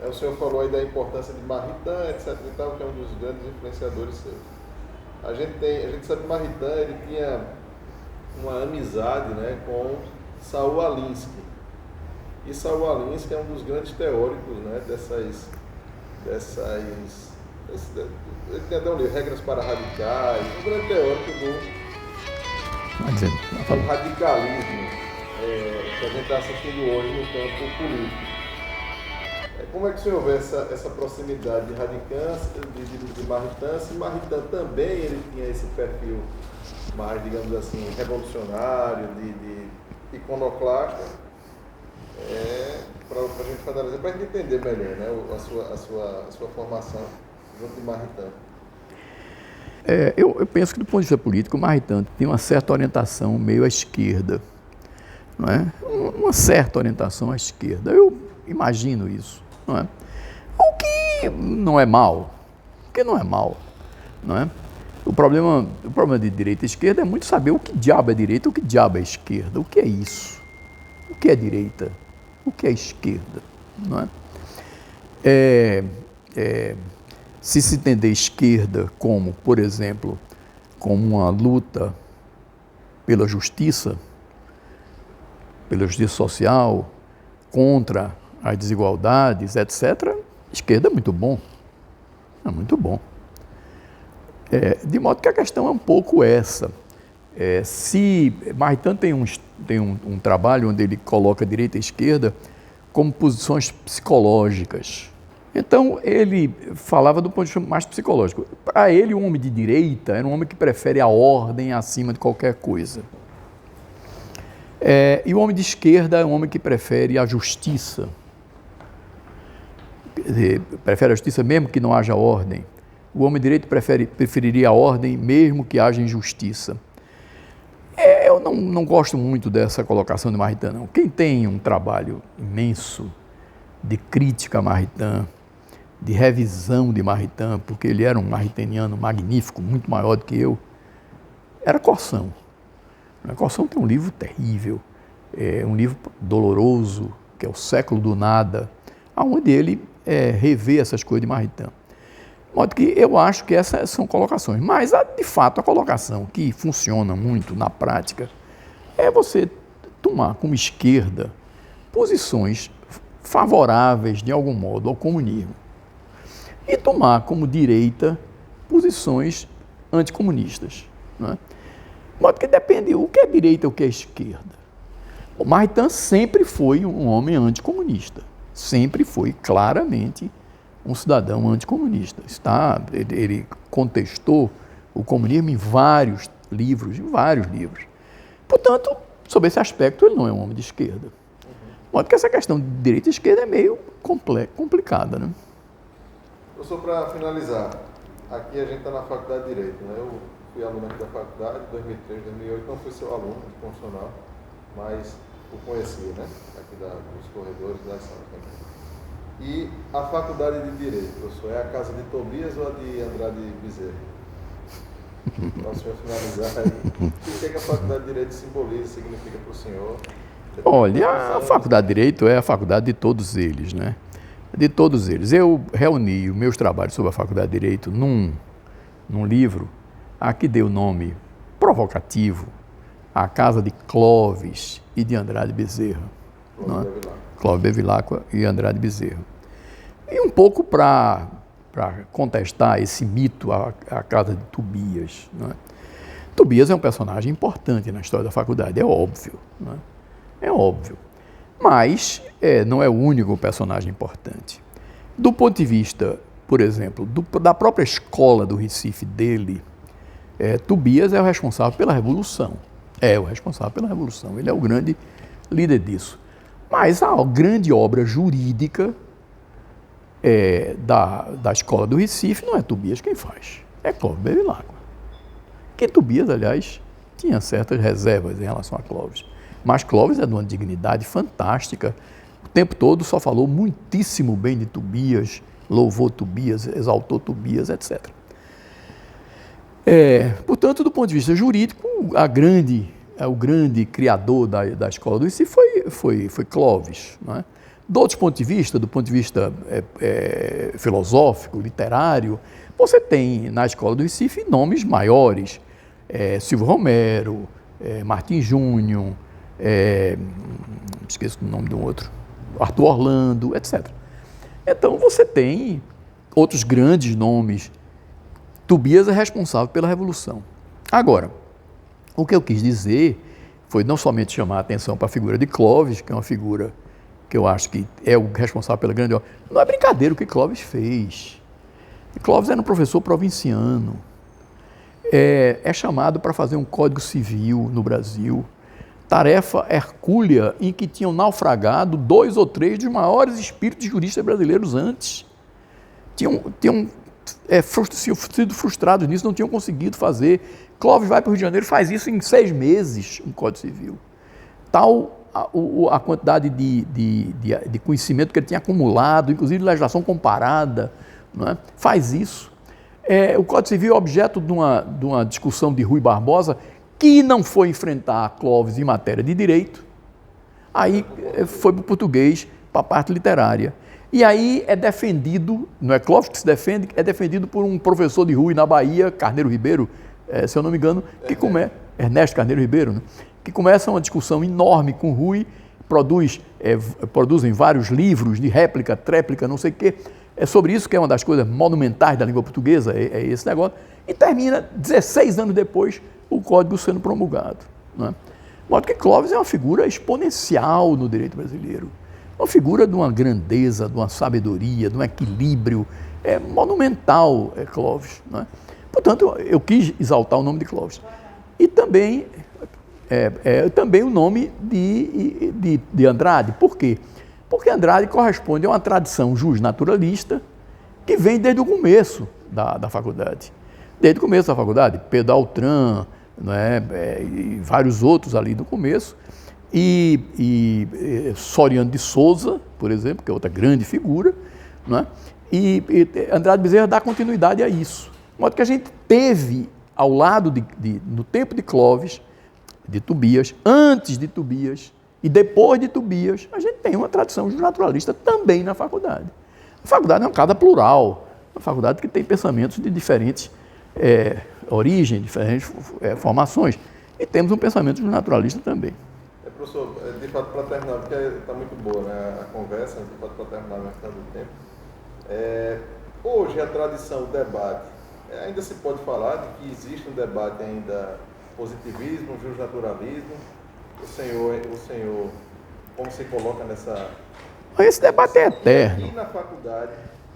Speaker 1: o senhor falou aí da importância de Maritain, etc. e tal, que é um dos grandes influenciadores seus. A gente sabe que Maritain, ele tinha uma amizade, né, com Saul Alinsky. E Saul Alinsky é um dos grandes teóricos, né, ele tem até um livro, Regras para Radicais, um grande teórico do radicalismo. que a gente está assistindo hoje no campo político. Como é que o senhor vê essa proximidade de radicância, de Maritain? Se Maritain também ele tinha esse perfil mais, digamos assim, revolucionário, de iconoclasta, para a gente analisar, para a gente entender melhor, né, a sua formação junto de Maritain.
Speaker 2: Eu penso que do ponto de vista político, o Maritain tem uma certa orientação meio à esquerda, não é? Uma certa orientação à esquerda. Eu imagino isso, não é? O que não é mal, não é? O problema de direita e esquerda é muito saber o que diabo é direita, o que diabo é esquerda, o que é isso, o que é direita, o que é esquerda, não é? Se entender esquerda como, por exemplo, como uma luta pela justiça social, contra as desigualdades, etc., esquerda é muito bom. É muito bom. De modo que a questão é um pouco essa. Se Maritain tem um trabalho onde ele coloca direita e esquerda como posições psicológicas. Então, ele falava do ponto de vista mais psicológico. Para ele, o homem de direita era um homem que prefere a ordem acima de qualquer coisa. E o homem de esquerda é um homem que prefere a justiça. Prefere a justiça mesmo que não haja ordem. O homem de direita preferiria a ordem mesmo que haja injustiça. Eu não gosto muito dessa colocação de Maritain, não. Quem tem um trabalho imenso de crítica a Maritain, de revisão de Maritain, porque ele era um maritainiano magnífico, muito maior do que eu, era Corsão. Corsão tem um livro terrível, um livro doloroso, que é O Século do Nada, onde ele revê essas coisas de Maritain. De modo que eu acho que essas são colocações, mas de fato a colocação que funciona muito na prática é você tomar como esquerda posições favoráveis de algum modo ao comunismo e tomar como direita posições anticomunistas, não é? De modo que depende o que é direita e o que é esquerda. O Maritain sempre foi um homem anticomunista, sempre foi claramente um cidadão anticomunista. Ele contestou o comunismo em vários livros. Portanto, sob esse aspecto, ele não é um homem de esquerda. De modo que essa questão de direita e esquerda é meio complicada, né?
Speaker 1: Professor, para finalizar, aqui a gente está na Faculdade de Direito, né? Eu fui aluno aqui da faculdade, 2003, 2008, não fui seu aluno de constitucional, mas o conhecia, né? Aqui dos corredores da sala. E a Faculdade de Direito, professor, é a casa de Tobias ou a de Andrade Bezerra? Para o senhor finalizar aí, o que a Faculdade de Direito simboliza, significa para o senhor?
Speaker 2: Olha, a Faculdade de Direito é a faculdade de todos eles, né? De todos eles. Eu reuni os meus trabalhos sobre a Faculdade de Direito num livro a que deu o nome provocativo, A Casa de Clóvis e de Andrade Bezerra. Clóvis Bevilacqua e Andrade Bezerra. E um pouco para contestar esse mito, a casa de Tobias. Não é? Tobias é um personagem importante na história da faculdade, é óbvio. Não é? É óbvio. Mas não é o único personagem importante. Do ponto de vista, por exemplo, da própria escola do Recife dele, Tobias é o responsável pela Revolução. É o responsável pela Revolução, ele é o grande líder disso. Mas a grande obra jurídica da escola do Recife não é Tobias quem faz, é Clóvis Bevilacqua. Que Tobias, aliás, tinha certas reservas em relação a Clóvis. Mas Clóvis é de uma dignidade fantástica. O tempo todo só falou muitíssimo bem de Tobias, louvou Tobias, exaltou Tobias, etc. Portanto, do ponto de vista jurídico, o grande criador da escola do Recife foi Clóvis. Não é? Do outro ponto de vista filosófico, literário, você tem na escola do Recife nomes maiores, Silvio Romero, Martim Júnior, esqueço o nome do outro, Arthur Orlando, etc. Então você tem outros grandes nomes. Tobias é responsável pela Revolução. Agora, o que eu quis dizer foi não somente chamar a atenção para a figura de Clóvis, que é uma figura que eu acho que é o responsável pela grande obra. Não é brincadeira o que Clóvis fez. Clóvis era um professor provinciano, é chamado para fazer um Código Civil no Brasil, tarefa hercúlea em que tinham naufragado 2 ou 3 dos maiores espíritos juristas brasileiros antes. Tinham sido frustrados nisso, não tinham conseguido fazer. Clóvis vai para o Rio de Janeiro e faz isso em 6 meses, um Código Civil. Tal a quantidade de conhecimento que ele tinha acumulado, inclusive de legislação comparada, não é? Faz isso. O Código Civil é objeto de uma discussão de Rui Barbosa, que não foi enfrentar Clóvis em matéria de direito, aí foi para o português, para a parte literária. E aí é defendido, não é Clóvis que se defende, é defendido por um professor de Rui na Bahia, Carneiro Ribeiro, se eu não me engano, Ernesto Carneiro Ribeiro, né? Que começa uma discussão enorme com Rui, produzem vários livros de réplica, tréplica, não sei o quê. É sobre isso que é uma das coisas monumentais da língua portuguesa, é esse negócio. E termina 16 anos depois o Código sendo promulgado. Não é? De modo que Clóvis é uma figura exponencial no direito brasileiro. Uma figura de uma grandeza, de uma sabedoria, de um equilíbrio monumental, Clóvis. Não é? Portanto, eu quis exaltar o nome de Clóvis. E também o nome de Andrade. Por quê? Porque Andrade corresponde a uma tradição jusnaturalista que vem desde o começo da faculdade. Desde o começo da faculdade, Pedro Altran, e vários outros ali do começo, e Soriano de Souza, por exemplo, que é outra grande figura, e Andrade Bezerra dá continuidade a isso. De modo que a gente teve, ao lado no tempo de Clóvis, de Tobias, antes de Tobias e depois de Tobias, a gente tem uma tradição naturalista também na faculdade. A faculdade é uma casa plural, uma faculdade que tem pensamentos de diferentes origens, diferentes formações, e temos um pensamento naturalista também.
Speaker 1: Professor, de fato, para terminar, porque está muito boa, né, a conversa, de fato, para terminar mais tarde do tempo, hoje a tradição, o debate, ainda se pode falar de que existe um debate ainda positivismo, justnaturalismo. O senhor, como se coloca nessa...
Speaker 2: Esse debate é eterno.
Speaker 1: E na faculdade,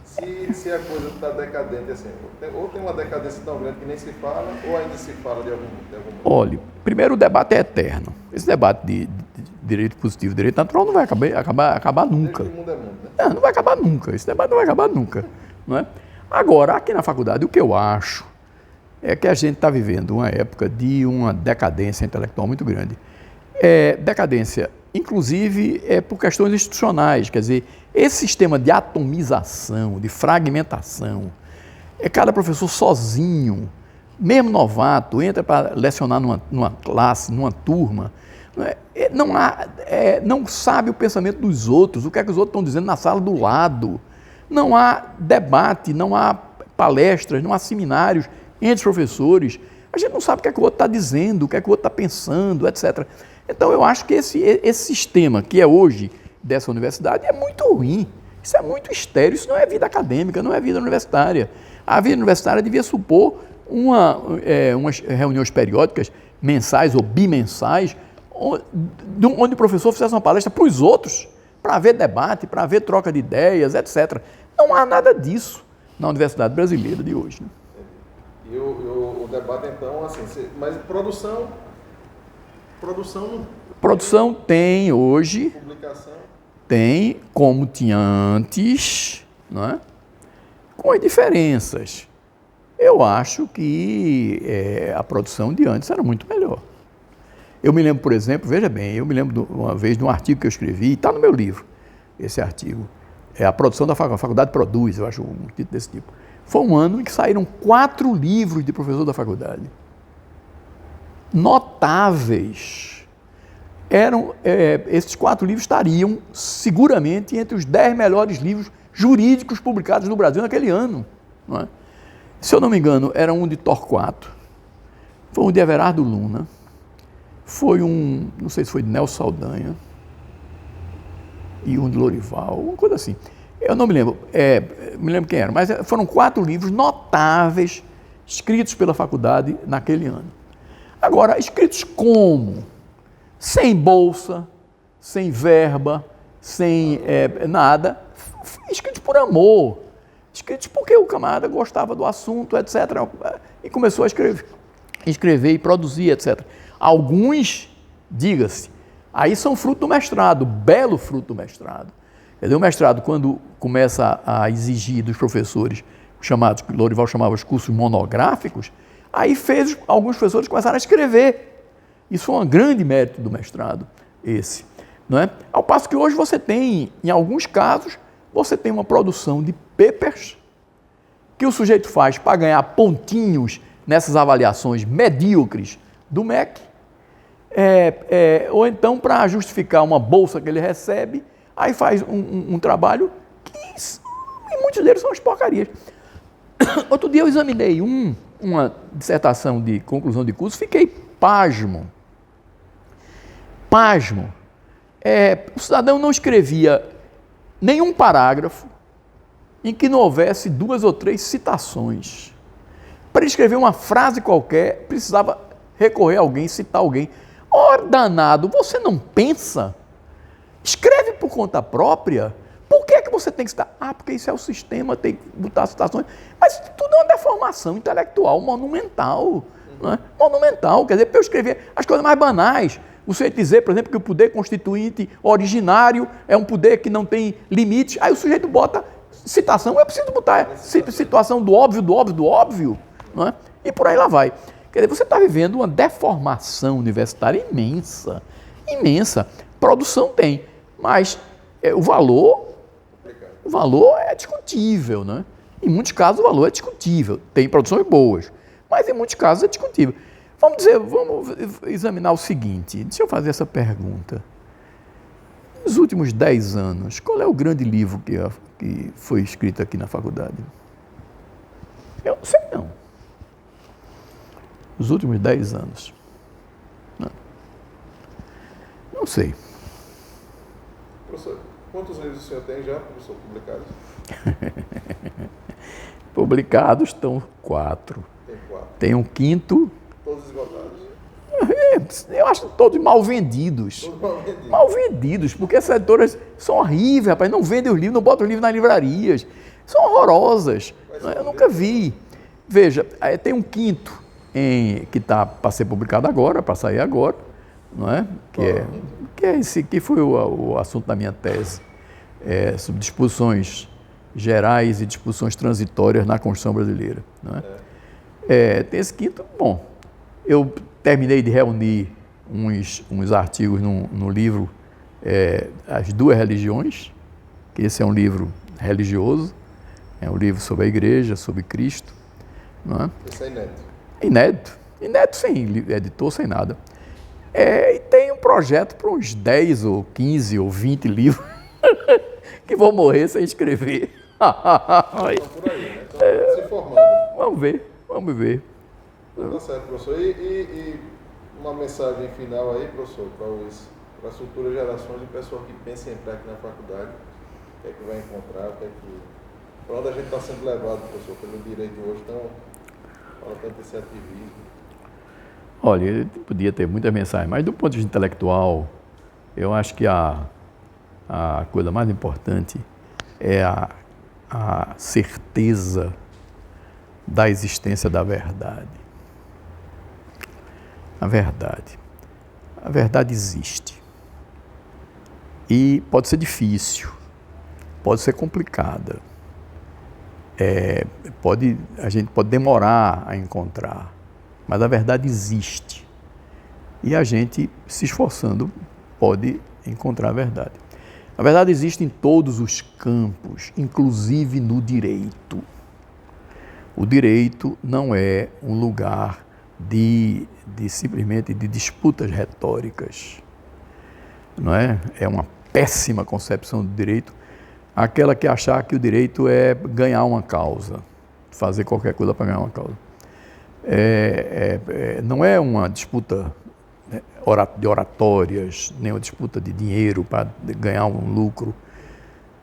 Speaker 1: se a coisa está decadente, assim, ou tem uma decadência tão grande que nem se fala, ou ainda se fala de algum modo?
Speaker 2: Olha, primeiro o debate é eterno. Esse debate de direito positivo, direito natural não vai acabar nunca.
Speaker 1: Mundo é mundo, né?
Speaker 2: Não vai acabar nunca. Esse debate não vai acabar nunca. Não é? Agora, aqui na faculdade, o que eu acho é que a gente está vivendo uma época de uma decadência intelectual muito grande. Decadência, inclusive, por questões institucionais, quer dizer, esse sistema de atomização, de fragmentação, cada professor sozinho, mesmo novato, entra para lecionar numa classe, numa turma, não sabe o pensamento dos outros, o que é que os outros estão dizendo na sala do lado. Não há debate, não há palestras, não há seminários entre os professores. A gente não sabe o que é que o outro está dizendo, o que é que o outro está pensando, etc. Então, eu acho que esse sistema que é hoje dessa universidade é muito ruim. Isso é muito estéril, isso não é vida acadêmica, não é vida universitária. A vida universitária devia supor umas reuniões periódicas, mensais ou bimensais, onde o professor fizesse uma palestra para os outros, para haver debate, para haver troca de ideias, etc. Não há nada disso na Universidade Brasileira de hoje. Né?
Speaker 1: E o debate, então, assim, mas produção tem hoje,
Speaker 2: publicação tem, como tinha antes, não é? Com as diferenças. Eu acho que a produção de antes era muito melhor. Eu me lembro, por exemplo, veja bem, uma vez de um artigo que eu escrevi, está no meu livro, esse artigo, a produção da faculdade produz, eu acho um título desse tipo. Foi um ano em que saíram 4 livros de professor da faculdade. Notáveis. Esses 4 livros estariam seguramente entre os 10 melhores livros jurídicos publicados no Brasil naquele ano. Não é? Se eu não me engano, era um de Torquato, foi um de Everardo Luna, foi não sei se foi de Nelson Saldanha, e um de Lorival, uma coisa assim. Eu não me lembro, me lembro quem era, mas foram 4 livros notáveis escritos pela faculdade naquele ano. Agora, escritos como? sem bolsa, sem verba, sem nada, escritos por amor, escritos porque o camarada gostava do assunto, etc. E começou a escrever e produzir, etc. Alguns, diga-se, aí são fruto do mestrado, belo fruto do mestrado. Quer dizer, o mestrado, quando começa a exigir dos professores, chamados, que Lourival chamava os cursos monográficos, aí alguns professores começaram a escrever. Isso foi um grande mérito do mestrado, esse. Não é? Ao passo que hoje você tem, em alguns casos, você tem uma produção de papers que o sujeito faz para ganhar pontinhos nessas avaliações medíocres do MEC, ou então para justificar uma bolsa que ele recebe, aí faz um trabalho que, e muitos deles são as porcarias. Outro dia eu examinei uma dissertação de conclusão de curso, fiquei pasmo. O cidadão não escrevia nenhum parágrafo em que não houvesse 2 ou 3 citações. Para escrever uma frase qualquer, precisava recorrer a alguém, citar alguém. Ora, danado, você não pensa? Escreve por conta própria. Por que você tem que citar? Porque isso é o sistema, tem que botar citações. Mas tudo é uma deformação intelectual monumental. Não é? Monumental, quer dizer, para eu escrever as coisas mais banais. O sujeito dizer, por exemplo, que o poder constituinte originário é um poder que não tem limites. Aí o sujeito bota citação, eu preciso botar situação do óbvio. Não é? E por aí lá vai. Quer dizer, você está vivendo uma deformação universitária imensa. Produção tem, mas o valor é discutível, né? Em muitos casos o valor é discutível. Tem produções boas, mas em muitos casos é discutível. Vamos examinar o seguinte, deixa eu fazer essa pergunta. Nos últimos 10 anos, qual é o grande livro que foi escrito aqui na faculdade? Eu não sei não. Nos últimos 10 anos. Não sei.
Speaker 1: Professor, quantos livros o senhor tem já, professor, publicados?
Speaker 2: Publicados estão 4.
Speaker 1: Tem 4.
Speaker 2: Tem um quinto.
Speaker 1: Todos esgotados?
Speaker 2: Eu acho todos mal vendidos. Mal vendidos, porque essas editoras são horríveis, rapaz. Não vendem os livros, não botam os livros nas livrarias. São horrorosas. Eu nunca vi. Veja, tem um quinto que está para ser publicado agora, para sair agora, não é? Que foi o assunto da minha tese, sobre disposições gerais e disposições transitórias na Constituição brasileira. Não é? Tem esse quinto, bom, eu terminei de reunir uns artigos no livro As Duas Religiões, que esse é um livro religioso, é um livro sobre a igreja, sobre Cristo. Não é?
Speaker 1: Isso é inédito.
Speaker 2: Inédito sem editor, sem nada. E tem um projeto para uns 10 ou 15 ou 20 livros que vão morrer sem escrever.
Speaker 1: Estão por aí, né? Estão se formando.
Speaker 2: Vamos ver.
Speaker 1: Tá certo, professor. E uma mensagem final aí, professor, para as futuras gerações de pessoas que pensam em entrar aqui na faculdade, o que é que vai encontrar, para onde a gente está sendo levado, professor, pelo direito hoje, fala tanto desse ativismo.
Speaker 2: Olha, ele podia ter muita mensagem, mas do ponto de vista intelectual, eu acho que a coisa mais importante é a certeza da existência da verdade. A verdade existe. E pode ser difícil, pode ser complicada, a gente pode demorar a encontrar, mas a verdade existe. E a gente, se esforçando, pode encontrar a verdade. A verdade existe em todos os campos, inclusive no direito. O direito não é um lugar simplesmente de disputas retóricas. Não é? É uma péssima concepção do direito, aquela que achar que o direito é ganhar uma causa, fazer qualquer coisa para ganhar uma causa. Não é uma disputa de oratórias, nem uma disputa de dinheiro para ganhar um lucro.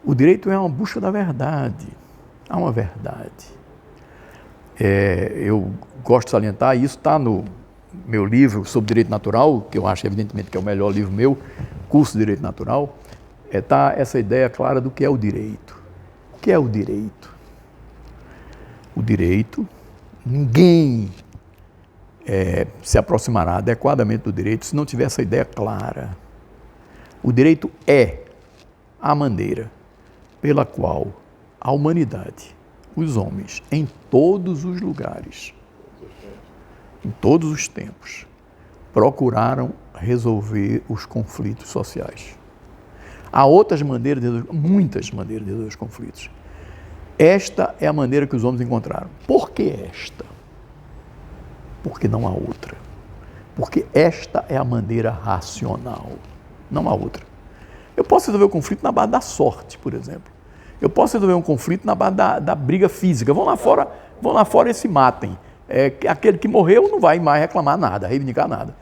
Speaker 2: O direito é uma busca da verdade. Há uma verdade. Eu gosto de salientar, isso está no meu livro sobre direito natural, que eu acho evidentemente que é o melhor livro meu, Curso de Direito Natural, está essa ideia clara do que é o direito. O que é o direito? O direito, ninguém se aproximará adequadamente do direito se não tiver essa ideia clara. O direito é a maneira pela qual a humanidade, os homens, em todos os lugares, em todos os tempos, procuraram resolver os conflitos sociais. Há outras maneiras de resolver, muitas maneiras de resolver os conflitos. Esta é a maneira que os homens encontraram. Por que esta? Porque não há outra. Porque esta é a maneira racional. Não há outra. Eu posso resolver o conflito na base da sorte, por exemplo. Eu posso resolver um conflito na base da briga física. Vão lá fora e se matem. Aquele que morreu não vai mais reclamar nada, reivindicar nada.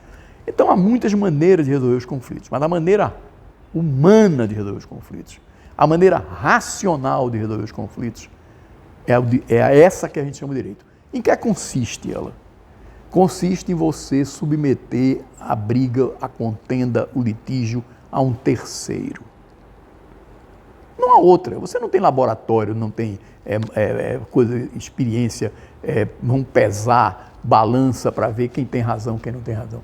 Speaker 2: Então há muitas maneiras de resolver os conflitos, mas a maneira humana de resolver os conflitos, a maneira racional de resolver os conflitos, é essa que a gente chama de direito. Em que consiste ela? Consiste em você submeter a briga, a contenda, o litígio a um terceiro. Não há outra. Você não tem laboratório, não tem experiência, vão pesar, balança para ver quem tem razão, quem não tem razão.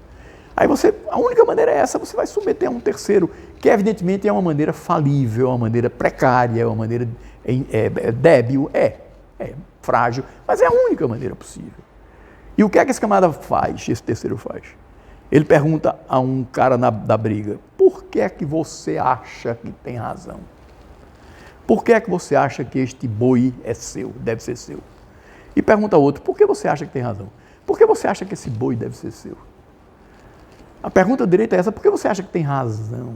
Speaker 2: Aí a única maneira é essa, você vai submeter a um terceiro, que evidentemente é uma maneira falível, é uma maneira precária, é uma maneira débil, frágil, mas é a única maneira possível. E o que é que esse camarada faz, esse terceiro faz? Ele pergunta a um cara da briga, por que é que você acha que tem razão? Por que é que você acha que este boi é seu, deve ser seu? E pergunta ao outro, por que você acha que tem razão? Por que você acha que esse boi deve ser seu? A pergunta direita é essa, por que você acha que tem razão?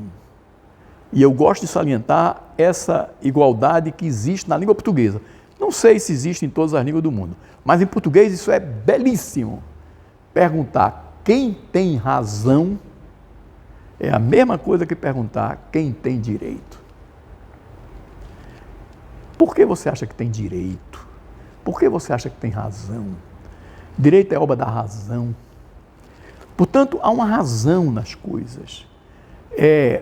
Speaker 2: E eu gosto de salientar essa igualdade que existe na língua portuguesa. Não sei se existe em todas as línguas do mundo, mas em português isso é belíssimo. Perguntar quem tem razão é a mesma coisa que perguntar quem tem direito. Por que você acha que tem direito? Por que você acha que tem razão? Direito é obra da razão. Portanto, há uma razão nas coisas.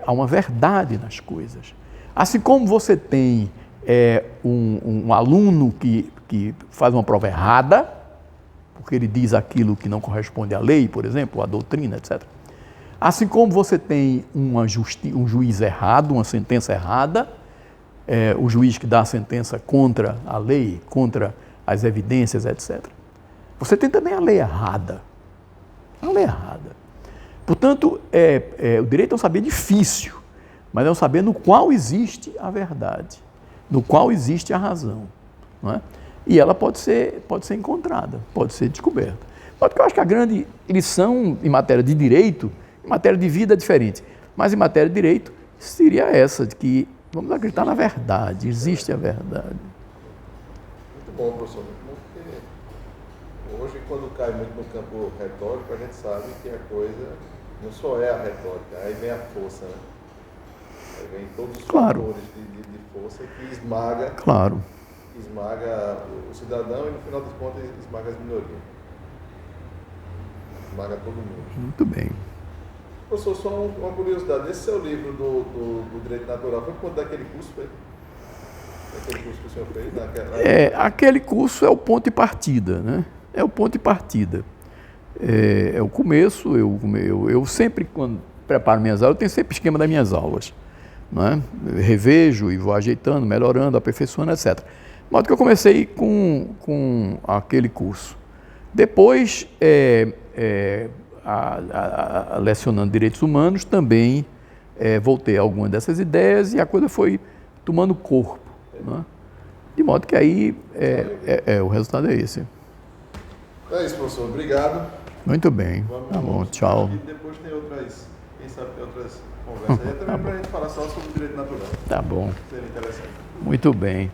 Speaker 2: Há uma verdade nas coisas. Assim como você tem um aluno que faz uma prova errada, porque ele diz aquilo que não corresponde à lei, por exemplo, à doutrina, etc. Assim como você tem um juiz errado, uma sentença errada, o juiz que dá a sentença contra a lei, contra as evidências, etc. Você tem também a lei errada. A lei errada. Portanto, o direito é um saber difícil, mas é um saber no qual existe a verdade, no qual existe a razão. Não é? E ela pode ser encontrada, pode ser descoberta. Porque eu acho que a grande lição em matéria de direito, em matéria de vida é diferente, mas em matéria de direito seria essa, de que vamos acreditar na verdade, existe a verdade.
Speaker 1: Muito bom, professor. Muito bom, porque hoje, quando cai muito no campo retórico, a gente sabe que a coisa não só é a retórica, aí vem a força, né? Aí vem todos os fatores de força que esmaga o cidadão e, no final das contas, esmaga as minorias. Esmaga todo mundo.
Speaker 2: Muito bem.
Speaker 1: Professor, só uma curiosidade, esse seu livro do Direito Natural foi por conta daquele curso, foi? Aquele curso que o senhor fez?
Speaker 2: Aquele curso é o ponto de partida, né? É o ponto de partida. É o começo, eu sempre, quando preparo minhas aulas, eu tenho sempre esquema das minhas aulas. Não é? Eu revejo e vou ajeitando, melhorando, aperfeiçoando, etc. De modo que eu comecei com aquele curso. Depois, lecionando direitos humanos, também voltei a algumas dessas ideias e a coisa foi tomando corpo. Né? De modo que aí o resultado é esse.
Speaker 1: É isso, professor. Obrigado.
Speaker 2: Muito bem. Tá bom, tchau.
Speaker 1: E depois tem quem sabe tem outras conversas. Aí também para a gente falar só sobre o direito natural.
Speaker 2: Tá bom.
Speaker 1: Seria interessante.
Speaker 2: Muito bem.